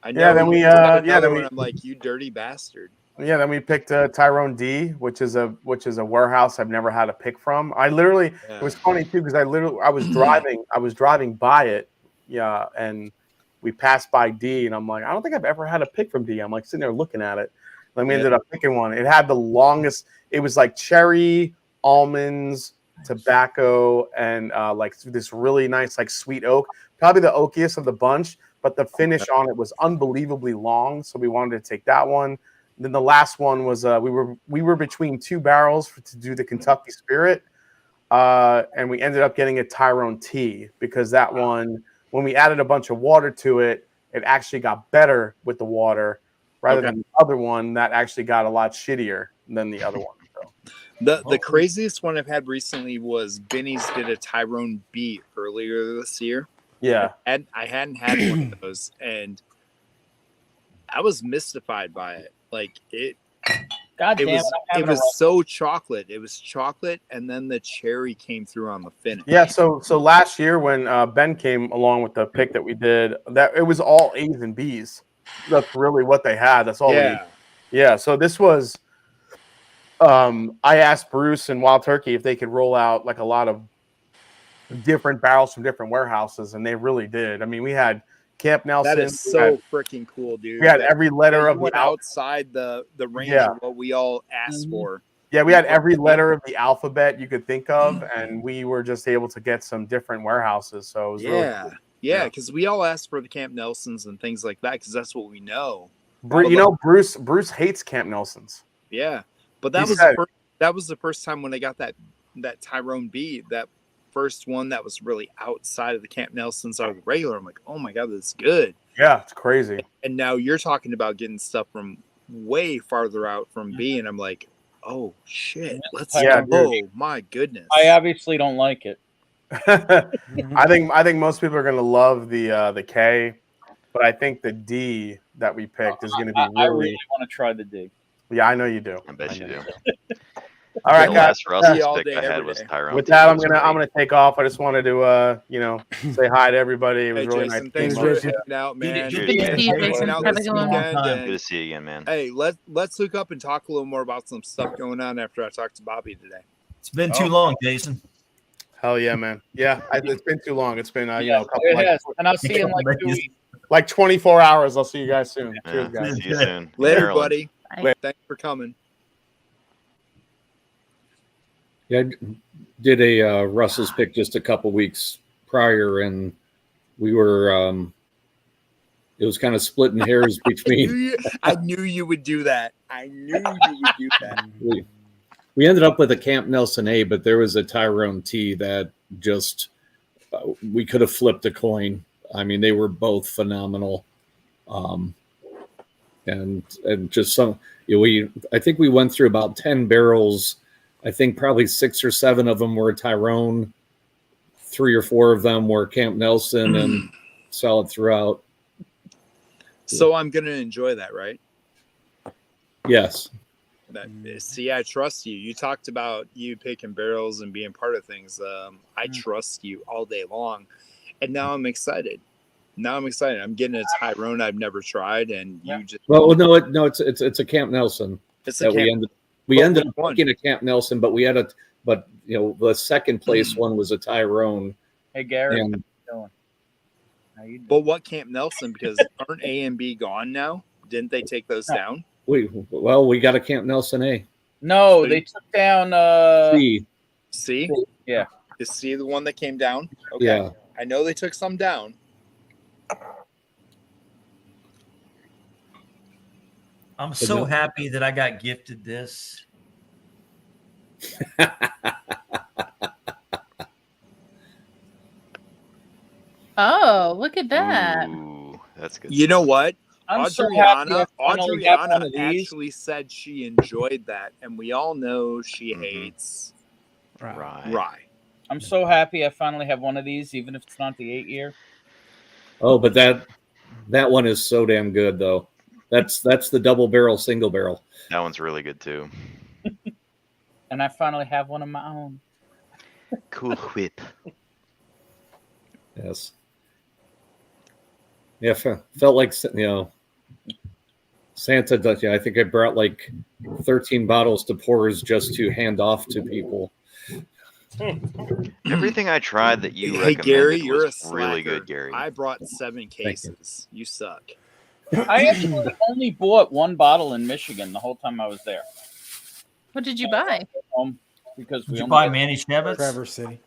A: I know.
F: Yeah, then we
A: I'm like, you dirty bastard.
F: Yeah, then we picked Tyrone D, which is a warehouse I've never had a pick from. It was funny too because I was driving by it, yeah, and we passed by D, and I'm like, I don't think I've ever had a pick from D. I'm like sitting there looking at it. Then we ended up picking one. It had the longest. It was like cherry, almonds, tobacco, and like this really nice like sweet oak. Probably the oakiest of the bunch, but the finish on it was unbelievably long. So we wanted to take that one. Then the last one was we were between 2 barrels to do the Kentucky Spirit, and we ended up getting a Tyrone T because that one, when we added a bunch of water to it, it actually got better with the water rather than the other one that actually got a lot shittier than the other one. So.
A: The craziest one I've had recently was Benny's did a Tyrone B earlier this year.
F: Yeah.
A: And I hadn't had one of those, and I was mystified by it. Like
G: God
A: it
G: damn
A: was,
G: I'm
A: it
G: having a
A: was so chocolate. It was chocolate, and then the cherry came through on the finish.
F: Yeah, so last year when Ben came along with the pick that we did, that it was all A's and B's. That's really what they had. That's all.
A: Yeah.
F: Yeah. So this was. I asked Bruce and Wild Turkey if they could roll out like a lot of different barrels from different warehouses, and they really did. I mean, we had Camp Nelson.
A: That is so freaking cool, dude.
F: We had
A: That-
F: every letter
A: that
F: of
A: you went
F: the
A: outside the range
F: Yeah.
A: of what we all asked for.
F: Yeah, we had every letter of the alphabet you could think of, and we were just able to get some different warehouses. So it was really
A: Yeah.
F: cool.
A: Yeah, because we all asked for the Camp Nelsons and things like that because that's what we know.
F: You know, Bruce hates Camp Nelsons.
A: Yeah, but that
F: He
A: was
F: said-
A: the first time when I got that Tyrone B, that first one that was really outside of the Camp Nelsons or the regular. I'm like, oh my god, that's good.
F: Yeah, it's crazy.
A: And now you're talking about getting stuff from way farther out from B, and I'm like, oh shit, let's
F: Yeah,
A: go.
F: dude.
A: My goodness.
G: I obviously don't like it.
F: I think most people are gonna love the K, but I think the D that we picked is gonna be
G: I
F: really.
G: really want to try the D.
F: Yeah, I know you do.
E: I bet you
F: know
E: do.
F: All right,
E: The
F: guys.
E: last Russell's
A: all
E: pick
A: day,
E: I had
A: every
E: was
A: day.
E: Tyrone.
F: With that,
E: It
F: I'm
E: was
F: gonna
E: great.
F: take off. I just wanted to say hi to everybody. It was
A: Hey,
F: really
A: Jason,
F: nice.
A: thanks
F: seeing
A: for
F: most of you.
A: hanging out, man.
I: Dude,
E: Cheers,
B: Good to see you,
E: man.
B: Jason.
A: Out
B: Have a
A: this
B: good one.
A: weekend,
I: Time.
E: Good
A: and
E: to see you again, man.
A: hey, let's hook up and talk a little more about some stuff going on after I talk to Bobby today.
I: It's been too long, Jason.
F: Hell yeah, man. Yeah, it's been too long. It's been a
G: Yeah,
F: couple,
G: it has. And I'll see you in like 2
I: Days.
G: weeks.
F: like 24 hours. I'll see you guys soon.
E: Yeah,
F: Cheers, guys.
E: see you soon.
A: Later,
E: Maryland.
A: buddy.
B: Bye.
A: Thanks for coming.
D: Yeah, I did a Russell's pick just a couple weeks prior, and we were it was kind of splitting hairs between.
A: I knew you would do that. I knew you would do that.
D: We ended up with a Camp Nelson A, but there was a Tyrone T that just we could have flipped a coin. I mean, they were both phenomenal, and just some. I think we went through about 10 barrels. I think probably 6 or 7 of them were Tyrone, 3 or 4 of them were Camp Nelson, and solid throughout.
A: So I'm gonna enjoy that, right?
D: Yes.
A: See, I trust you. You talked about you picking barrels and being part of things. I trust you all day long, and now I'm excited. I'm getting a Tyrone I've never tried, and you just
D: Well, no, it's a Camp Nelson
A: it's a
D: that
A: camp.
D: we
A: But
D: ended
A: which
D: up
A: one?
D: picking a Camp Nelson, but the second place one was a Tyrone,
G: Hey, Gary.
D: and
G: How you doing?
A: But what Camp Nelson? Because aren't A and B gone now? Didn't they take those down?
D: we got a Camp Nelson A.
G: No, they took down.
D: C.
A: See?
G: Yeah.
A: You see the one that came down? Okay.
D: Yeah.
A: I know they took some down.
I: I'm so happy that I got gifted this.
B: Oh, look at that.
E: Ooh, that's good.
A: You know what?
G: I'm so happy I
A: Adriana
G: finally got one of these.
A: actually said she enjoyed that, and we all know she
E: Mhm.
A: hates
E: Right.
A: rye.
G: I'm so happy I finally have one of these, even if it's not the 8-year.
D: Oh, but that one is so damn good though. That's the double barrel, single barrel.
E: That one's really good too.
G: And I finally have one of my own.
E: Cool whip.
D: Yes. Yeah, felt like Santa does. Yeah, I think I brought like 13 bottles to pours just to hand off to people.
E: Everything I tried that you
A: Hey
E: recommended
A: Gary, you're a
E: was
A: slacker.
E: really good, Gary.
A: I brought 7 cases. You suck.
G: I actually only bought one bottle in Michigan the whole time I was there.
B: What did you buy?
G: Because
I: Did
G: we
I: you
G: only
I: buy
G: had-
I: Manny Schnebbets?
H: Traverse City.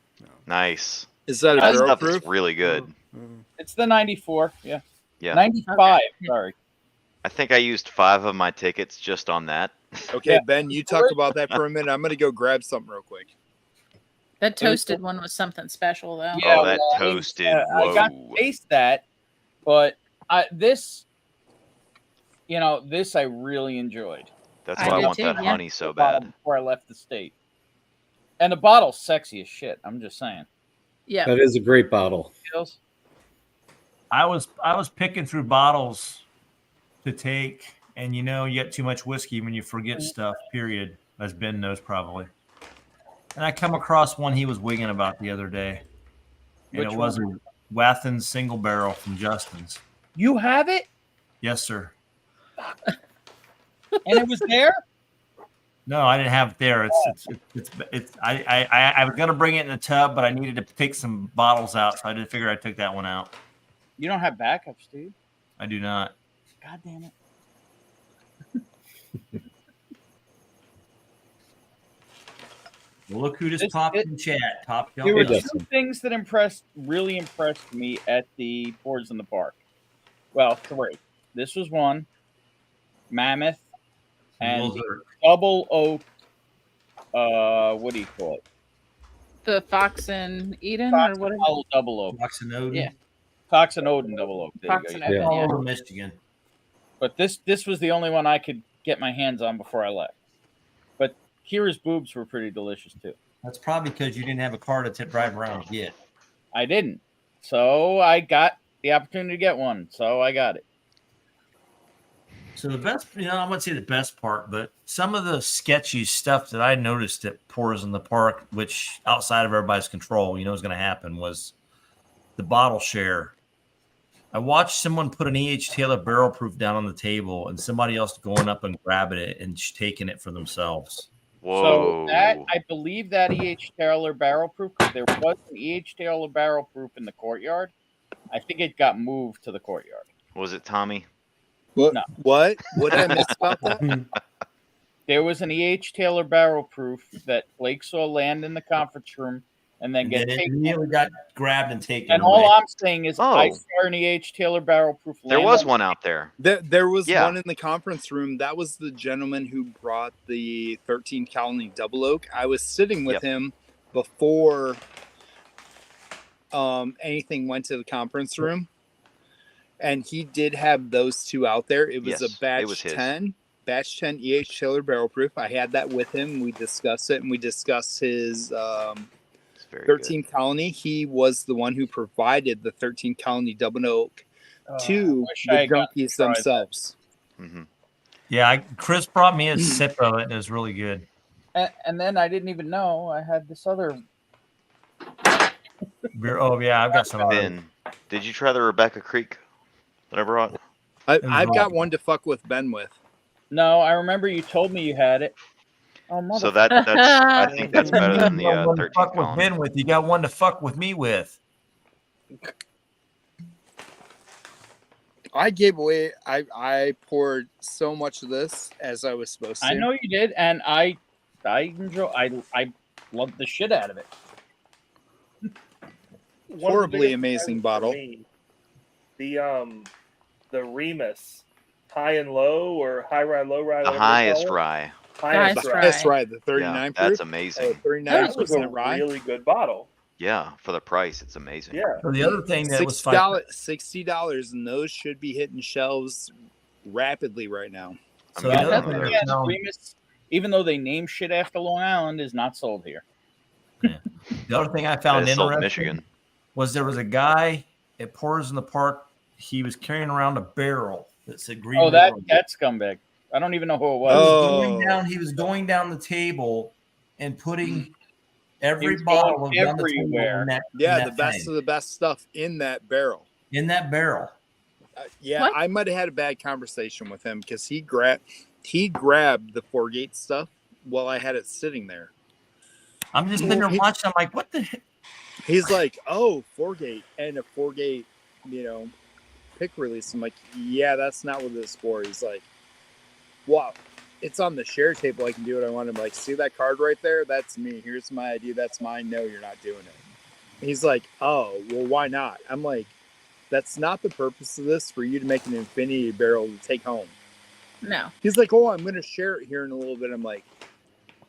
E: Nice.
A: Is that a
E: That
A: barrel
E: stuff
A: proof?
E: is really good.
G: It's the 94. Yeah.
E: Yeah.
G: 95. Sorry.
E: I think I used 5 of my tickets just on that.
A: Okay,
G: Yeah.
A: Ben, you talk about that for a minute. I'm gonna go grab something real quick.
B: That toasted one was something special, though.
G: Yeah,
E: Oh, that
G: well,
E: toasted.
G: I got to
E: Whoa.
G: taste that, but this I really enjoyed.
E: That's
B: I
E: why I
B: did
E: want
B: too,
E: that
B: yeah.
E: honey so
G: Bottle
E: bad.
G: before I left the state. And the bottle's sexy as shit. I'm just saying.
B: Yeah.
D: That is a great bottle.
G: Feels.
I: I was picking through bottles to take, and you get too much whiskey when you forget stuff. Period, as Ben knows probably. And I come across one he was wigging about the other day, and
G: Which
I: it was
G: one?
I: a Wathens single barrel from Justin's.
G: You have it,
I: Yes, sir.
G: and it was there.
I: No, I didn't have it there. I was gonna bring it in a tub, but I needed to take some bottles out, so I did figure I took that one out.
G: You don't have backups, do you?
I: I do not.
G: God damn it.
I: Well, look who just popped in chat. Top
G: There were
I: shelf.
G: two things that really impressed me at the Boards in the Park. Well, three. This was one, Mammoth, and the Double Oak. What do you call it?
B: The Fox and Eden or whatever.
G: Double Oak.
I: Fox and Odin.
B: Yeah.
G: Fox and Odin Double Oak. There
B: Fox
G: you
B: and
G: go.
B: Odin,
I: All
B: yeah.
I: over Michigan.
G: But this was the only one I could get my hands on before I left. But Kira's boobs were pretty delicious too.
I: That's probably because you didn't have a car to drive around and get.
G: I didn't. So I got the opportunity to get one. So I got it.
I: So the best, I wouldn't say the best part, but some of the sketchy stuff that I noticed at Pours in the Park, which outside of everybody's control, is going to happen, was the bottle share. I watched someone put an E.H. Taylor barrel proof down on the table and somebody else going up and grabbing it and taking it for themselves.
E: Whoa.
G: So I believe that E.H. Taylor barrel proof, because there was an E.H. Taylor barrel proof in the courtyard. I think it got moved to the courtyard.
E: Was it Tommy?
A: What?
G: No.
A: What did I miss about that?
G: There was an E.H. Taylor barrel proof that Blake saw land in the conference room and then get
I: And it
G: taken.
I: immediately got grabbed and taken
G: And
I: away.
G: all I'm saying is I
E: Oh.
G: saw an E.H. Taylor barrel proof.
E: There
G: land
E: was
G: on-
E: one out there.
A: There was
E: Yeah.
A: one in the conference room. That was the gentleman who brought the 13 Colony Double Oak. I was sitting with
E: Yep.
A: him before anything went to the conference room, and he did have those two out there. It was
E: Yes,
A: a batch
E: it was his.
A: 10 EH Taylor barrel proof. I had that with him. We discussed it, and we discussed his
E: It's very
A: 13 Colony. He was the one who provided the 13 Colony Double Oak to
G: wish I
A: the
G: had gotten to
A: junkies
G: try that.
A: themselves.
E: good. Hmm.
I: Yeah, Chris brought me a sip of it, and it was really good.
G: And then I didn't even know I had this other.
I: Oh, yeah, I've got some of those.
E: Ben, did you try the Rebecca Creek that I brought?
A: I've
I: really
A: got
I: good.
A: one to fuck with Ben with.
G: No, I remember you told me you had it. Oh, mother.
E: So that's I think that's better than the
I: You got one to
E: 13
I: fuck with
E: Colony.
I: Ben with. You got one to fuck with me with.
A: I gave away. I poured so much of this as I was supposed to.
G: I know you did, and I enjoy. I loved the shit out of it.
C: One of the
A: Horribly
C: biggest
A: amazing
C: surprises for
A: bottle.
C: me, the Remus high and low or high rye, low rye.
E: The
C: whatever they
E: highest
C: call it.
E: rye.
C: Highest
A: The
C: rye.
A: highest rye, the
E: Yeah,
A: 39
E: that's
A: proof,
E: amazing.
A: 39%
C: a
A: rye.
C: really good bottle.
E: Yeah, for the price, it's amazing.
C: Yeah.
I: So the other thing that was
A: $60, and those should be hitting shelves rapidly right now.
I: So
E: I'm
I: the
E: getting
I: other
E: them
I: thing
E: there.
I: that was-
G: Remus, even though they name shit after Long Island, is not sold here.
I: the other thing I
E: That
I: found
E: is sold in
I: interesting
E: Michigan.
I: was there was a guy at Pours in the Park. He was carrying around a barrel that said Green.
G: Oh, that
I: River.
G: scumbag. I don't even know who it
I: He
G: was.
A: Oh.
I: He was going down the table and putting
G: He
I: every
G: was
I: bottle
G: going
I: down the table
G: everywhere.
I: in that,
A: Yeah,
I: in
A: the
I: that
A: best
I: thing,
A: of the best stuff in that barrel.
I: in that barrel.
A: Yeah,
B: What?
A: I might have had a bad conversation with him because he grabbed the 4-gate stuff while I had it sitting there.
I: I'm just sitting there watching. I'm like, what the heck?
A: He's like, "Oh, 4-gate and a 4-gate, pick release." I'm like, "Yeah, that's not what this is for." He's like, "Wow, it's on the share table. I can do what I want." I'm like, "See that card right there? That's me. Here's my ID. That's mine. No, you're not doing it." And he's like, "Oh, well, why not?" I'm like, "That's not the purpose of this. For you to make an infinity barrel to take home."
B: No.
A: He's like, "Oh, I'm going to share it here in a little bit." I'm like,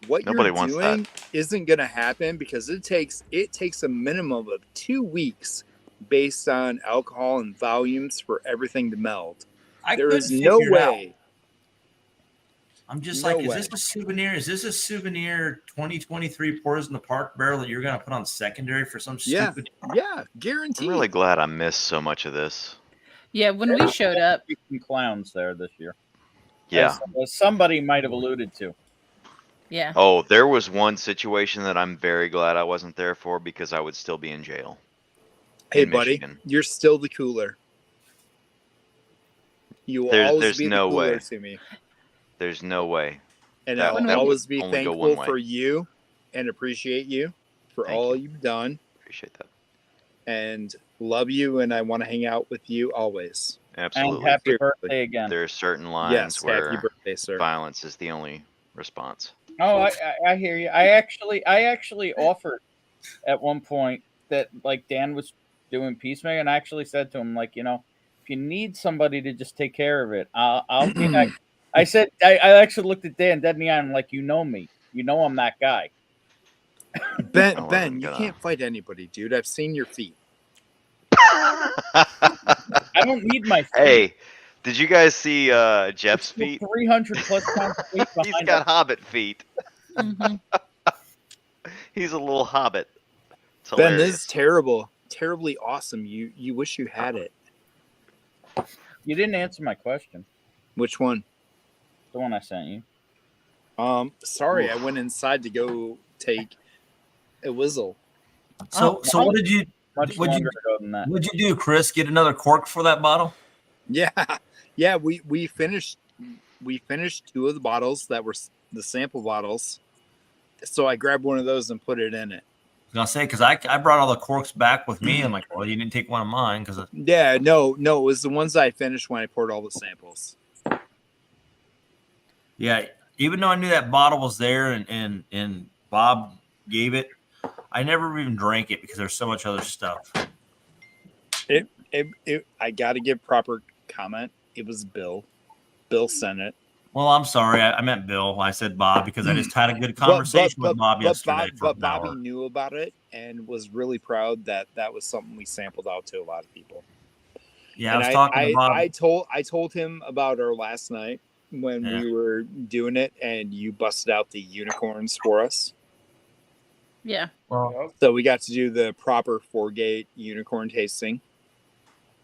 A: "What
E: Nobody
A: you're
E: wants
A: doing isn't going to happen because it takes a minimum of 2 weeks based on alcohol and volumes for everything to meld. There
I: couldn't
A: is no
I: figure it out.
A: way."
I: I'm just
A: No
I: like, is
A: way.
I: this a souvenir? Is this a souvenir 2023 Pours in the Park barrel that you're going to put on secondary for some
A: Yeah.
I: stupid?
A: Yeah,
E: I'm
A: guaranteed.
E: really glad I missed so much of this.
B: Yeah, when we showed up,
G: Some clowns there this year.
E: Yeah.
G: As somebody might have alluded to.
B: yeah.
E: Oh, there was one situation that I'm very glad I wasn't there for because I would still be in jail.
A: Hey,
E: in
A: buddy,
E: Michigan.
A: you're still the cooler. You will always
E: There's
A: be
E: no
A: the cooler
E: way.
A: to me.
E: There's no way.
A: And
E: That-
A: I'll
E: that
A: always
E: would
A: be
E: only go
A: thankful
E: one way.
A: for you and appreciate you for
E: Thank
A: all
E: you.
A: you've done
E: Appreciate that.
A: and love you, and I want to hang out with you always.
E: Absolutely.
G: And happy
A: Seriously.
G: birthday again.
E: There are certain lines
A: Yes, happy
E: where
A: birthday, sir.
E: violence is the only response.
G: Oh, I hear you. I actually offered at one point that like Dan was doing Peacemaker, and I actually said to him like, you know, if you need somebody to just take care of it, I'll be. I said I actually looked at Dan dead in the eye and I'm like, you know me, you know I'm that guy.
A: Ben,
E: I wasn't
A: Ben, you
E: gonna-
A: can't fight anybody, dude. I've seen your feet.
G: I don't need my feet.
E: Hey, did you guys see Jeff's
G: There's
E: feet?
G: 300 plus pound feet
E: He's
G: behind
E: got
G: him.
E: hobbit feet.
B: Mhm.
E: He's a little hobbit. It's
A: Ben, this
E: hilarious.
A: is terrible. Terribly awesome. You wish you had it.
G: You didn't answer my question.
A: Which one?
G: The one I sent you.
A: Sorry, I went inside to go take a whizzle.
I: So what did you
G: Much
I: What'd you
G: longer ago than that.
I: what'd you do, Chris? Get another cork for that bottle?
A: Yeah, yeah. We finished two of the bottles that were the sample bottles. So I grabbed one of those and put it in it.
I: I was gonna say because I brought all the corks back with me. I'm like, well, you didn't take one of mine because
A: Yeah, no, it was the ones that I finished when I poured all the samples.
I: yeah. Even though I knew that bottle was there and Bob gave it, I never even drank it because there's so much other stuff.
A: I got to give proper comment. It was Bill. Bill sent it.
I: Well, I'm sorry. I meant Bill. I said Bob because I just had a good conversation with Bob yesterday.
A: But Bobby knew about it and was really proud that was something we sampled out to a lot of people.
I: Yeah,
A: And
I: I was talking to Bob.
A: I told him about our last night when we were doing it, and you busted out the unicorns for us.
B: Yeah.
I: Well,
A: So we got to do the proper 4-gate unicorn tasting.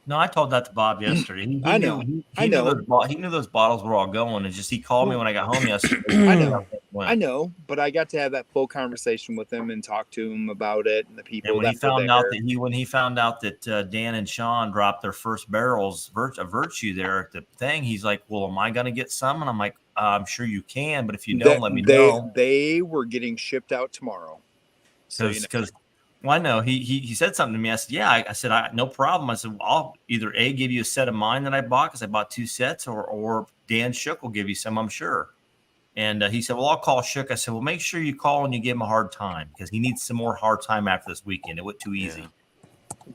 I: no, I told that to Bob yesterday. He
A: I know.
I: Knew,
A: I know.
I: He knew those bottles were all going. It's just he called me when I got home yesterday.
A: I know. I know, but I got to have that full conversation with him and talk to him about it and the people
I: And when
A: that
I: he found
A: were
I: out
A: there.
I: when he found out that Dan and Sean dropped their first barrels of virtue there at the thing, he's like, "Well, am I going to get some?" And I'm like, "I'm sure you can, but if you don't, let me know."
A: They were getting shipped out tomorrow. So
I: Because well, I know he said something to me. I said, "Yeah." I said, "No problem." I said, well, "I'll either give you a set of mine that I bought because I bought 2 sets, or Dan Shook will give you some, I'm sure." And he said, "Well, I'll call Shook." I said, "Well, make sure you call and you give him a hard time because he needs some more hard time after this weekend. It went too easy."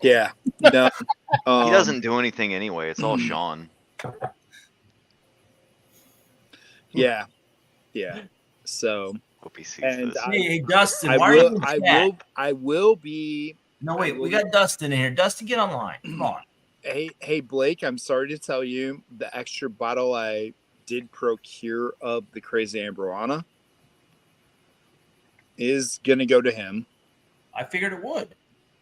A: yeah, no,
E: He doesn't do anything anyway. It's all Sean.
A: Yeah. So
E: Hope he sees
A: And
E: this.
I: Hey, Dustin,
A: I
I: why are you
A: will.
I: in
A: I
I: chat?
A: will. I will be.
I: No,
A: I
I: wait,
A: will
I: we got Dustin in here. Dustin, get online. Come on.
A: Hey, Blake. I'm sorry to tell you, the extra bottle I did procure of the Crazy Ambroana is gonna go to him.
I: I figured it would.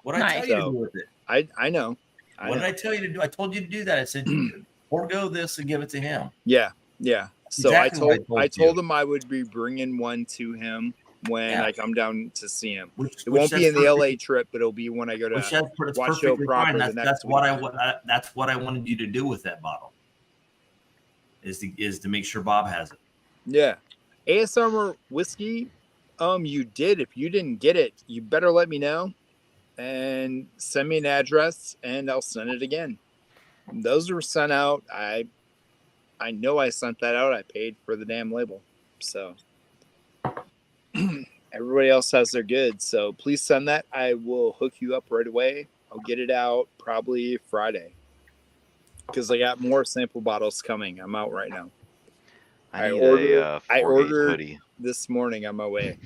I: What did I tell
B: Nice.
I: you to do with it?
A: I know.
I: What did I tell you to do? I told you to do that. I said, forego this and give it to him.
A: Yeah. So
I: Exactly what
A: I
I: I
A: told
I: told
A: him I would be bringing one to him when
I: Yeah.
A: I come down to see him.
I: Which
A: It won't be
I: that's
A: in the LA
I: perfect-
A: trip, but it'll be when I go to
I: Which it's
A: watch show
I: perfectly
A: proper
I: fine.
A: the next
I: That's what
A: week.
I: that's what I wanted you to do with that bottle. Is to make sure Bob has it.
A: Yeah. ASMR whiskey, you did. If you didn't get it, you better let me know and send me an address and I'll send it again. Those were sent out. I know I sent that out. I paid for the damn label. So everybody else has their goods. So please send that. I will hook you up right away. I'll get it out probably Friday. Because I got more sample bottles coming. I'm out right now.
E: I need
A: ordered-
E: a
A: I
E: 4-gate
A: ordered-
E: hoodie.
A: This morning on my way.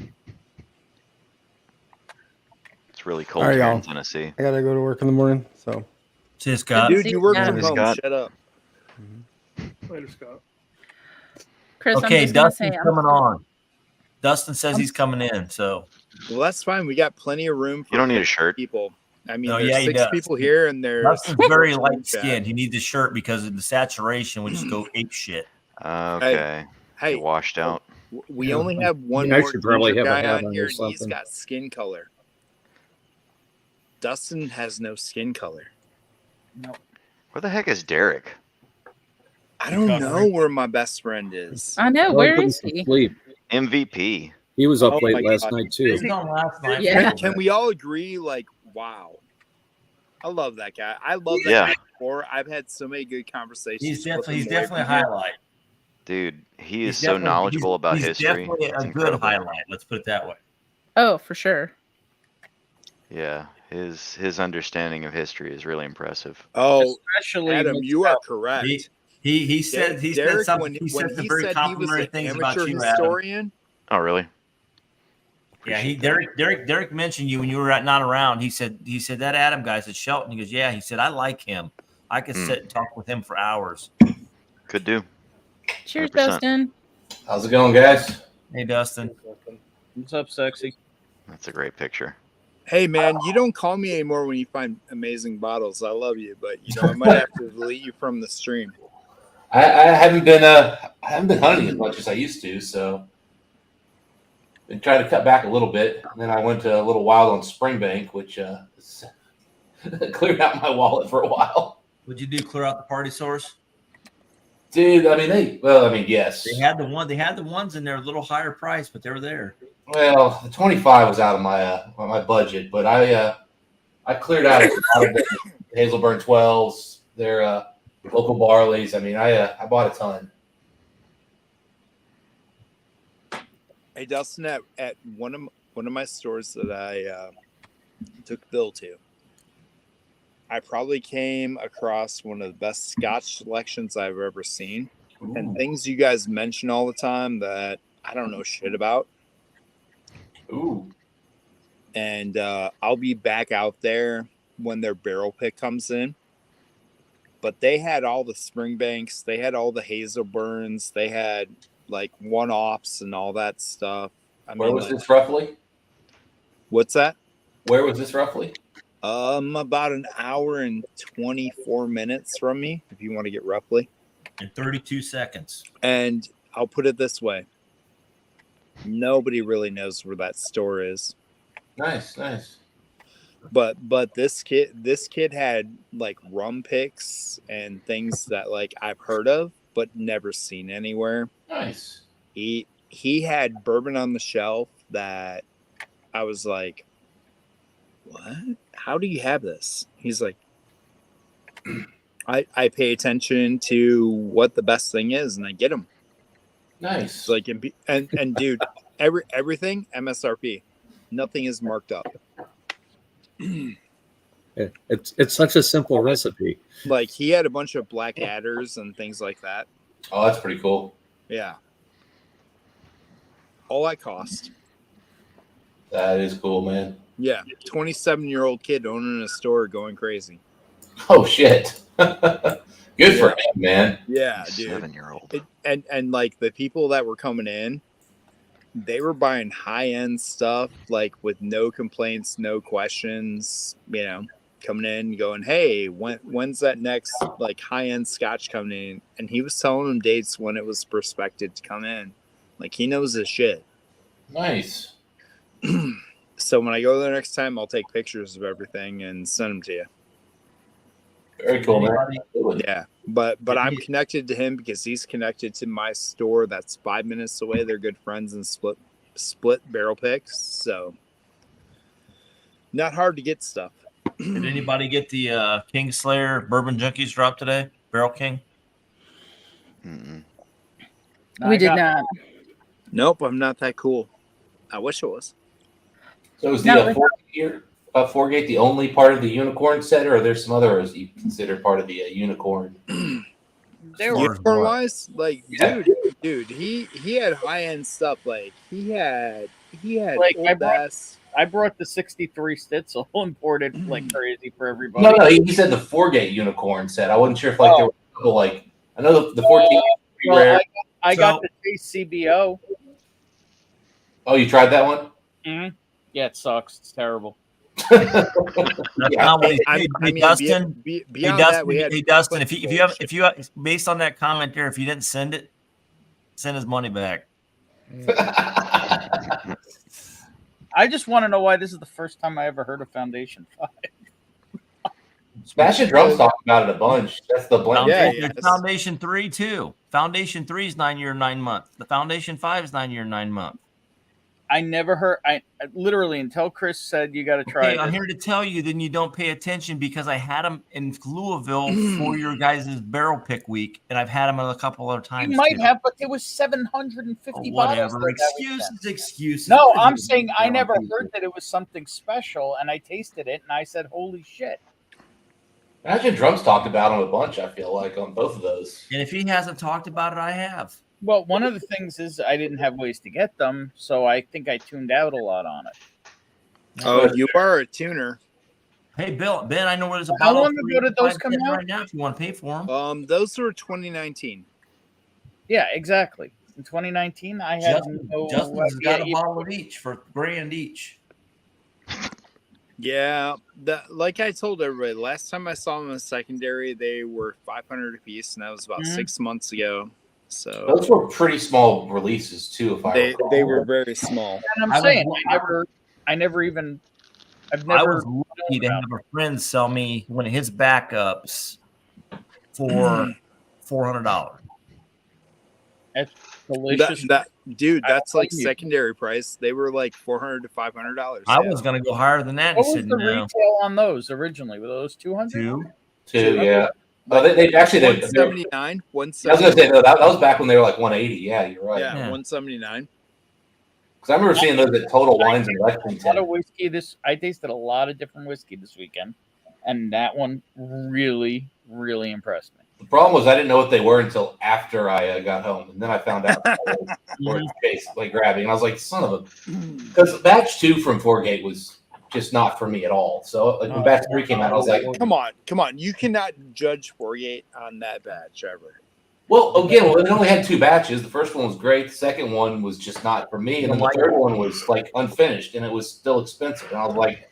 E: It's really cold
H: All right,
E: here
H: y'all.
E: in Tennessee.
H: I gotta go to work in the morning, so
I: See, Scott.
A: Dude, you work
B: Yeah.
A: from home.
E: Scott.
A: Shut up.
C: Later, Scott.
B: Chris, I'm
I: Okay,
B: just gonna say
I: Dustin's coming on. Dustin says he's coming in, so
A: Well, that's fine. We got plenty of room for
E: You don't need a shirt.
A: people. I mean,
I: No,
A: there's
I: yeah, he
A: 6
I: does.
A: people here, and there's
I: Dustin's very
A: 14 in
I: light
A: chat.
I: skinned. He needs a shirt because of the saturation would just go ape shit.
E: Okay.
A: Hey,
E: You washed out.
A: we only have one
D: I
A: more
D: should probably
A: ginger
D: have a
A: guy
D: hat
A: on
D: on
A: here,
D: or
A: and he's
D: something.
A: got skin color. Dustin has no skin color.
E: Where the heck is Derek?
A: I don't know where my best friend is.
B: I know.
D: Oh,
B: Where
D: put
B: is
D: him to
B: he?
D: sleep.
E: MVP.
D: He was up
A: Oh
D: late
A: my
D: last
A: God.
D: night
I: He
D: too.
I: was on last night.
B: Yeah.
A: Can we all agree? Like, wow, I love that guy. I love that
E: Yeah.
A: guy before. I've had so many good conversations.
I: He's
A: with
I: definitely
A: him away
I: a
A: from here.
I: highlight.
E: Dude, he
I: He's
E: is so
I: definitely-
E: knowledgeable about
I: he's
E: history.
I: definitely
E: It's
I: a
E: incredible.
I: good highlight. Let's put it that way.
B: Oh, for sure.
E: Yeah, his understanding of history is really impressive.
A: Oh,
G: Especially
A: Adam,
G: mixed
A: you are
G: up.
A: correct.
I: He said
A: Derek,
I: something.
A: when
I: He said some
A: he
I: very
A: said he was
I: complimentary
A: an
I: things about
A: amateur
I: you, Adam.
A: historian,
E: Oh, really?
I: Yeah,
E: Appreciate that.
I: Derek mentioned you when you were not around. He said that Adam guy said Shelton. He goes, yeah. He said I like him. I could sit and talk with him for hours.
E: Could do.
B: Cheers,
E: 100%.
B: Dustin.
J: How's it going, guys?
I: Hey, Dustin.
G: What's up, sexy?
E: That's a great picture.
A: hey man, you don't call me anymore when you find amazing bottles. I love you, but I might have to delete you from the stream.
J: I haven't been hunting as much as I used to, so been trying to cut back a little bit. And then I went to a little wild on Springbank, which cleared out my wallet for a while.
I: Would you do clear out the party source?
J: Dude, I mean yes.
I: They had the ones in there a little higher price, but they were there.
J: Well, the 25 was out of my budget, but I cleared out a lot of the Hazelburn 12s, their local barleys. I mean, I bought a ton.
A: Hey Dustin, at one of my stores that I took Bill to, I probably came across one of the best Scotch selections I've ever seen, and things you guys mention all the time that I don't know shit about.
J: Ooh.
A: And I'll be back out there when their barrel pick comes in. But they had all the Springbanks, they had all the Hazelburns, they had like one-offs and all that stuff.
J: Where was this roughly?
A: What's that?
J: Where was this roughly?
A: About an hour and 24 minutes from me, if you want to get roughly.
I: In 32 seconds.
A: And I'll put it this way. Nobody really knows where that store is.
J: Nice.
A: But this kid had like rum picks and things that like I've heard of but never seen anywhere.
J: Nice.
A: He had bourbon on the shelf that I was like, what? How do you have this? He's like, I pay attention to what the best thing is and I get them.
J: Nice.
A: Like and dude, everything MSRP, nothing is marked up.
D: It's such a simple recipe.
A: Like he had a bunch of black adders and things like that.
J: Oh, that's pretty cool.
A: Yeah. All that cost.
J: That is cool, man.
A: Yeah. 27-year-old kid owning a store going crazy.
J: Oh shit. Good for him, man.
A: Yeah, dude.
E: 7-year-old.
A: And like the people that were coming in, they were buying high-end stuff, like with no complaints, no questions, coming in going, hey, when's that next like high-end scotch coming in? And he was telling them dates when it was prospected to come in. Like he knows his shit.
J: Nice.
A: So when I go there next time, I'll take pictures of everything and send them to you.
J: Very cool, man.
A: Yeah, but I'm connected to him because he's connected to my store that's 5 minutes away. They're good friends and split barrel picks, so not hard to get stuff.
I: Did anybody get the Kingslayer Bourbon Junkies drop today? Barrel King?
E: Mm-mm.
B: We did not.
A: Nope, I'm not that cool. I wish it was.
J: So is
B: No,
J: the Foregate the only part of the unicorn set, or are there some others you consider part of the unicorn?
A: Unicorn wise, like
J: Yeah.
A: dude, he had high end stuff. Like he had
G: Like,
A: old ass.
G: I brought the 63 Stitzel imported like crazy for everybody.
J: No, he said the Foregate unicorn set. I wasn't sure if there were a couple, like I know the 14 be
G: Well,
J: rare.
G: I got
I: So-
G: to taste CBO.
J: Oh, you tried that one?
G: Mm-hmm. Yeah, it sucks. It's terrible.
I: That's
J: Yeah.
I: not what he
A: I
I: said. Hey,
A: mean,
I: Dustin. Hey,
A: beyond that, we had
I: Dustin. If you have, based on that comment there, if you didn't send it, send his money back.
G: I just want to know why this is the first time I ever heard of Foundation 5.
J: Smash and Drums talked about it a bunch. That's the blend.
I: Foundation,
A: Yeah,
I: there's Foundation 3 too. Foundation 3 is 9 year, 9 month. The Foundation 5 is 9 year, 9 month.
G: I never heard. I literally until Chris said you got to try
I: Okay,
G: it.
I: I'm here to tell you, then you don't pay attention because I had them in Louisville for your guys' barrel pick week, and I've had them a couple other times.
G: You might
I: too.
G: have, but there was 750 bottles.
I: Whatever.
G: there that weekend.
I: Excuses.
G: No,
I: What
G: I'm
I: is it?
G: saying I never heard that it was something special, and I tasted it, and I said, "Holy shit!"
J: Smash and Drums talked about them a bunch, I feel like, on both of those.
I: And if he hasn't talked about it, I have.
G: Well, one of the things is I didn't have ways to get them, so I think I tuned out a lot on it.
A: Oh, you are a tuner.
I: Hey, Ben, I know where there's a
G: How
I: bottle
G: long ago did those come out?
I: right now if you want to pay for them.
A: Those were 2019.
G: Yeah, exactly. In 2019, I had
I: Justin's got a
G: idea.
I: bottle of each for $1,000 each.
A: Yeah, like I told everybody, last time I saw them in secondary, they were 500 a piece, and that was about 6 months ago. So
J: Those were pretty small releases too, if I recall.
A: they were very small.
G: And I'm saying I've
I: I
G: never
I: was lucky to have a friend sell me one of his backups for $400.
G: It's delicious.
A: Dude, that's like
G: you.
A: secondary price. They were like $400 to $500.
I: I was going to go higher than that.
G: What
I: and
G: was
I: said
G: the
I: no.
G: retail on those originally? Were those 200?
J: Two, yeah. Oh, they actually they
A: 179.
J: I was gonna say no, that was back when they were like 180. Yeah, you're right.
A: Yeah, 179.
J: Because I remember seeing those at Total Wines in
G: A lot of
J: Lexington.
G: whiskey. I tasted a lot of different whiskey this weekend, and that one really, really impressed me.
J: The problem was I didn't know what they were until after I got home, and then I found out were basically grabbing. And I was like, "Son of a," because batch 2 from Foregate was just not for me at all. So like when batch 3 came out, I was like,
A: Come on. You cannot judge Fourier on that batch ever.
J: Well, again, it only had 2 batches. The first one was great. The second one was just not for me. And then the third one was like unfinished and it was still expensive. And I was like,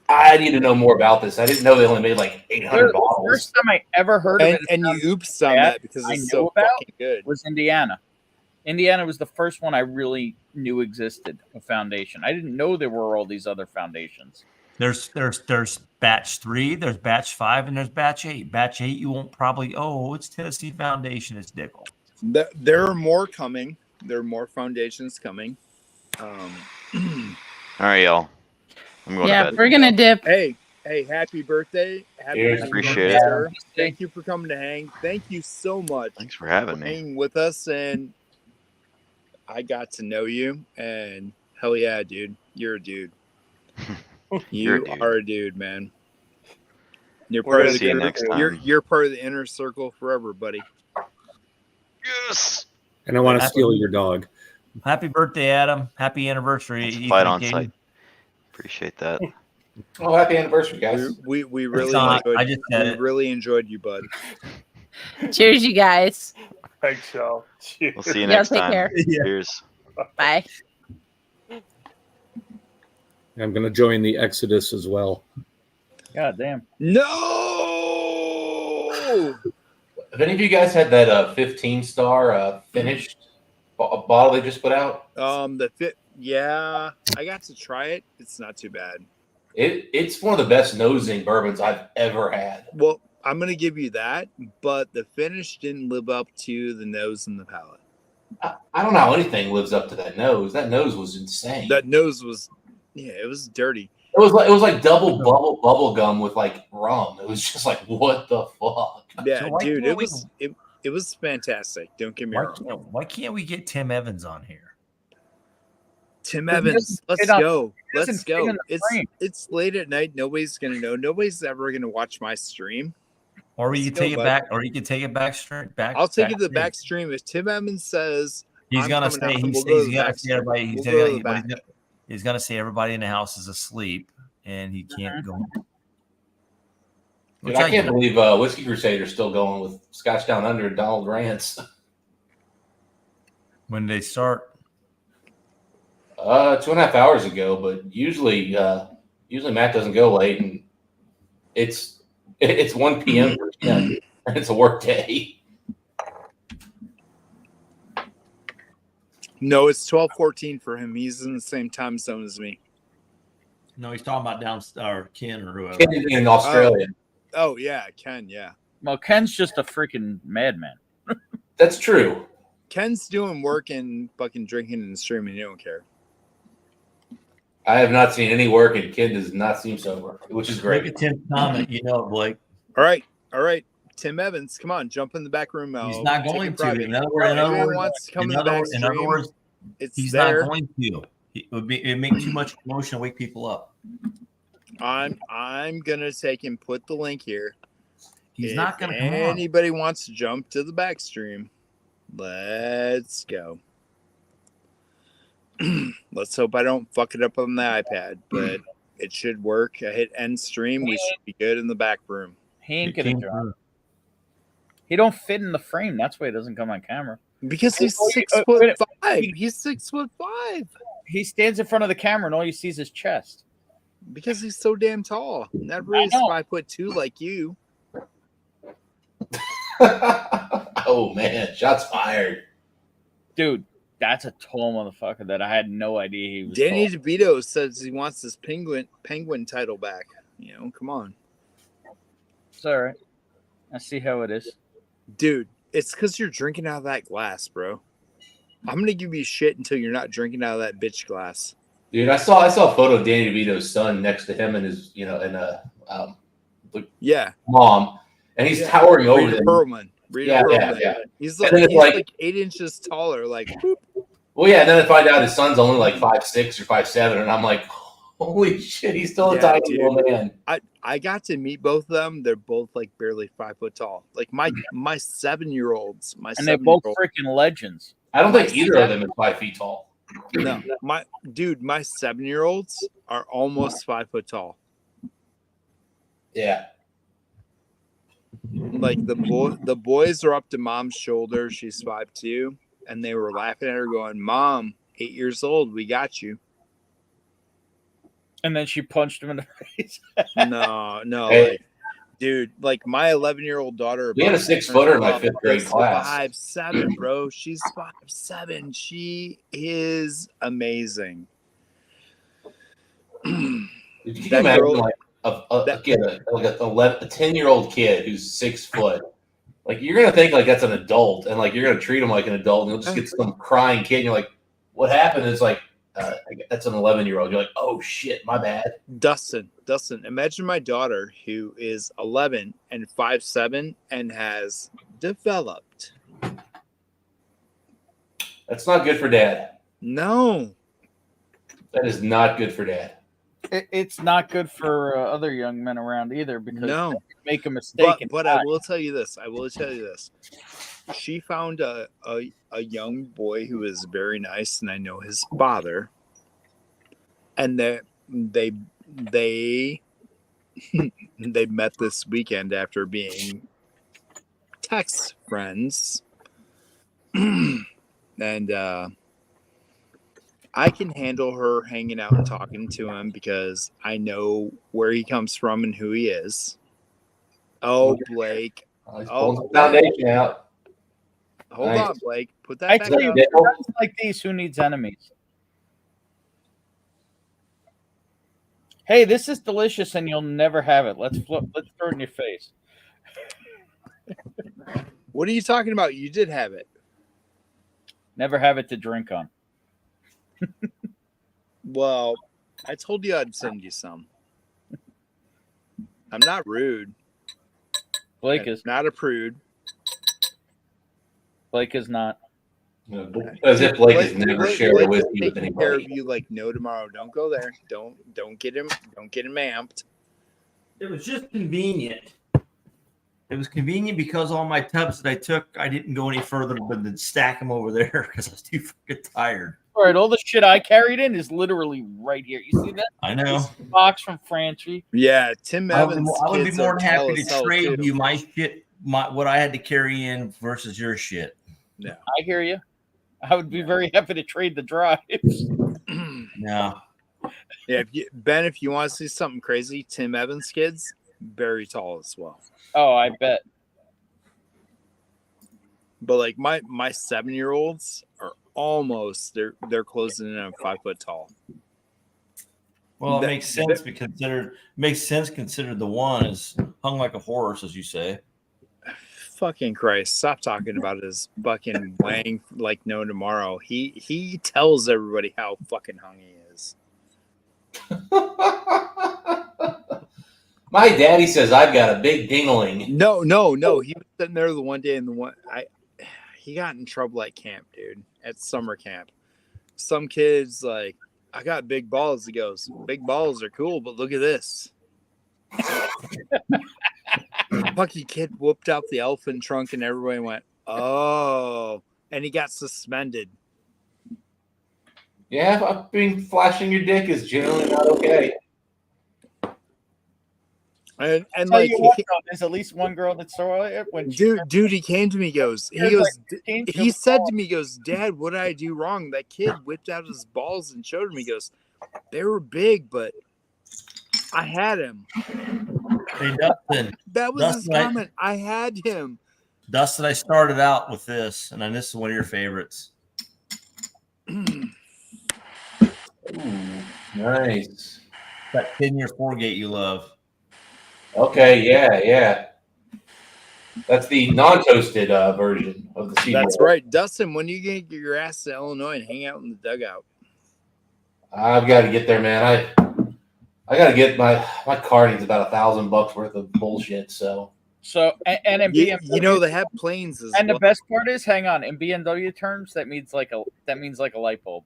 J: I need to know more about this. I didn't know they only made like 800 bottles.
G: The first time I ever heard of it,
A: And you oops on that because it's so fucking good.
G: was Indiana. Indiana was the first one I really knew existed, a foundation. I didn't know there were all these other foundations.
I: There's batch 3, there's batch 5, and there's batch 8. Batch 8, you won't probably. Oh, it's Tennessee Foundation. It's Dickel.
A: There are more coming. There are more foundations coming.
E: All right, y'all. I'm going to bed.
B: We're gonna dip.
A: Hey, happy birthday!
J: Cheers.
E: Appreciate it.
A: sir. Thank you for coming to hang. Thank you so much.
E: Thanks for having me.
A: Hanging with us, and I got to know you. And hell yeah, dude, you're a dude.
E: You're a
A: You
E: dude.
A: are a dude, man. You're
E: We're
A: part
E: gonna
A: of the
E: see you
A: inner-
E: next time.
A: You're part of the inner circle forever, buddy.
E: Yes.
D: And I want to steal your dog.
I: Happy birthday, Adam. Happy anniversary.
E: Let's
I: Ethan
E: fight
I: and
E: on
I: Katie.
E: site. Appreciate that.
J: Oh, happy anniversary, guys.
A: We really
I: not.
A: enjoyed,
I: I just said
A: we
I: it.
A: really enjoyed you, bud.
B: Cheers, you guys.
C: Thanks, y'all.
E: We'll see you
B: Y'all
E: next
B: take
E: time.
B: care.
E: Cheers.
B: Bye.
D: I'm going to join the Exodus as well.
G: God damn.
A: No.
J: Have any of you guys had that 15-star finished bottle they just put out?
A: Yeah, I got to try it. It's not too bad.
J: It's one of the best nosing bourbons I've ever had.
A: Well, I'm gonna give you that, but the finish didn't live up to the nose and the palate.
J: I don't know how anything lives up to that nose. That nose was insane.
A: That nose was, it was dirty.
J: It was like double bubble gum with like rum. It was just like, what the fuck?
A: Yeah,
I: So why
A: dude,
I: can't
A: it was fantastic. Don't get me wrong.
I: Why can't we get Tim Evans on here?
A: Tim
G: It
A: Evans,
G: doesn't
A: let's
G: fit on-
A: go.
G: it doesn't
A: Let's
G: fit
A: go.
G: in the frame.
A: It's late at night. Nobody's gonna know. Nobody's ever gonna watch my stream.
I: Or you
A: Let's
I: can take
A: go,
I: it
A: bud.
I: back, or you can take it back straight back.
A: I'll take it to the
I: straight.
A: back stream if Tim Evans says
I: He's
A: I'm
I: gonna
A: coming
I: say
A: out,
I: he's,
A: we'll go to
I: he's
A: the
I: gonna
A: back
I: say everybody.
A: stream.
I: He's,
A: We'll go to the
I: gonna,
A: back.
I: he's gonna say everybody in the house is asleep, and he can't go.
J: Dude,
I: Which
J: I can't
I: get.
J: believe Whiskey Crusader's still going with Scotch Down Under and Donald Rance.
I: When they start?
J: 2.5 hours ago, but usually Matt doesn't go late, and it's 1 p.m. for him, and it's a work day.
A: No, it's 12:14 for him. He's in the same time zone as me.
I: No, he's talking about or Ken or whoever.
J: Ken is in Australia.
A: Oh yeah, Ken. Yeah,
G: Well, Ken's just a freaking madman.
J: That's true.
A: Ken's doing work and fucking drinking and streaming. You don't care.
J: I have not seen any work, and Ken does not seem sober, which is
I: Look
J: great.
I: at Tim's comment. You know, Blake.
A: All right. Tim Evans, come on, jump in the back room.
I: He's not
A: Take
I: going
A: it
I: to.
A: private.
I: In other words,
A: wants to come in the back
I: in other
A: stream,
I: words,
A: it's
I: he's
A: there.
I: not going to. It'd make too much commotion, wake people up.
A: I'm gonna take and put the link here.
I: He's
A: If
I: not going to come on.
A: anybody wants to jump to the back stream, let's go. Let's hope I don't fuck it up on the iPad, but it should work. I hit end stream. We should be good in the back room.
G: He ain't gonna jump. He don't fit in the frame. That's why he doesn't come on camera.
A: Because he's
G: Oh,
A: 6'5". He's 6'5".
G: He stands in front of the camera and all you see is his chest.
A: Because he's so damn tall. Not really
G: know.
A: 5'2" like you.
J: Oh man, shots fired.
G: Dude, that's a tall motherfucker that I had no idea he was
A: Danny
G: tall.
A: DeVito says he wants this penguin title back. You know, come on.
G: It's all right. I see how it is.
A: Dude, it's because you're drinking out of that glass, bro. I'm gonna give you shit until you're not drinking out of that bitch glass.
J: Dude, I saw a photo of Danny DeVito's son next to him and his,
A: Yeah.
J: mom, and he's towering over
A: Rita
J: them.
A: Perlman.
J: Yeah.
A: He's
J: And
A: like,
J: then it's like
A: 8 inches taller. Like, whoop.
J: Well, yeah, and then I find out his son's only like 5'6" or 5'7", and I'm like, holy shit, he's still a
A: Yeah,
J: tiny little man.
A: I got to meet both of them. They're both like barely 5 foot tall. Like my 7-year-olds,
G: And they're both freaking legends.
J: I don't think either of them is 5 feet tall.
A: No, my 7-year-olds are almost 5 foot tall.
J: Yeah.
A: Like the boys are up to mom's shoulder. She's 5'2", and they were laughing at her, going, "Mom, 8 years old, we got you."
G: And then she punched him in the face.
A: No,
J: Hey.
A: like, dude, like my 11-year-old daughter.
J: We had a 6-footer in my 5th grade class.
A: 5'7", bro. She's 5'7". She is amazing.
J: Can you
A: That
J: imagine
A: girl-
J: like a kid, like a 10-year-old kid who's 6 foot? Like you're gonna think like that's an adult, and like you're gonna treat him like an adult, and you'll just get some crying kid, and you're like, "What happened?" It's like that's an 11-year-old. You're like, "Oh shit, my bad."
A: Dustin, imagine my daughter who is 11 and 5'7" and has developed.
J: That's not good for dad.
A: No.
J: That is not good for dad.
G: It's not good for other young men around either because
A: No.
G: they make a mistake.
A: But I will tell you this. She found a young boy who is very nice, and I know his father. And they they met this weekend after being text friends. And I can handle her hanging out and talking to him because I know where he comes from and who he is. Oh, Blake.
J: He's
A: Oh,
J: pulling the foundation out.
A: Hold
J: Nice.
A: on, Blake. Put that
G: I
A: back
G: tell you,
A: up.
J: Yeah.
G: for guys like these, who needs enemies? Hey, this is delicious, and you'll never have it. Let's throw it in your face.
A: What are you talking about? You did have it.
G: Never have it to drink on.
A: Well, I told you I'd send you some. I'm not rude.
G: Blake
A: I'm
G: is
A: not a prude.
G: not.
J: As if Blake has never
A: Blake-
J: shared a
A: Blake
J: whiskey
A: is
J: with
A: taking care of
J: anybody.
A: you like no tomorrow. Don't go there. Don't get him amped.
I: It was just convenient. It was convenient because all my tubs that I took, I didn't go any further but then stack them over there because I was too fucking tired.
G: All right, all the shit I carried in is literally right here. You see that?
I: I know.
G: This box from Francie.
A: Yeah, Tim
I: I would
A: Evans.
I: I would be
A: kids
I: more
A: are
I: than
A: tall
I: happy
A: as
I: to
A: hell,
I: trade
A: too.
I: you my shit, what I had to carry in versus your shit.
G: I hear you. I would be very happy to trade the drives.
I: Yeah.
A: Yeah, if you want to see something crazy, Tim Evans kids, very tall as well.
G: Oh, I bet.
A: But like my 7-year-olds are almost they're closing in on 5 foot tall.
I: Well, it makes sense considered the one is hung like a horse, as you say.
A: Fucking Christ! Stop talking about his fucking weighing like no tomorrow. He tells everybody how fucking hung he is.
J: My daddy says I've got a big dingling.
A: No. He was sitting there the one day, and he got in trouble at camp, dude. At summer camp, some kids like, I got big balls. He goes, big balls are cool, but look at this. Fucky kid whooped out the elephant trunk, and everybody went, oh, and he got suspended.
J: Yeah, being flashing your dick is generally not okay.
A: And
G: Tell
A: like
G: you what, though, there's at least one girl that saw it when
A: dude, he came to me, he said to me, he goes, Dad, what did I do wrong? That kid whipped out his balls and showed him. He goes, they were big, but I had him.
I: Hey, Dustin.
A: That was his comment. I had him.
I: Dustin, I started out with this, and this is one of your favorites.
J: Ooh, nice.
I: That 10-year 4-gate you love.
J: Okay, yeah. That's the non-toasted version of the CD.
A: That's right. Dustin, when are you going to get your ass to Illinois and hang out in the dugout?
J: I've got to get there, man. I got to get my car needs about $1,000 worth of bullshit. So
G: and in BMW,
A: they have planes as
G: and
A: well.
G: the best part is, hang on, in BMW terms, that means like a light bulb.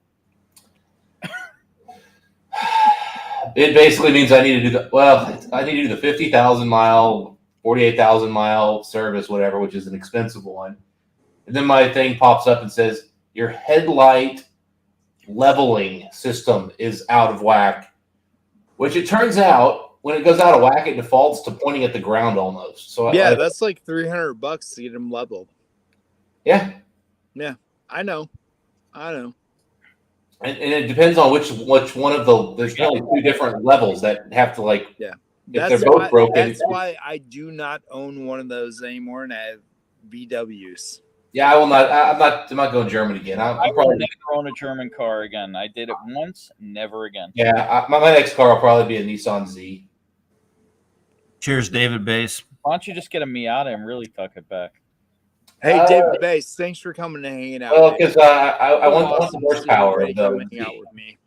J: It basically means I need to do the 50,000 mile, 48,000 mile service, whatever, which is an expensive one. And then my thing pops up and says your headlight leveling system is out of whack, which it turns out when it goes out of whack, it defaults to pointing at the ground almost. So
A: yeah, that's like $300 to get them leveled.
J: Yeah,
A: I know.
J: And it depends on which one of there's probably 2 different levels that have to if they're both broken.
A: That's why I do not own one of those anymore, and I have VWs.
J: Yeah, I will not. I'm not going German again.
G: I
J: I'm
G: will
J: probably
G: never own a German car again. I did it once, never again.
J: Yeah, my next car will probably be a Nissan Z.
I: Cheers, David Bass.
G: Why don't you just get a Miata and really tuck it back?
A: Hey, David Bass, thanks for coming and hanging out.
J: Well, because I want the horsepower of
A: hang
J: the
A: out with me.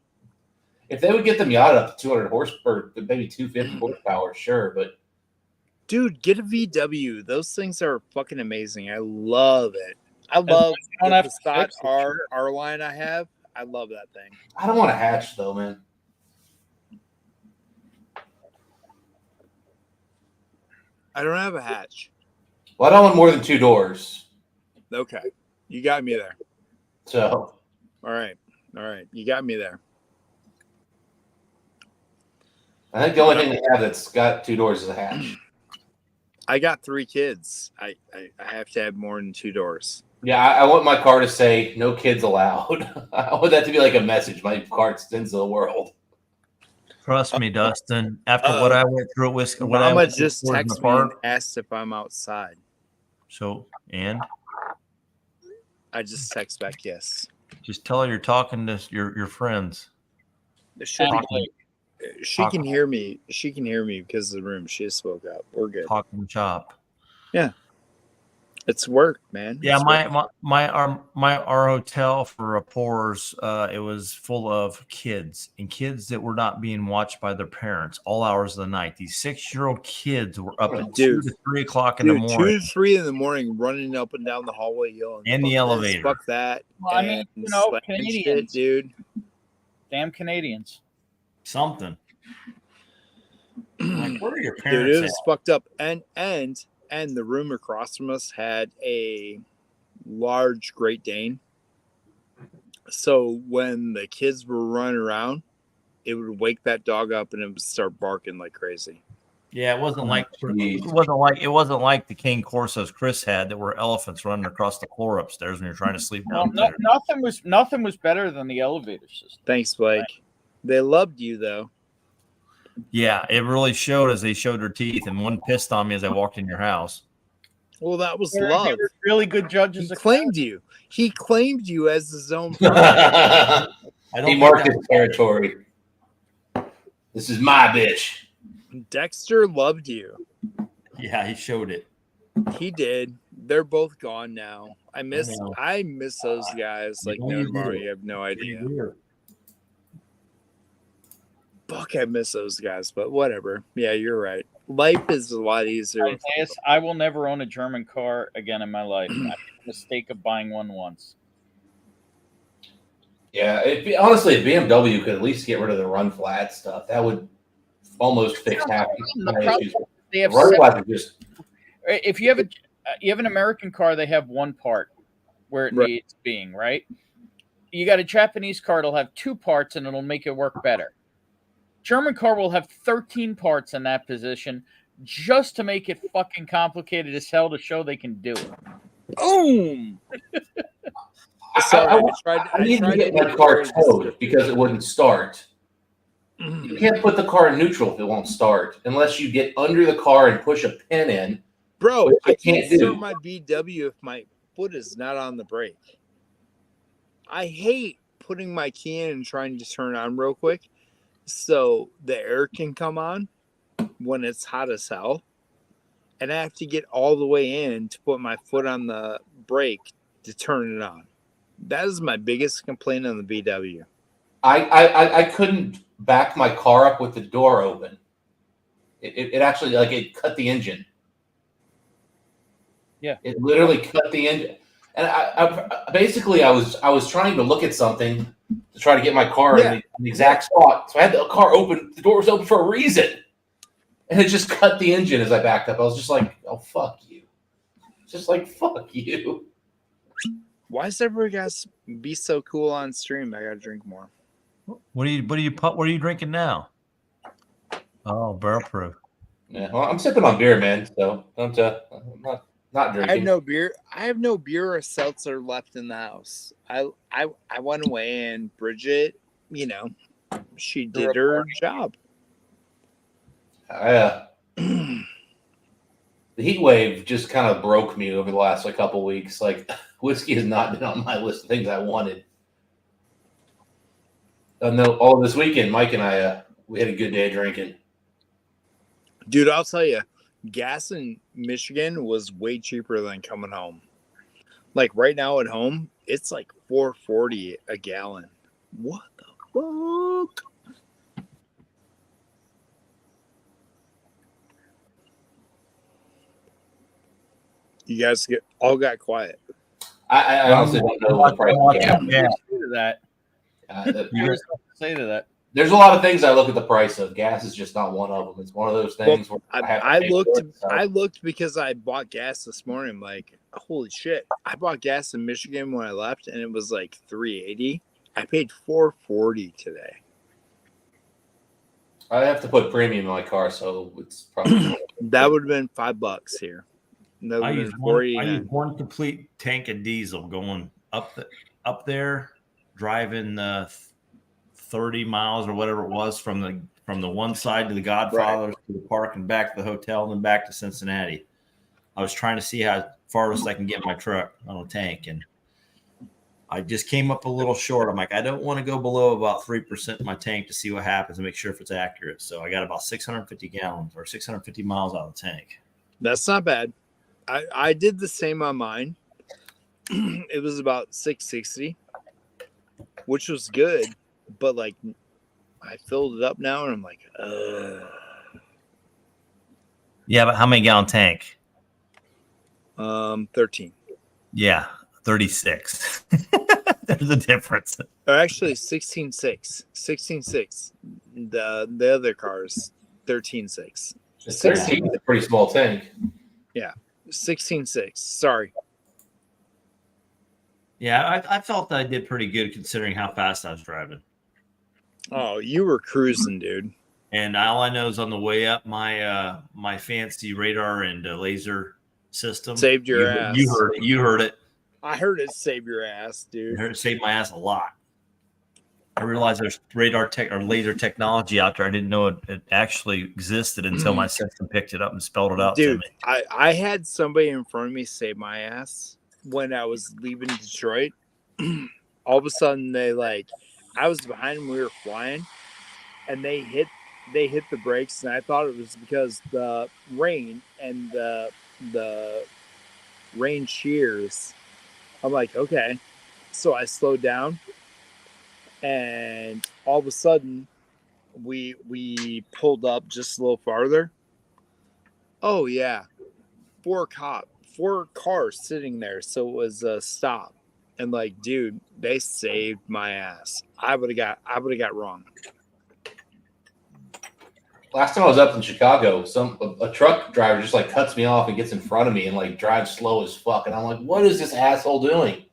J: If they would get the Miata up to 200 horsepower, maybe 250 horsepower, sure. But
A: dude, get a VW. Those things are fucking amazing. I love it. I love the Passat R line I have. I love that thing.
J: I don't want a hatch though, man.
A: I don't have a hatch.
J: Well, I don't want more than 2 doors.
A: Okay, you got me there.
J: So,
A: all right, you got me there.
J: I think the only thing they have that's got 2 doors is a hatch.
A: I got 3 kids. I have to have more than 2 doors.
J: Yeah, I want my car to say "No kids allowed." I want that to be like a message my car extends to the world.
I: Trust me, Dustin. After what I went through with
A: Mama just texted me and asked if I'm outside.
I: So, and
A: I just text back yes.
I: Just tell her you're talking to your friends.
A: She can hear me. She can hear me because of the room. She just spoke up. We're good.
I: Talking chop.
A: Yeah. It's work, man.
I: Yeah, our hotel for poors, it was full of kids that were not being watched by their parents all hours of the night. These 6-year-old kids were up at 2 to 3 o'clock in the morning.
A: 2 to 3 in the morning, running up and down the hallway yelling.
I: In the elevator.
A: Fuck that.
G: Well, I mean, Canadians,
A: shit, dude.
G: Damn Canadians.
I: Something. Like, where are your
A: Dude,
I: parents?
A: it was fucked up. And the room across from us had a large Great Dane. So when the kids were running around, it would wake that dog up and it would start barking like crazy.
I: Yeah, it wasn't like
J: Jeez.
I: it wasn't like the King Corsos Chris had that were elephants running across the floor upstairs when you're trying to sleep downstairs.
G: Nothing was better than the elevator system.
A: Thanks, Blake. They loved you though.
I: Yeah, it really showed as they showed their teeth, and one pissed on me as I walked in your house.
A: Well, that was
G: They're
A: love.
G: really good judges.
A: He claimed you. He claimed you as his own
J: He
A: person.
J: marked his territory. This is my bitch.
A: Dexter loved you.
I: Yeah, he showed it.
A: He did. They're both gone now. I miss
I: know.
A: those guys like no tomorrow. You have no idea. Fuck, I miss those guys, but whatever. Yeah, you're right. Life is a lot easier.
G: Isaias, I will never own a German car again in my life. I made the mistake of buying one once.
J: Yeah, honestly, if BMW could at least get rid of the run flat stuff, that would almost fix half my issues.
G: They have
J: Run flat are just
G: if you have an American car, they have one part where it needs being, right? You got a Japanese car, it'll have two parts and it'll make it work better. German car will have 13 parts in that position just to make it fucking complicated as hell to show they can do it.
A: Boom!
J: I need to get my car towed because it wouldn't start. You can't put the car in neutral if it won't start unless you get under the car and push a pin in.
A: Bro, I can't
J: do.
A: start my VW if my foot is not on the brake. I hate putting my key in and trying to turn on real quick so the air can come on when it's hot as hell. And I have to get all the way in to put my foot on the brake to turn it on. That is my biggest complaint on the VW.
J: I couldn't back my car up with the door open. It actually it cut the engine.
G: Yeah,
J: it literally cut the engine. And I was trying to look at something to try to get my car in the exact spot. So I had the car open. The door was open for a reason, and it just cut the engine as I backed up. I was just like, "Oh fuck you!" Just like fuck you.
A: Why does everybody guys be so cool on stream? I gotta drink more.
I: What are you drinking now? Oh, barrel proof.
J: Yeah, well, I'm sipping on beer, man. So I'm not drinking.
A: I have no beer. I have no beer or seltzer left in the house. I went away and Bridget, she did her job.
J: The heat wave just kind of broke me over the last couple weeks. Like whiskey has not been on my list of things I wanted. All this weekend, Mike and I we had a good day drinking.
A: Dude, I'll tell you, gas in Michigan was way cheaper than coming home. Like right now at home, it's like $4.40 a gallon. What the fuck? You guys all got quiet.
J: I honestly don't know what the price of gas
G: Say to that.
J: There's a lot of things I look at the price of. Gas is just not one of them. It's one of those things where
A: I looked because I bought gas this morning. I'm like, holy shit. I bought gas in Michigan when I left and it was like $3.80. I paid $4.40 today.
J: I have to put premium in my car, so it's probably
A: that would have been $5 here.
I: I used one complete tank of diesel going up there, driving 30 miles or whatever it was from the one side to the Godfather's to the park and back to the hotel and then back to Cincinnati. I was trying to see how farthest I can get my truck on a tank, and I just came up a little short. I'm like, I don't want to go below about 3% in my tank to see what happens and make sure if it's accurate. So I got about 650 gallons or 650 miles out of the tank.
A: That's not bad. I did the same on mine. It was about 660, which was good. But like, I filled it up now, and I'm like,
I: Yeah, but how many gallon tank?
A: 13.
I: Yeah, 36. There's a difference.
A: Or actually, 16.6. 16.6. The other cars, 13.6.
J: 13 is a pretty small tank.
A: Yeah, 16.6. Sorry.
I: Yeah, I felt that I did pretty good considering how fast I was driving.
A: Oh, you were cruising, dude.
I: And all I know is on the way up, my fancy radar and laser system
A: Saved your
I: you,
A: ass.
I: You heard it. You heard it.
A: I heard it save your ass,
I: You
A: dude.
I: heard it saved my ass a lot. I realized there's radar tech or laser technology out there. I didn't know it actually existed until my system picked it up and spelled it out to
A: Dude,
I: me.
A: I had somebody in front of me save my ass when I was leaving Detroit. All of a sudden, I was behind them. We were flying, and they hit the brakes, and I thought it was because the rain and the rain shears. I'm like, okay, so I slowed down, and all of a sudden, we pulled up just a little farther. Oh yeah, four cars sitting there, so it was a stop. And like, dude, they saved my ass. I would have got wrong.
J: Last time I was up in Chicago, a truck driver just like cuts me off and gets in front of me and like drives slow as fuck. And I'm like, what is this asshole doing?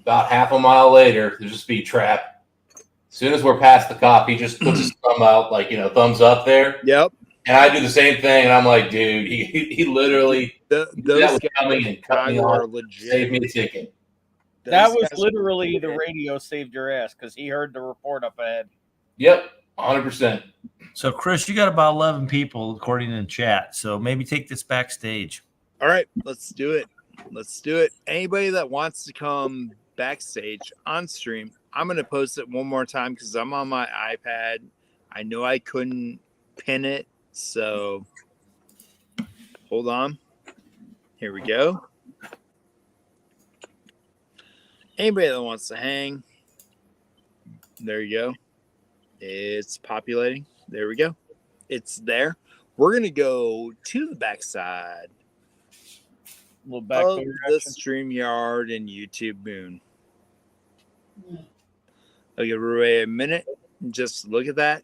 J: About half a mile later, there's a speed trap. As soon as we're past the cop, he just puts his thumb out, like, thumbs up there.
A: Yep.
J: And I do the same thing, and I'm like, dude, he literally
A: those
J: was
A: guys
J: coming and cut me
A: are
J: off,
A: legit.
J: saved me a ticket.
G: That
A: Those
G: was
A: guys-
G: literally the radio saved your ass because he heard the report up ahead.
J: Yep, 100%.
I: So, Chris, you got about 11 people according to the chat. So maybe take this backstage.
A: All right, let's do it. Let's do it. Anybody that wants to come backstage on stream, I'm going to post it one more time because I'm on my iPad. I know I couldn't pin it, so hold on. Here we go. Anybody that wants to hang, there you go. It's populating. There we go. It's there. We're going to go to the backside
G: Little back
A: of
G: door
A: the
G: action.
A: StreamYard and YouTube moon. I'll give everybody a minute and just look at that.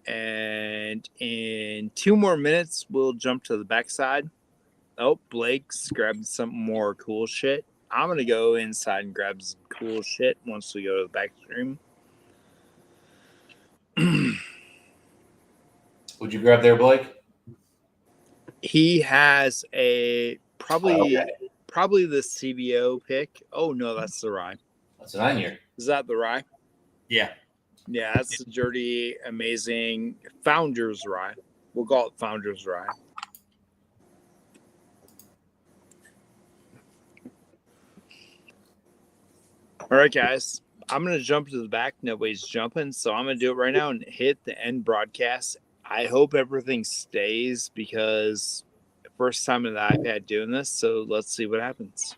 A: And in 2 more minutes, we'll jump to the backside. Oh, Blake's grabbing some more cool shit. I'm going to go inside and grab some cool shit once we go to the back stream.
J: Would you grab there, Blake?
A: He has a probably the CBO pick. Oh no, that's the rye.
J: That's a 9-year.
A: Is that the rye?
I: Yeah.
A: Yeah, that's the dirty, amazing Founders rye. We'll call it Founders rye. All right, guys. I'm going to jump to the back. Nobody's jumping, so I'm going to do it right now and hit the end broadcast. I hope everything stays because first time in the iPad doing this, so let's see what happens.